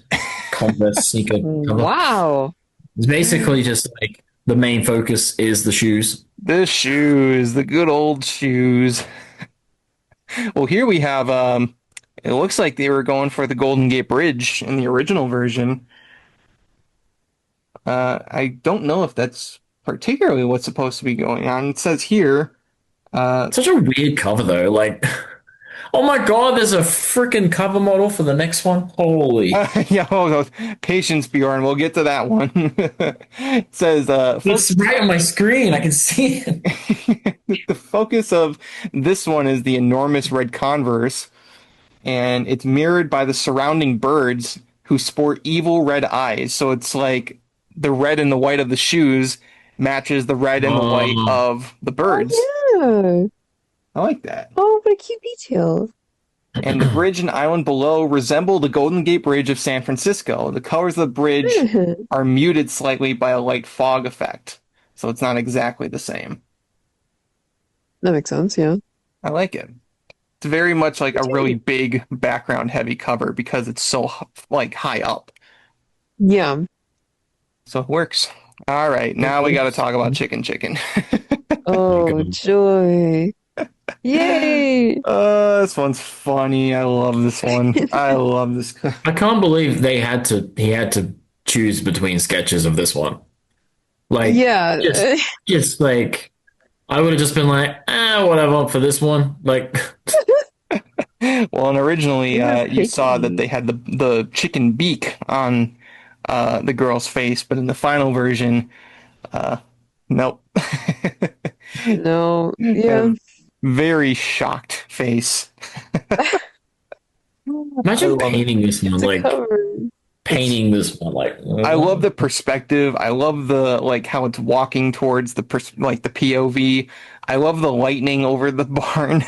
Converse sneaker cover. Wow. It's basically just like the main focus is the shoes. The shoes, the good old shoes. Well, here we have, it looks like they were going for the Golden Gate Bridge in the original version. I don't know if that's particularly what's supposed to be going on. It says here, Such a weird cover though. Like, oh my God, there's a freaking cover model for the next one. Holy! yeah, patience, Bjorn. We'll get to that one. It says, It's right on my screen. I can see it. the focus of this one is the enormous red Converse, and it's mirrored by the surrounding birds who sport evil red eyes. So it's like the red and the white of the shoes matches the red and the white of the birds. Yeah. I like that. Oh, what a cute detail. And the bridge and island below resemble the Golden Gate Bridge of San Francisco. The colors of the bridge are muted slightly by a light fog effect, so it's not exactly the same. That makes sense, yeah. I like it. It's very much like a really big background heavy cover because it's so like high up. Yeah. So it works. All right, now we got to talk about Chicken Chicken. Oh, joy. Yay. This one's funny. I love this one. I love this. I can't believe he had to choose between sketches of this one. Like, Yeah. just like I would have just been like, whatever for this one. Like, Well, and originally Yeah, you saw picky. that they had the chicken beak on the girl's face, but in the final version, nope. No. Yeah. Very shocked face. imagine I love it. painting this one, It's a like cover. painting this one, like I love the perspective. I love the like how it's walking towards the like the POV. I love the lightning over the barn.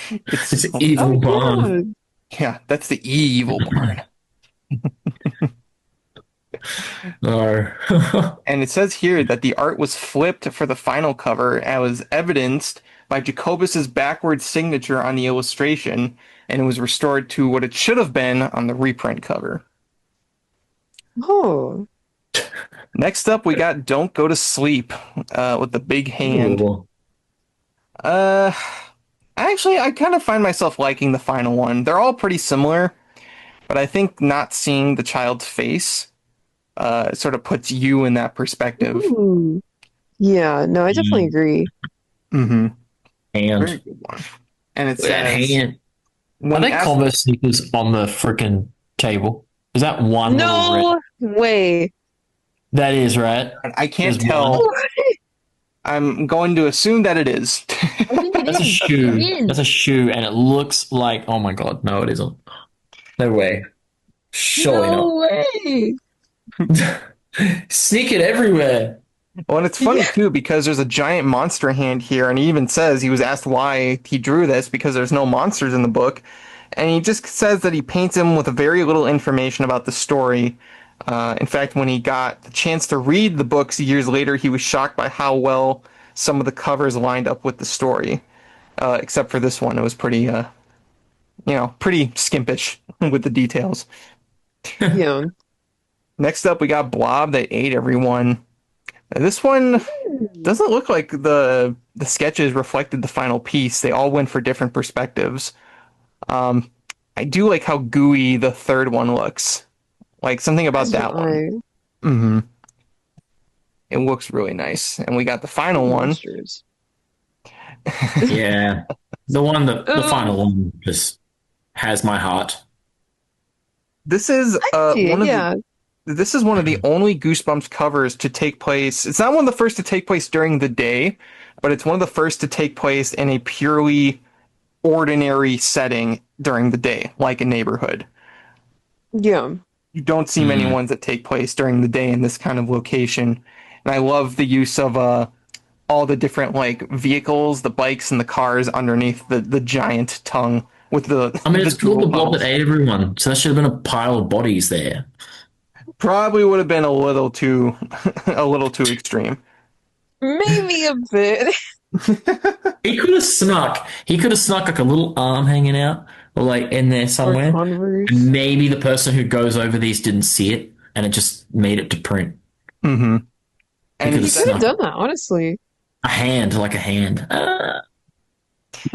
It's so- evil Oh, barn. yeah, that's the evil barn. No. And it says here that the art was flipped for the final cover and was evidenced by Jacobus's backward signature on the illustration, and it was restored to what it should have been on the reprint cover. Oh. Next up, we got Don't Go to Sleep with the big hand. Ooh. Actually, I kind of find myself liking the final one. They're all pretty similar, but I think not seeing the child's face sort of puts you in that perspective. Ooh. Yeah, no, I definitely agree. Mm-hmm. Very And good one. And it that says, hand. Are when they asked- Converse sneakers on the freaking table? Is that one little red? No way. That is right. I can't There's tell. one. I'm going to assume that it is. That's a shoe. That's a shoe, and it looks like. Oh my God! No, it isn't. No way. Surely No way. not. Sneak it everywhere. Well, and it's funny too because there's a giant monster hand here, and he even says he was asked why he drew this because there's no monsters in the book, and he just says that he paints him with very little information about the story. In fact, when he got the chance to read the books years later, he was shocked by how well some of the covers lined up with the story. Except for this one, it was pretty, pretty skimpish with the details. Yeah. Next up, we got Blob That Ate Everyone. This one doesn't look like the sketches reflected the final piece. They all went for different perspectives. I do like how gooey the third one looks. Like something about that one. Mm-hmm. It looks really nice. And we got the final one. Monsters. Yeah, the final one just has my heart. This is See it, one of yeah. this is one of the only Goosebumps covers to take place. It's not one of the first to take place during the day, but it's one of the first to take place in a purely ordinary setting during the day, like a neighborhood. Yeah. You don't see many ones that take place during the day in this kind of location. And I love the use of all the different like vehicles, the bikes and the cars underneath the giant tongue with the. I mean, the it's called dual the blob puddles. that ate everyone, so that should have been a pile of bodies there. Probably would have been a little too, a little too extreme. Maybe a bit. He could have snuck. He could have snuck like a little arm hanging out, or like in there Or somewhere. Converse. And maybe the person who goes over these didn't see it, and it just made it to print. Mm-hmm. He And could he have Could have snuck done that, honestly. a hand, like a hand.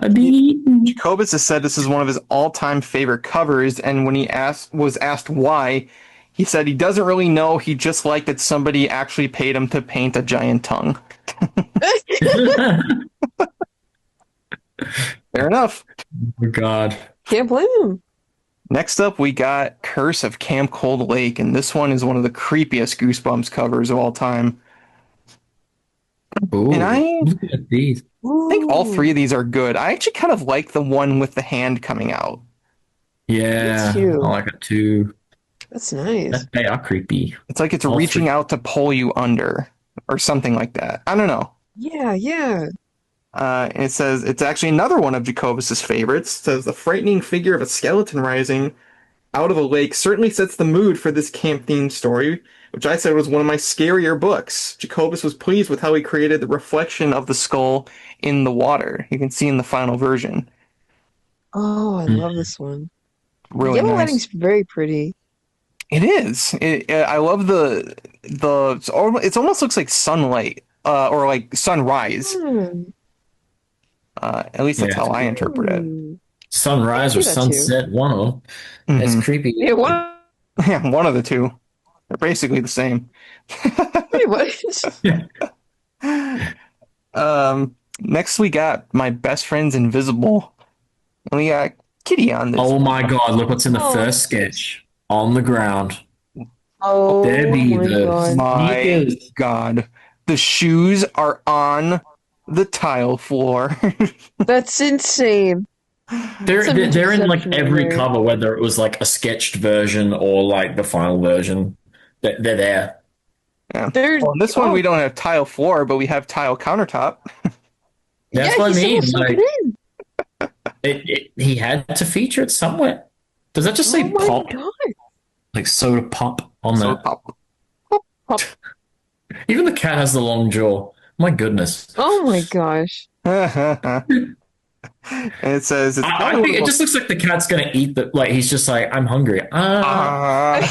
I'd be eaten. Jacobus has said this is one of his all-time favorite covers, and when he was asked why, he said he doesn't really know. He just liked that somebody actually paid him to paint a giant tongue. Fair enough. Oh God. Can't blame him. Next up, we got Curse of Camp Cold Lake, and this one is one of the creepiest Goosebumps covers of all time. Ooh, And I look at these. think all three of these are good. I actually kind of like the one with the hand coming out. Yeah, Me too. I like it too. That's nice. They are creepy. It's like it's All reaching three. out to pull you under, or something like that. I don't know. Yeah, yeah. And it says it's actually another one of Jacobus's favorites. It says the frightening figure of a skeleton rising out of a lake certainly sets the mood for this camp themed story, which I said was one of my scarier books. Jacobus was pleased with how he created the reflection of the skull in the water. You can see in the final version. Oh, I love this one. Really Yellow nice. Wedding's very pretty. It is. I love it almost looks like sunlight or like sunrise. Hmm. At least that's Yeah. how I interpret it. Hmm. Sunrise I or see that too. sunset, one of them. It's Mhm. creepy. Yeah, one Yeah, one of the two. They're basically the same. pretty much. Next we got My Best Friend's Invisible. And we got Kitty on this. Oh my God, look what's in the Oh. first sketch. On the ground. Oh There be my the god. My sneakers. God. The shoes are on the tile floor. That's insane. They're Some they're in like interception every there. cover, whether it was like a sketched version or like the final version. They're there. Yeah. They're Well, in this one oh, we don't have tile floor, but we have tile countertop. That's yeah, what I he mean. still Like, snuck it in. he had to feature it somewhere. Does that just say Oh my pop? god. Like soda pop on So that? pop. Pop. Even the cat has the long jaw. My goodness. Oh my gosh. And it says it's I probably think one it of just looks like the cat's gonna eat the like he's just like, I'm hungry. Yeah.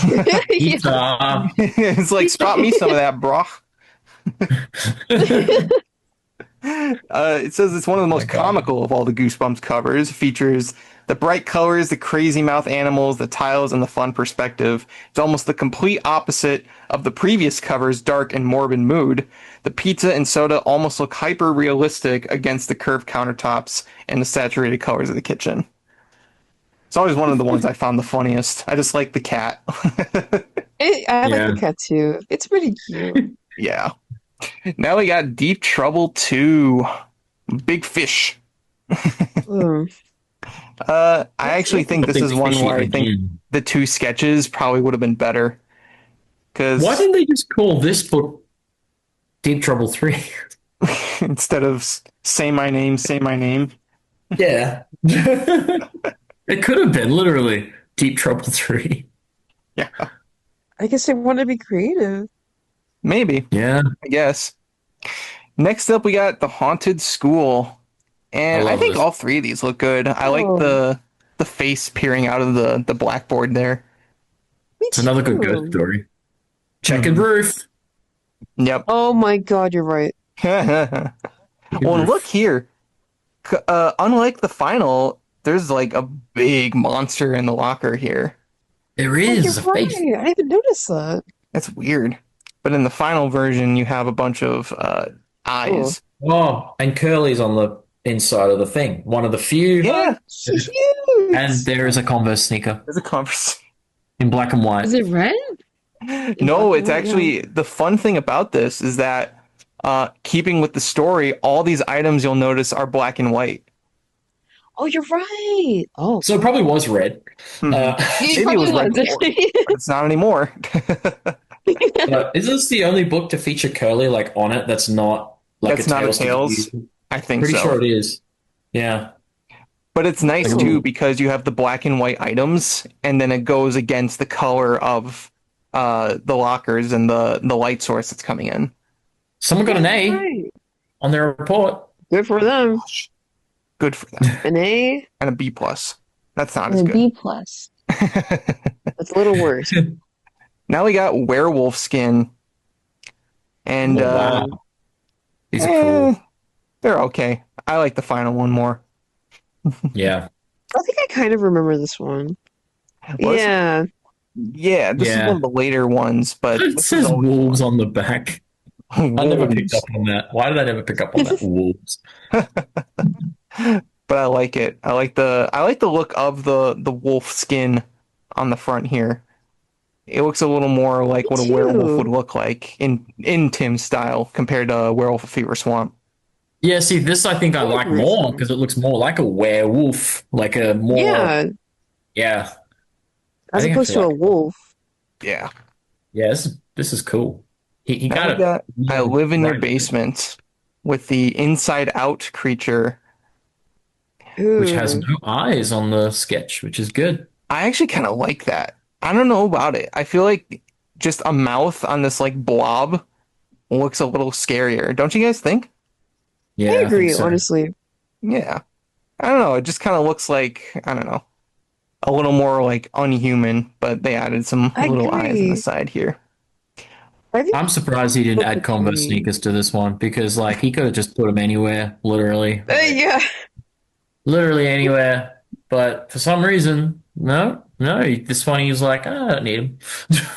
Pizza. It's like spot me some of that, bro. It says it's one of the most God. comical of all the Goosebumps covers. It features the bright colors, the crazy mouth animals, the tiles, and the fun perspective. It's almost the complete opposite of the previous cover's dark and morbid mood. The pizza and soda almost look hyper realistic against the curved countertops and the saturated colors of the kitchen. It's always one of the ones I found the funniest. I just like the cat. I like Yeah. the cat too. It's pretty cute. Yeah. Now we got Deep Trouble 2. Big Fish. Mm. I actually think this is one where I think Again. the two sketches probably would have been better. Because Why didn't they just call this book Deep Trouble 3? instead of say my name, say my name. Yeah. It could have been literally Deep Trouble 3. Yeah. I guess they want to be creative. Maybe, Yeah. I guess. Next up, we got The Haunted School. And I I love think this. all three of these look good. I like Oh. the face peering out of the blackboard there. Me It's another good too. ghost story. Checkered roof. Yep. Oh my god, you're right. Well, and look here. Unlike the final, there's like a big monster in the locker here. There Oh, is you're a face. right. I didn't notice that. That's weird. But in the final version, you have a bunch of eyes. Oh, and Curly's on the inside of the thing. One of the few. Yeah, Cute. And there is a Converse sneaker there's a conversation. in black and white. Is it red? No, black it's and white, actually the fun thing about this is that keeping with the story, all these items you'll notice are black and white. Oh, you're right. Oh, So it probably was red. Mhm. It Maybe it was red probably before, but it's not anymore. Is this the only book to feature Curly like on it that's not like That's not a Tails? Tails? I think Pretty so. sure it is. Yeah. But it's nice Like, too because you have the black and white items, and then it goes against the color of the lockers and the light source that's coming in. someone got an A Right. on their report. Good for them. Good for them. An A And a B plus. That's not as And a good. B plus. that's a little worse. Now we got werewolf skin, and Oh, wow. These are cool. they're okay. I like the final one more. Yeah. I think I kind of remember this one. Was- Yeah. Yeah, this is Yeah. one of the later ones, but It this says is always wolves on the back. I never picked wolves. up on that. Why did I never pick up on that? Wolves. But I like it. I like the look of the wolf skin on the front here. It looks a little more like what a werewolf too. would look like in Tim's style compared to Werewolf of Fever Swamp. Yeah, see, this I think I like agree with more you. because it looks more like a werewolf, like a more Yeah. yeah. I As think I opposed to feel a like- wolf. Yeah. Yeah, this is cool. He Now got we it. got I live in your right. basement with the inside out creature. Which has Ooh. no eyes on the sketch, which is good. I actually kind of like that. I don't know about it. I feel like just a mouth on this like blob looks a little scarier. Don't you guys think? Yeah, I agree, think so. honestly. Yeah. I don't know. It just kind of looks like, I don't know, a little more like unhuman, but they added some I little eyes on the agree. side here. I think I'm surprised he didn't Look add at Converse me. sneakers to this one because like he could have just put them anywhere, literally. yeah. Literally anywhere. But for some reason, no. This one he was like, I don't need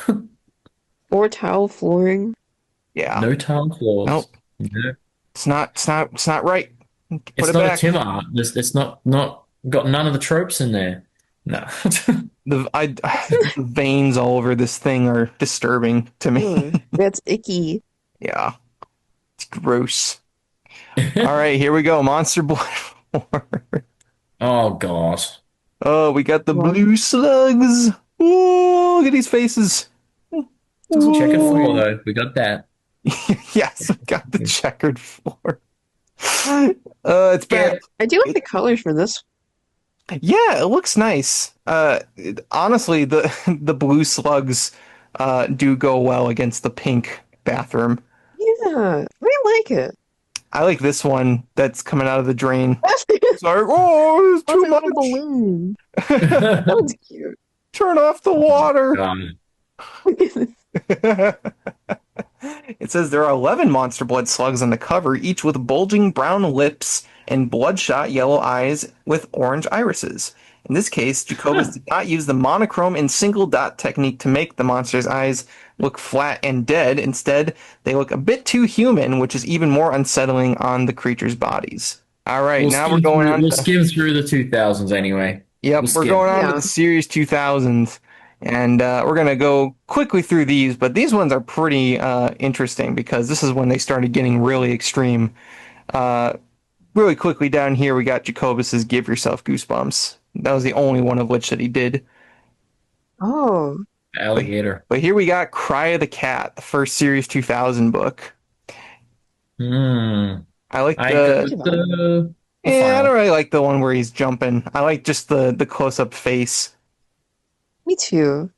them. Or tile flooring. Yeah. No tile floors. Nope. No. It's not right. Put It's it not back. a Tim art. It's not got none of the tropes in there. No. The veins all over this thing are disturbing to me. Ugh, that's icky. Yeah. It's gross. All right, here we go. Monster Blood 4. Oh gosh. Oh, we got the What? blue slugs. Ooh, look at these faces. Checkered floor though. We got that. Yes, we got the checkered floor. It's Yeah, bad. I do like the colors for this. Yeah, it looks nice. Honestly, the the blue slugs do go well against the pink bathroom. Yeah, I like it. I like this one that's coming out of the drain. That's Sorry, oh, it's too a little much. balloon. That one's cute. Turn off the water. Um, It says there are 11 monster blood slugs on the cover, each with bulging brown lips and bloodshot yellow eyes with orange irises. In this case, Jacobus did not use the monochrome and single dot technique to make the monster's eyes look flat and dead. Instead, they look a bit too human, which is even more unsettling on the creature's bodies. All right, we'll now skim we're going through- on We'll to... skim through the 2000s anyway. Yep, We'll we're skip. going on to Yeah. the Series 2000s, and we're going to go quickly through these, but these ones are pretty interesting because this is when they started getting really extreme. Really quickly down here, we got Jacobus's Give Yourself Goosebumps. That was the only one of which that he did. Oh, Alligator. But here we got Cry of the Cat, the first Series 2000 book. Hmm. I like I go the... with the Yeah, I final. don't really like the one where he's jumping. I like just the close-up face. me too.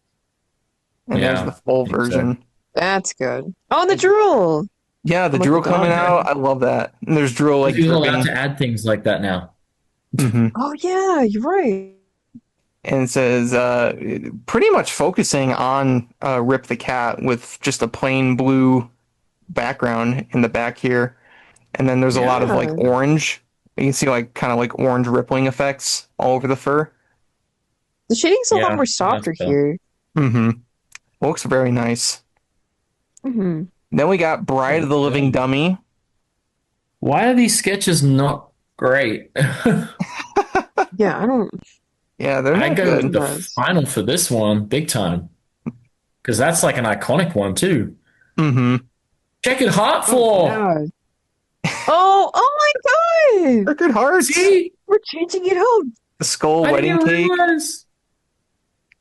And Yeah, there's the full I think so. version. That's good. Oh, and the drool. Yeah, the Oh my drool God. coming out. I love that. And there's drool like You're allowed dripping. to add things like that now. Mhm. Oh yeah, you're right. And it says pretty much focusing on Rip the Cat with just a plain blue background in the back here. And then there's a lot of like Yeah. orange. You can see like kind of like orange rippling effects all over the fur. The shading's a Yeah, lot more that's softer cool. here. Mm-hmm. Looks very nice. Hmm Then we got Bride of the Living Dummy. Why are these sketches not great? Yeah, I don't. Yeah, they're I not go good. with the Nice. final for this one, big time. Because that's like an iconic one, too. Mm-hmm. Checkered Heart Oh, Floor. God. Oh my God! Record Hearts. See? We're changing it up. The skull I wedding didn't cake. realize.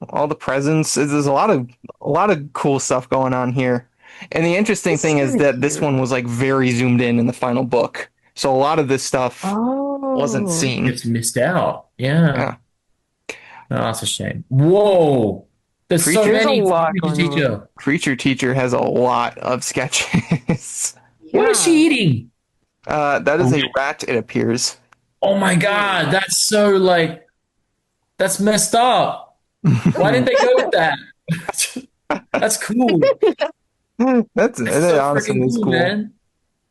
All the presents. There's a lot of cool stuff going on here. And the interesting This thing is is really that this cute. one was like very zoomed in the final book. So a lot of this stuff Oh. wasn't Oh. seen. It's missed out. Yeah. Yeah. Oh, that's a shame. Whoa. There's so Creature- There's a many for lot Creature going on. Teacher. Creature Teacher has a lot of sketches. What is she eating? That is a rat, it appears. Oh my God. That's so like, that's messed up. Why didn't they go with that? That's cool. That So honestly freaking is cool, cool. man.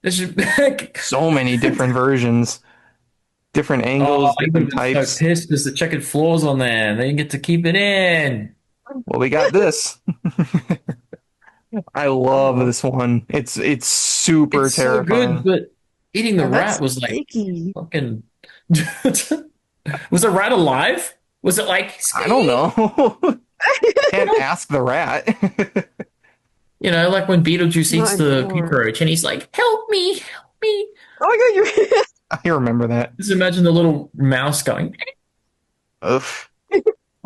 They should So many different versions, different angles, I would different have been types. so pissed because the checkered floors on there. They didn't get to keep it in. Well, we got this. I love this one. It's super It's so terrifying. good, but eating the That's rat was like icky. fucking. Was the rat alive? Was it like I don't know. Can't ask the rat. you know, like when Beetlejuice eats Not the anymore. cockroach and he's like, "Help me, help me." Oh my God, you're I remember that. Just imagine the little mouse going. Ugh.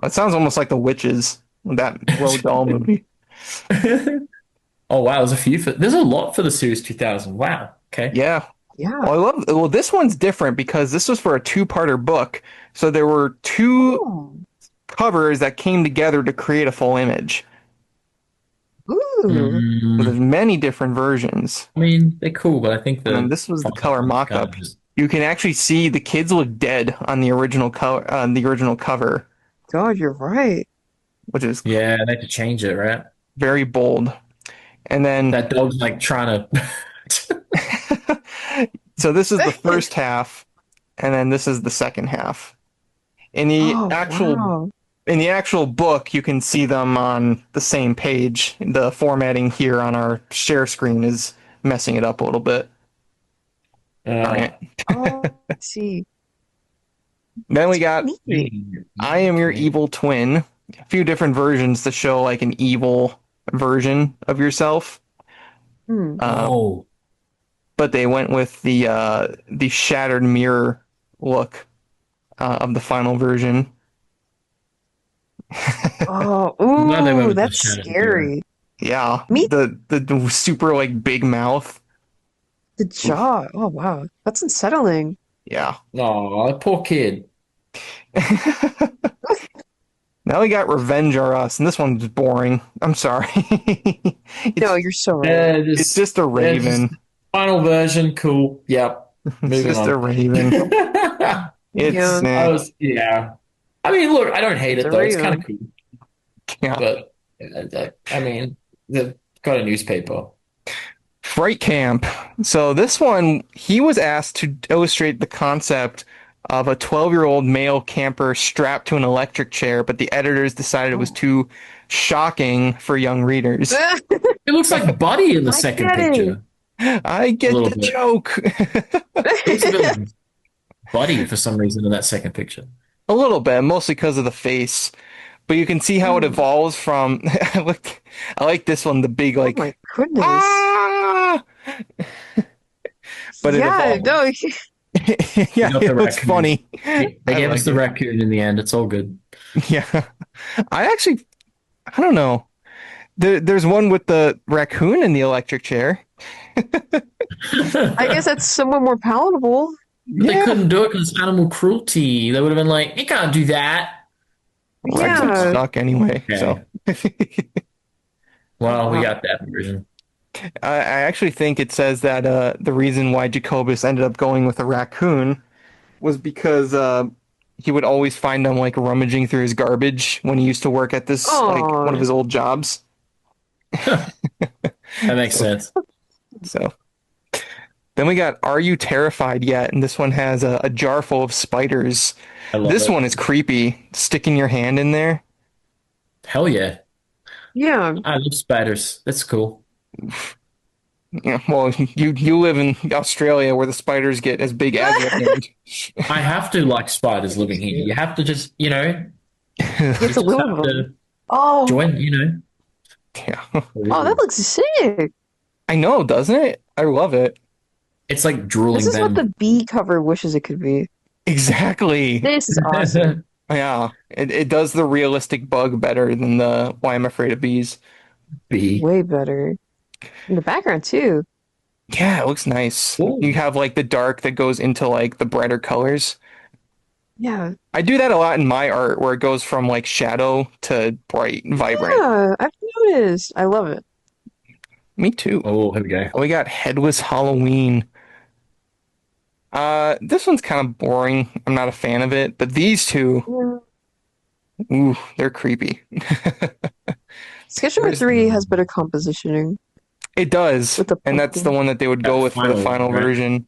That sounds almost like the witches. That Roald Dahl movie. Oh wow, there's a lot for the series 2000. Wow. Okay. Yeah. yeah. Well, this one's different because this was for a two-parter book. So there were two Oh. covers that came together to create a full image. Ooh. So there's many different versions. I mean, they're cool, but I think And this was the color mock-up. You can actually see the kids look dead on the original cover, God, you're right. which is Yeah, they have to change it, right? very bold. And then That dog's like trying to. so this is the first half, and then this is the second half. In the Oh, actual wow. in the actual book, you can see them on the same page. The formatting here on our share screen is messing it up a little bit. All right. Oh, let's see. Then we got Neat. I Am Your Evil Twin. A few different versions to show like an evil version of yourself. Hmm. Oh, But they went with the shattered mirror look of the final version. Oh, I'm glad they went ooh, with the that's shadow scary. Yeah, Me- the super like big mouth. The jaw. Oh, wow. That's unsettling. Yeah. oh, that poor kid. Now we got Revenge or Us, and this one's boring. I'm sorry. No, you're so right. Yeah, It's just a raven. Final version, cool. Yep. It's Moving just a on. raven. It's Yeah. I mean, look, I don't hate it It's a though. It's raven. kind of cool, yeah. but I mean, they've got a newspaper. Fright Camp. So this one, he was asked to illustrate the concept of a 12-year-old male camper strapped to an electric chair, but the editors decided it was too shocking for young readers. It looks like Buddy in the second get it. picture. I get A little the bit. joke. Looks a bit Buddy for some reason in that second picture. A little bit, mostly because of the face. But you can see how it evolves from. I like this one, the big Oh like. my goodness. Ah! But it Yeah, evolved. no, Yeah, got it the looks raccoon. funny. They I gave like us the it. raccoon in the end. It's all good. Yeah, I don't know. There's one with the raccoon in the electric chair. I guess that's somewhat more palatable. But they couldn't do it because it's animal cruelty. They would have been like, you can't do that. Rex would Yeah. suck anyway. Okay. So Well, we got that version. I actually think it says that the reason why Jacobus ended up going with a raccoon was because he would always find them like rummaging through his garbage when he used to work at this like Aw. one of his old jobs. That makes sense. So then we got Are You Terrified Yet? And this one has a jar full of spiders. I love This it. one is creepy. Sticking your hand in there. Hell yeah. Yeah. I love spiders. That's cool. Yeah, well, you live in Australia where the spiders get as big as your hand. I have to like spiders living here. You have to just, You have just to live have with them. to Oh, join. Yeah. oh, that looks sick. I know, doesn't it? I love it. It's like drooling This is them. what the bee cover wishes it could be. Exactly. This is awesome. Yeah. It does the realistic bug better than the Why I'm Afraid of Bees. Bee. Way better. In the background too. Yeah, it looks nice. Cool. You have like the dark that goes into like the brighter colors. Yeah. I do that a lot in my art where it goes from like shadow to bright and vibrant. Yeah, I've noticed. I love it. Me too. Oh, here we go. We got Headless Halloween. This one's kind of boring. I'm not a fan of it, but these two, Yeah. ooh, they're creepy. Sketch number Where's- 3 has better compositioning It does, with the and that's the pumpkin. one that they would go That with for the final, final right? version.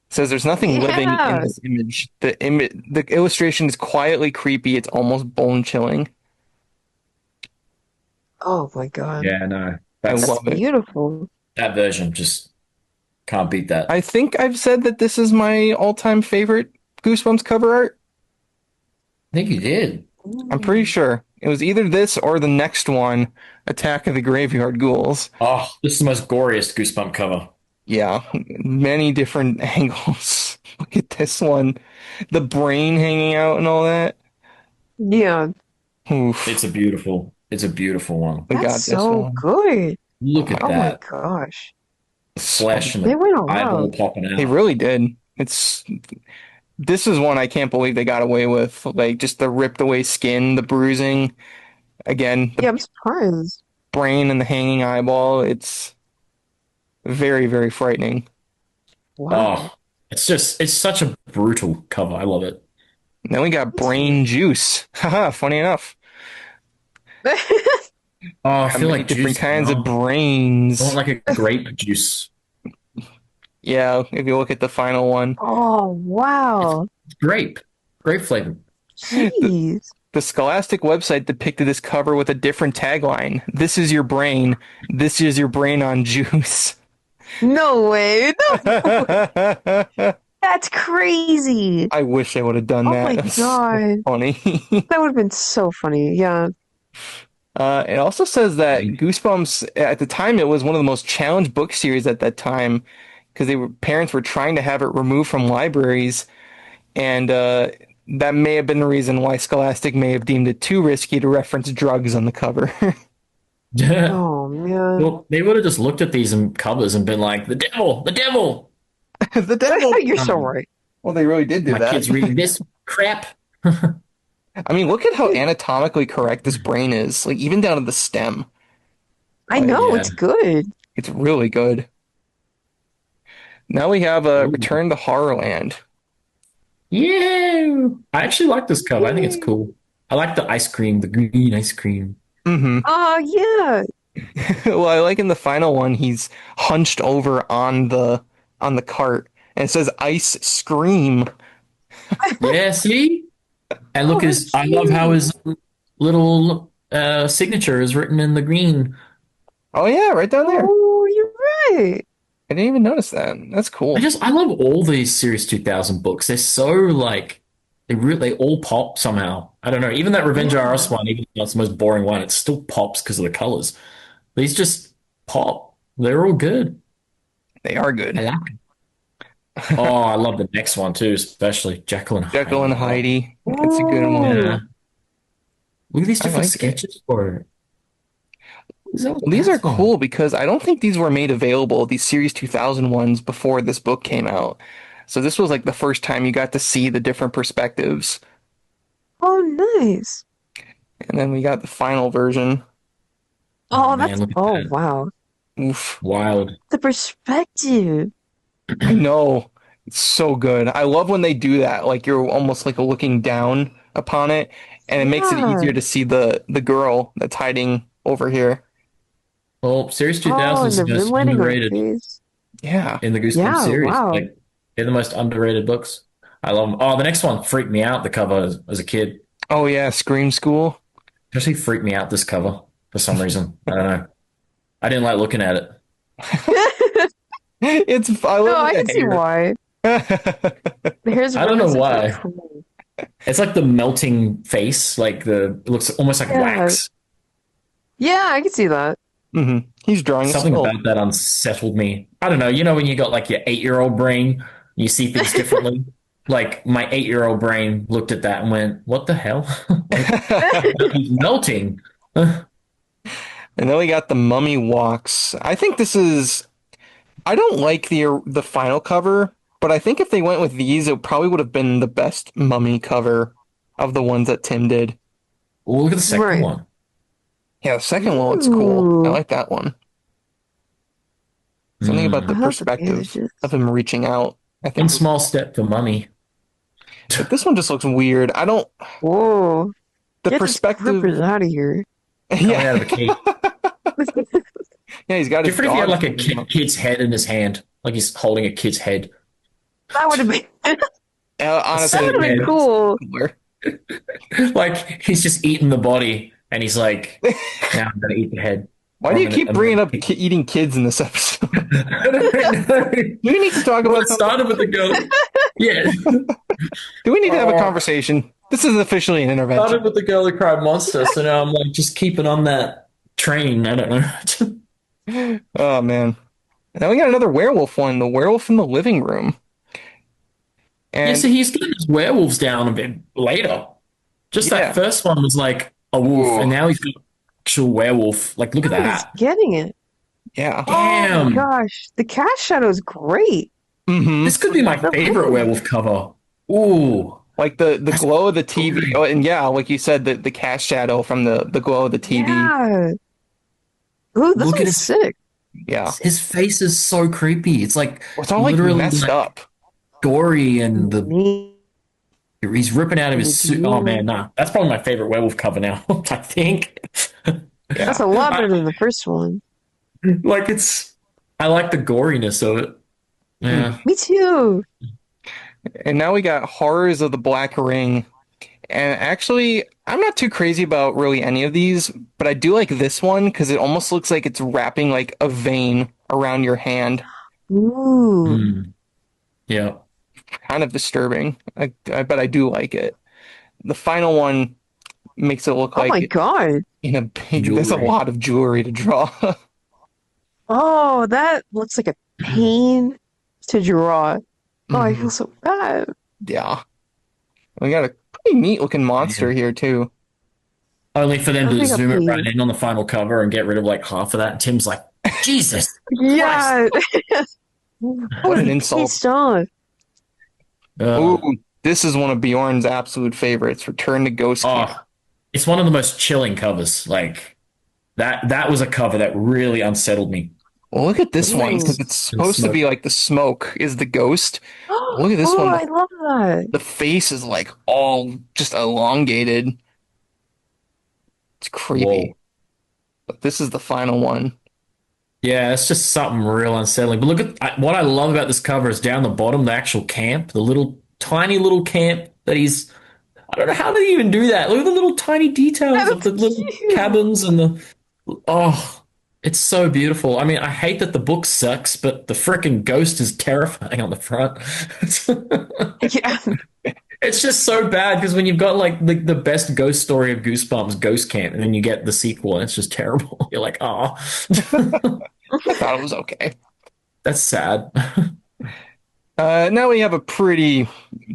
Says there's nothing living in Yeah. this image. The illustration is quietly creepy. It's almost bone chilling. Oh my God. Yeah, no. I That's love it. Beautiful. that version. Just can't beat that. I think I've said that this is my all-time favorite Goosebumps cover art. I think you did. I'm pretty sure it was either this or the next one, Attack of the Graveyard Ghouls. Oh, this is the most goriest Goosebump cover. Yeah, many different angles. Look at this one, the brain hanging out and all that. Yeah, Oof, It's a beautiful one. we got that's this so one. good. Look at Oh my that gosh. flesh and They the went all eyeball out. popping out. They really did. This is one I can't believe they got away with. Like just the ripped away skin, the bruising, again, the Yeah, I'm surprised. brain and the hanging eyeball. It's very, very frightening. Wow. Oh, it's such a brutal cover. I love it. And then we got brain juice. Haha, funny enough. Oh, I Got feel many like different juice. kinds of I brains. want like a grape juice. Yeah, if you look at the final one. Oh, wow. Grape flavor. Jeez. The Scholastic website depicted this cover with a different tagline. This is your brain. This is your brain on juice. No way. No, I that's crazy. wish I would have done Oh that. my That's so God. funny. That would have been so funny. Yeah. It also says that Goosebumps, at the time, it was one of the most challenged book series at that time because parents were trying to have it removed from libraries, and that may have been the reason why Scholastic may have deemed it too risky to reference drugs on the cover. Oh, man. Well, they would have just looked at these covers and been like, "The devil, the devil!" The devil. You're so right. Well, they really did do My that. kid's reading this crap. I mean, look at how anatomically correct this brain is. Like even down to the stem. I know, yeah. it's good. It's really good. Now we have Ooh. Return to Horrorland. Yeah, I actually like this cover. I think it's cool. I like the ice cream, the green ice cream. Mm-hmm. Oh, yeah. Well, I like in the final one, he's hunched over on the cart, and it says "Ice Scream." Yeah, see? And look, Oh, his. that's I love how cute. his little signature is written in the green. Oh yeah, right down there. Oh, you're right. I didn't even notice that. That's cool. I love all these Series 2000 books. They're so like they all pop somehow. I don't know. Even that Revenge of RS one, even though it's the most boring one, it still pops because of the colors. These just pop. They're all good. They are good. I like them. Oh, I love the next one too, especially Jekyll and Jekyll and Hyde. Heidi. That's a good one. Yeah. Look at these I different like it. sketches for it. Well, these are cool because I don't think these were made available, these Series 2000 ones, before this book came out. So this was like the first time you got to see the different perspectives. Oh, nice. And then we got the final version. Oh, man, that's. look at Oh, that. wow. Oof. Wild. The perspective. I know. It's so good. I love when they do that. Like you're almost like looking down upon it, and it makes it Yeah. easier to see the girl that's hiding over here. Well, Series Oh, 2000 and is the the most moonlighting on her underrated face. Yeah. in the Goosebumps Yeah, series. wow. Like, they're the most underrated books. I love them. Oh, the next one freaked me out, the cover as a kid. Oh yeah, Scream School. Actually freaked me out, this cover, for some reason. I don't know. I didn't like looking at it. I No, love I the can see hair. why. The hair's I don't know really why. cool. It's like the melting face, it looks almost like Yeah. wax. Yeah, I can see that. Hmm. He's drawing a Something skull. about that unsettled me. I don't know. You know, when you got like your 8-year-old brain, you see things differently. Like my 8-year-old brain looked at that and went, "What the hell? He's melting." And then we got the Mummy Walks. I think this is I don't like the final cover, but I think if they went with these, it probably would have been the best Mummy cover of the ones that Tim did. Well, look at the second Right. one. Yeah, the second one looks cool. I Ooh. like that one. Something about the I love the perspective bandages. of him reaching out. I One think, small step for Mummy. but this one just looks weird. I don't. Whoa. The Get perspective. this out of here. Coming Yeah, out of a cave. yeah, he's got his Different if he had dog. like a kid's head in his hand, like he's holding a kid's head. That would have been Honestly, that would have been man. cool. cooler. Like he's just eating the body, and he's like, "Now I'm gonna eat the head." Why do you keep bringing up eating kids in this episode? I don't know. Do we need to talk Well, about it something? started with the girl. Yeah, Do we need to have a conversation? This is officially an intervention. started with the girl who cried monster. So now I'm like just keeping on that train. I don't know. Oh man. Now we got another werewolf one, the werewolf in the living room. Yeah, And so he's getting his werewolves down a bit later. Just Yeah. that first one was like a wolf, Ooh. and now he's got actual werewolf. Like, look at He's that. getting it. yeah. Oh my Damn. gosh. The cast shadow is great. Hmm. This could be my favorite werewolf cover. Ooh. Like the glow of the TV. Oh, and yeah, like you said, the cast shadow from the glow of the TV. Yeah. Ooh, this Look at one's his- sick. Yeah. His face is so creepy. It's like It's all like literally messed like up. gory, and Me. he's ripping out of his suit. Oh man, nah. That's probably my favorite werewolf cover now, I think. That's a lot better than the first one. Like I like the goriness of it. Yeah. Me too. And now we got Horrors of the Black Ring. And actually, I'm not too crazy about really any of these, but I do like this one because it almost looks like it's wrapping like a vein around your hand. Ooh. Mm. Yeah. Kind of disturbing, but I do like it. The final one makes it look Oh like my god. in a big. There's a Jewelry. lot of jewelry to draw. Oh, that looks like a pain to draw. Oh, I Mhm. feel so bad. Yeah, we got a pretty neat looking monster here too. Only for them I to think zoom I'll it right be- in on the final cover and get rid of like half of that. And Tim's like, Jesus. Yeah. What an insult! Stop. Uh, Ooh, this is one of Bjorn's absolute favorites. Return to Ghost Camp. oh, it's one of the most chilling covers. Like that was a cover that really unsettled me. Well, look at this one because Ooh. it's supposed to be like the smoke is the ghost. Look at this Oh, one. I love that. The face is like all just elongated. It's creepy. Whoa. But this is the final one. Yeah, it's just something real unsettling. But look at what I love about this cover is down the bottom, the actual camp, the little tiny little camp that he's. I don't know how they even do that. Look at the little tiny details Yeah, of the that's little cute. cabins and the. Oh, it's so beautiful. I mean, I hate that the book sucks, but the frickin' ghost is terrifying on the front. Yeah. It's just so bad because when you've got like the best ghost story of Goosebumps, Ghost Camp, and then you get the sequel and it's just terrible. You're like, oh, I thought it was okay. that's sad. Now we have a pretty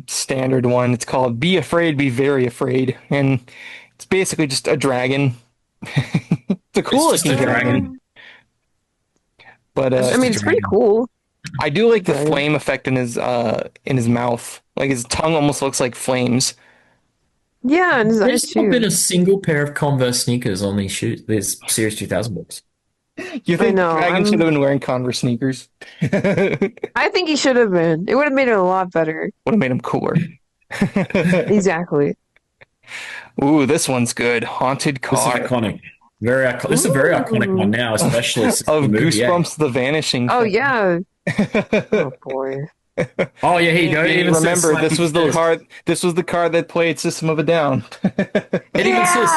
standard one. It's called Be Afraid, Be Very Afraid. And it's basically just a dragon. It's a cool just a looking dragon. But I mean, it's pretty cool. I do like the Right. flame effect in his mouth. Like his tongue almost looks like flames. Yeah, and his eyes There's not been too. a single pair of Converse sneakers on these shoes. These Series 2000 books. You think know, the dragon I'm- should have been wearing Converse sneakers? Would I think he should have been. It would have made it a lot better. have made him cooler. Exactly. Ooh, this one's good. Haunted This is Car iconic. This is a very iconic one now, especially since of the movie, yeah. Goosebumps: The Vanishing. Oh Thing. yeah. Oh boy. Oh yeah, here you go. It even says Remember, this Slappy was the Says. card. This was the card that played System of a Down. It even says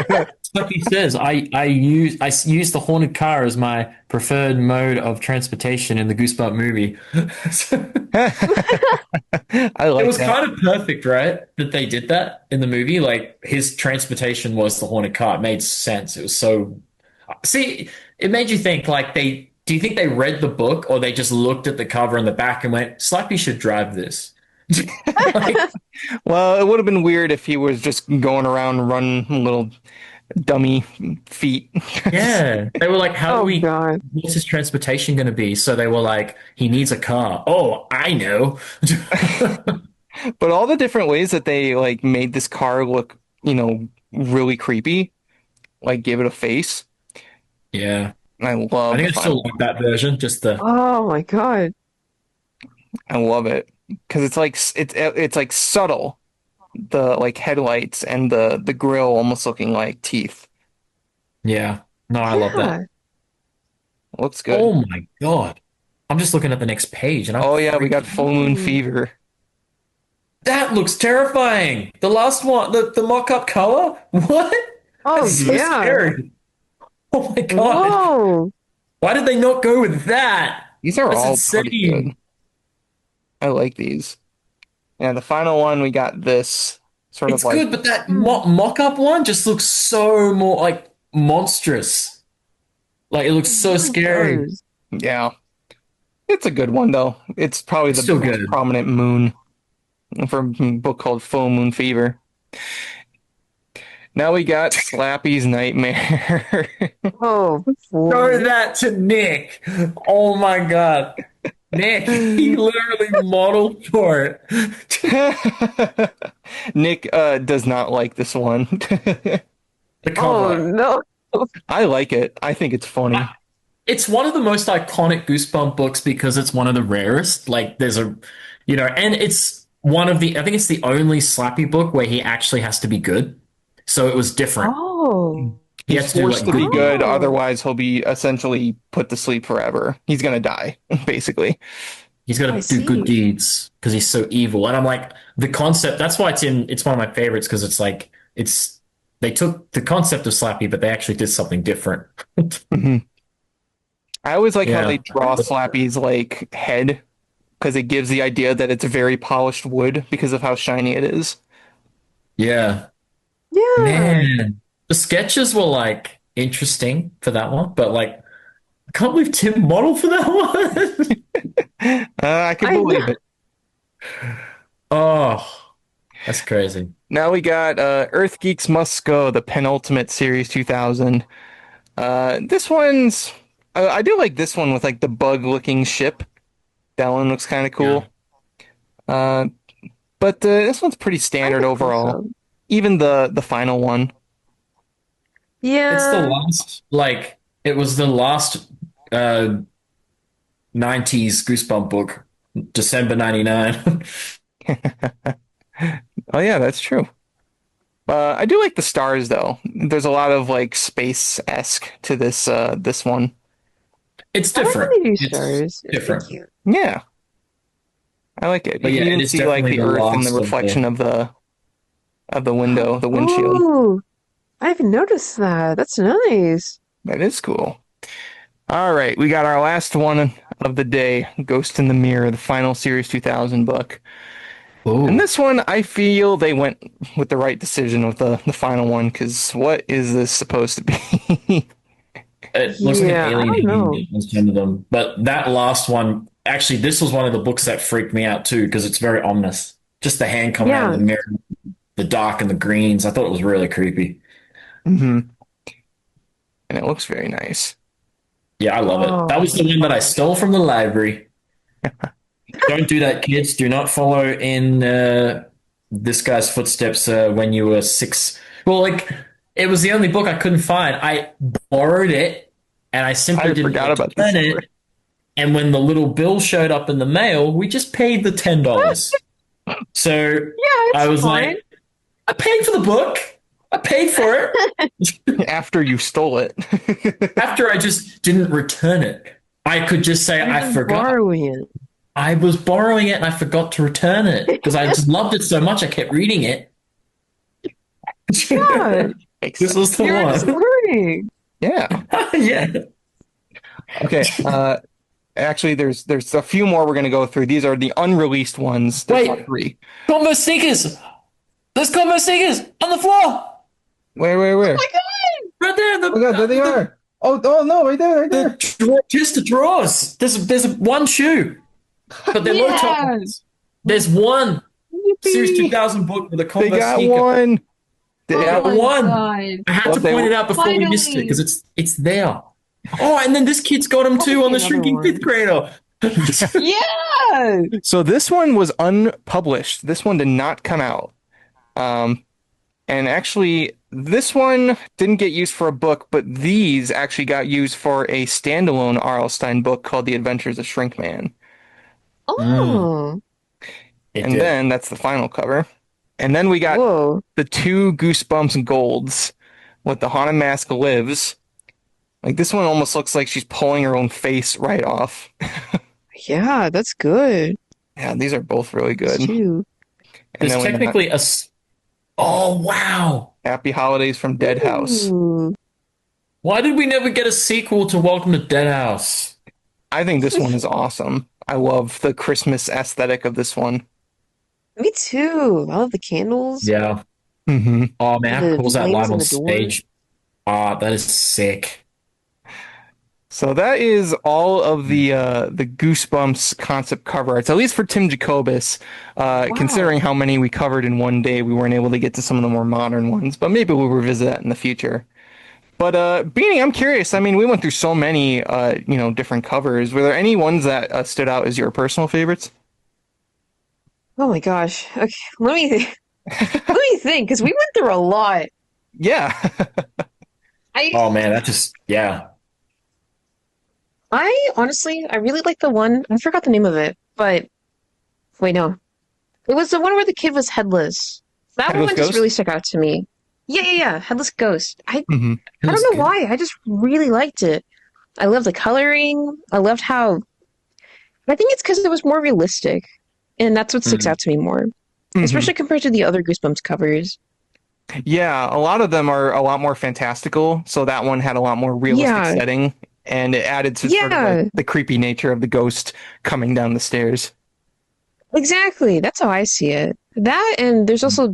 Yeah. Slappy says I use the haunted car as my preferred mode of transportation in the Goosebump movie. I like It was that. kind of perfect, right? That they did that in the movie. Like his transportation was the haunted car. It made sense. It was so. See, it made you think. Like they. Do you think they read the book or they just looked at the cover and the back and went, "Slappy should drive this"? Like, Well, it would have been weird if he was just going around running little dummy feet. Yeah. They were like, how do Oh we, God. what's his transportation going to be? So they were like, he needs a car. Oh, I know. But all the different ways that they like made this car look, really creepy, like give it a face. Yeah. I I love the think I still final. like that version. Just the, Oh my God. I love it because it's like subtle, the like headlights and the grill almost looking like teeth. yeah. No, I love that. Yeah. Looks good. Oh my God. I'm just looking at the next page and I'm Oh yeah, we got freaking, full moon fever. that looks terrifying. The last one, the mock-up color? What? Oh That's so yeah. scary. Oh my God. Whoa. Why did they not go with that? These are That's all pretty good. insane. I like these. And the final one, we got this sort It's of like good, but that mock-up one just looks so more like monstrous. Like it looks so scary. Does. yeah. It's a good one though. It's probably the Still most good. prominent moon from a book called Full Moon Fever. Now we got Slappy's Nightmare. Oh Show boy. that to Nick. Oh my God. Nick, he literally modeled for it. Nick does not like this one. The Oh cover. no. I like it. I think it's funny. It's one of the most iconic Goosebump books because it's one of the rarest. Like there's a, and it's one of the, I think it's the only Slappy book where he actually has to be good. So it was different. Oh. He He's has to do forced like to be good, Oh. otherwise he'll be essentially put to sleep forever. He's gonna die, basically. He's got I to do good see. deeds because he's so evil. And I'm like, the concept, that's why it's one of my favorites because it's like, they took the concept of Slappy, but they actually did something different. Mhm. I always like how Yeah. they draw Slappy's like head because it gives the idea that it's very polished wood because of how shiny it is. Yeah. Yeah. Man. The sketches were like interesting for that one, but like, I can't believe Tim modeled for that one. I can I believe know. it. Oh, that's crazy. Now we got Earth Geeks Must Go, the penultimate series 2000. This one's I do like this one with like the bug-looking ship. That one looks kind of cool. But this one's pretty I standard think overall. so. Even the final one. It's the Yeah. last, like, it was the last 90s Goosebump book, December 99. Oh yeah, that's true. I do like the stars though. There's a lot of like space-esque to this one. It's I like different. when they do It's stars. It's different. cute. Yeah, I like it. But You yeah, can it even is see like definitely the the Earth and last the of the. reflection of the window, the windshield. Oh, I haven't noticed that. That's nice. That is cool. All right, we got our last one of the day, Ghost in the Mirror, the final series 2000 book. And Ooh. this one, I feel they went with the right decision with the final one, because what is this supposed to be? It looks like an Yeah, I alien don't know. hand on some of them. But that last one, actually, this was one of the books that freaked me out too, because it's very ominous. Just the hand coming out of Yeah. the mirror, the dark and the greens. I thought it was really creepy. hmm And it looks very nice. Yeah, I love it. That Oh, was the one that I stole from the library. Don't do that, kids. Do not follow in this guy's footsteps when you were 6. Well, like, it was the only book I couldn't find. I borrowed it, and I simply I didn't forgot about return this it. story. And when the little bill showed up in the mail, we just paid the $10. So yeah, I it's was fine. like, I paid for the book. I paid for it. After you stole it. After I just didn't return it, I could just say You're I just forgot. borrowing it. I was borrowing it and I forgot to return it because I just loved it so much I kept reading it. Yeah, This was the you're just one. learning. Yeah. Yeah. Okay. Actually, there's a few more we're gonna go through. These are the unreleased ones. There's Wait. 3. Converse sneakers. There's Converse sneakers on the floor. Where? Right there. Oh god, there they are. Oh no, right there. Just the drawers. There's one shoe. But they're low top ones. There's one Series Yippee. 2000 book with a They Converse got sneaker. one. Yeah, Oh my one. God. I had Well, to they- point it out before we missed it Finally. because it's there. Oh, and then this kid's got him too on the Another shrinking one. fifth grader. Yeah. So this one was unpublished. This one did not come out. And actually, this one didn't get used for a book, but these actually got used for a standalone R.L. Stine book called The Adventures of Shrinkman. Oh, It And did. then that's the final cover. And then we got whoa. the two Goosebumps golds with the Haunted Mask Lives. Like this one almost looks like she's pulling her own face right off. Yeah, that's good. Yeah, these are both really good. Two. And There's then we got technically Oh, wow. Happy Holidays from Dead House. Ooh. Why did we never get a sequel to Welcome to Dead House? I think this one is awesome. I love the Christmas aesthetic of this one. Me too. I love the candles. Yeah. Mm-hmm. Oh, man, how The cool was that flames live on on the door. stage? Ah, that is sick. So that is all of the Goosebumps concept cover arts, at least for Tim Jacobus. Considering how many we covered in one day, we weren't able to get to some of the more modern ones, but maybe we'll revisit that in the future. But Beanie, I'm curious. I mean, we went through so many different covers. Were there any ones that stood out as your personal favorites? Oh my gosh. Okay, let me let me think, because we went through a lot. Yeah. Oh, man, that just, yeah. I honestly, I really like the one. I forgot the name of it, but wait, no, it was the one where the kid was headless. That Headless one Ghost? just really stuck out to me. Yeah. Headless Ghost. Mm-hmm. I don't know why. I just really liked it. I loved the coloring. I loved how. I think it's because it was more realistic, and that's what sticks out to me more, especially compared to the other Goosebumps covers. Yeah, a lot of them are a lot more fantastical, so that one had a lot more realistic Yeah. setting, and it added to sort of Yeah. like the creepy nature of the ghost coming down the stairs. Exactly. That's how I see it. That, and there's also,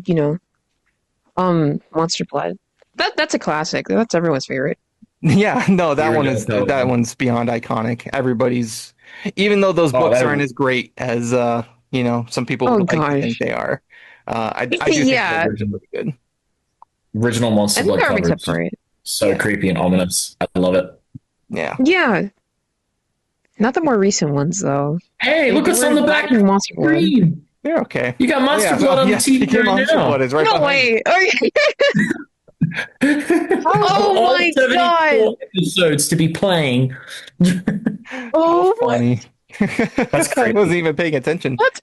Monster Blood. That's a classic. That's everyone's favorite. Yeah, no, that Here we one go, is totally. that one's beyond iconic. Everybody's, even though those Oh, books that- aren't as great as some people Oh, would like to gosh. think they are. I do think Yeah. the original is good. Original Monster I think Blood that cover makes up is for it. so creepy and ominous. I love it. Yeah. Yeah. Not the more recent ones, though. Hey, look what's We're on the back lacking Monster Blood. screen. Yeah, okay. You got Monster Yeah, Blood on yes, the TV right Monster now. Blood is right No behind way. Okay. Oh, Oh my 74 God. episodes to be playing. Oh my. Funny. That's I crazy. wasn't even paying attention. That's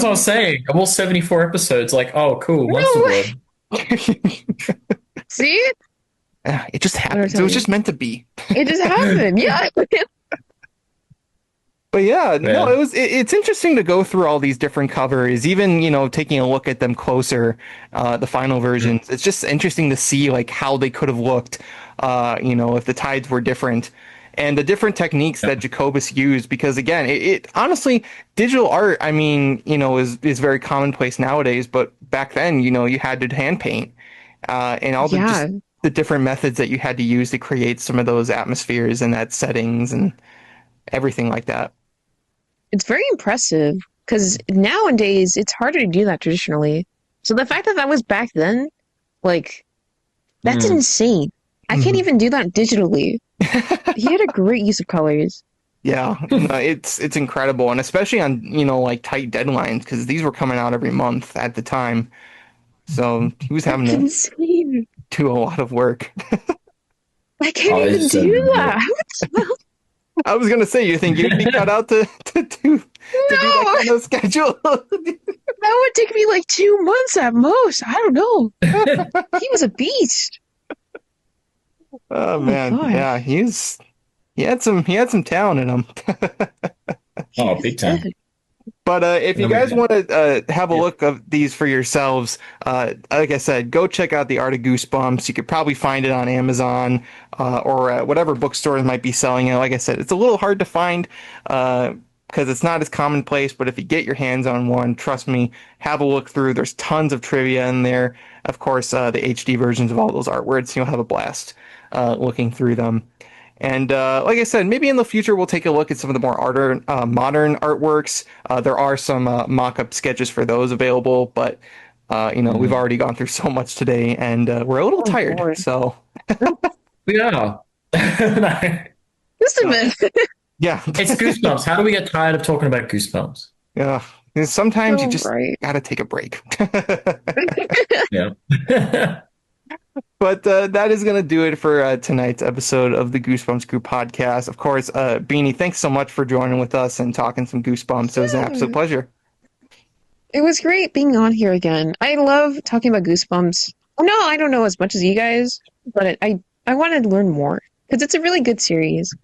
what I'm saying. Of all 74 episodes, like, oh, cool, Monster way. Blood. See? Yeah, it just happened. tell It was you. just meant to be. It just happened. Yeah. But yeah, no, Yeah. it's interesting to go through all these different covers, even, taking a look at them closer, the final versions. It's just interesting to see like how they could have looked, if the tides were different and the different techniques that Jacobus used, because again, it honestly, digital art, I mean, is very commonplace nowadays, but back then, you had to hand paint, and all Yeah. the different methods that you had to use to create some of those atmospheres and that settings and everything like that. It's very impressive because nowadays it's harder to do that traditionally. So the fact that that was back then, like, that's insane. I can't even do that digitally. He had a great use of colors. Yeah, no, it's incredible, and especially on like tight deadlines, because these were coming out every month at the time, so he was having That's to insane. do a lot of work. I can't Oh, even it's so do good. that. I was gonna say, you think you'd be cut out to do that kind of schedule? That would take me like 2 months at most. I don't know. He was a beast. Oh man, gosh. yeah, he had some talent in him. Oh, big time. But if you guys want to have a look of these for yourselves, like I said, go check out the Art of Goosebumps. You could probably find it on Amazon or whatever bookstores might be selling it. Like I said, it's a little hard to find because it's not as commonplace. But if you get your hands on one, trust me, have a look through. There's tons of trivia in there. Of course, the HD versions of all those artworks. You'll have a blast looking through them. And like I said, maybe in the future we'll take a look at some of the more modern artworks. There are some mock-up sketches for those available, but We've already gone through so much today, and we're a little tired. Lord. So Yeah. Just a minute. yeah, It's Goosebumps. How do we get tired of talking about Goosebumps? yeah. Sometimes you Oh, just right. gotta take a break. Yeah. But that is going to do it for tonight's episode of the Goosebumps Crew Podcast. Of course, Beanie, thanks so much for joining with us and talking some Goosebumps. It was an absolute pleasure. It was great being on here again. I love talking about Goosebumps. No, I don't know as much as you guys, but I want to learn more because it's a really good series.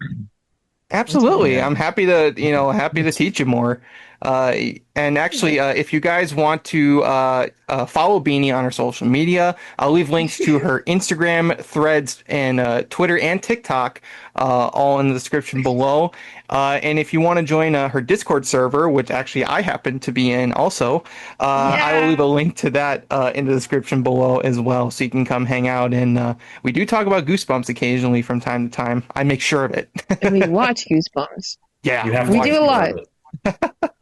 Absolutely. I'm happy to teach you more. And actually, if you guys want to follow Beanie on her social media, I'll leave links to her Instagram, Threads, and Twitter and TikTok, all in the description below. And if you want to join her Discord server, which actually I happen to be in also, I will leave a link to that in the description below as well, so you can come hang out. And we do talk about Goosebumps occasionally from time to time. I make sure of it. And we watch Goosebumps. Yeah, You have to We watch do a more lot. of it.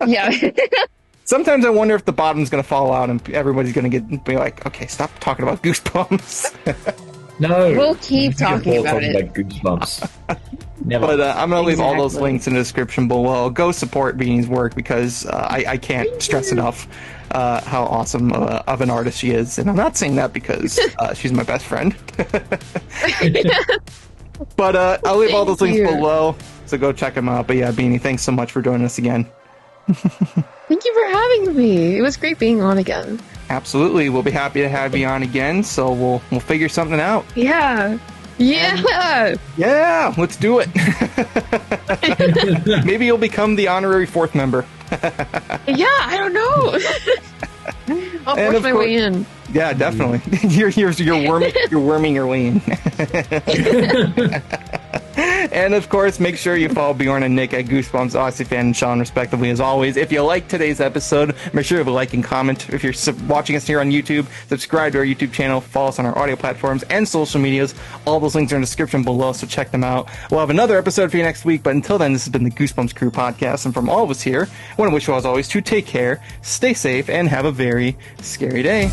Yeah. Sometimes I wonder if the bottom's going to fall out and everybody's going to be like, okay, stop talking about Goosebumps. No. We'll keep We talking all about it. About Goosebumps. Never. But I'm going to leave all those Exactly. links in the description below. Go support Beanie's work because I can't stress enough how awesome of an artist she is. And I'm not saying that because she's my best friend. But I'll leave all those links Thank you. below, so go check them out. But yeah, Beanie, thanks so much for joining us again. Thank you for having me. It was great being on again. Absolutely, we'll be happy to have you on again. So we'll figure something out. Yeah. Yeah. Yeah, let's do it. Maybe you'll become the honorary fourth member. Yeah, I don't know. I'll And force of my course- way in. Yeah, definitely. You're worming your way in. And of course, make sure you follow Bjorn and Nick at Goosebumps, Aussie Fan, and Sean, respectively, as always. If you like today's episode, make sure to like and comment. If you're watching us here on YouTube, subscribe to our YouTube channel, follow us on our audio platforms and social medias. All those links are in the description below, so check them out. We'll have another episode for you next week, but until then, this has been the Goosebumps Crew Podcast, and from all of us here, I want to wish you, as always, to take care, stay safe, and have a very scary day.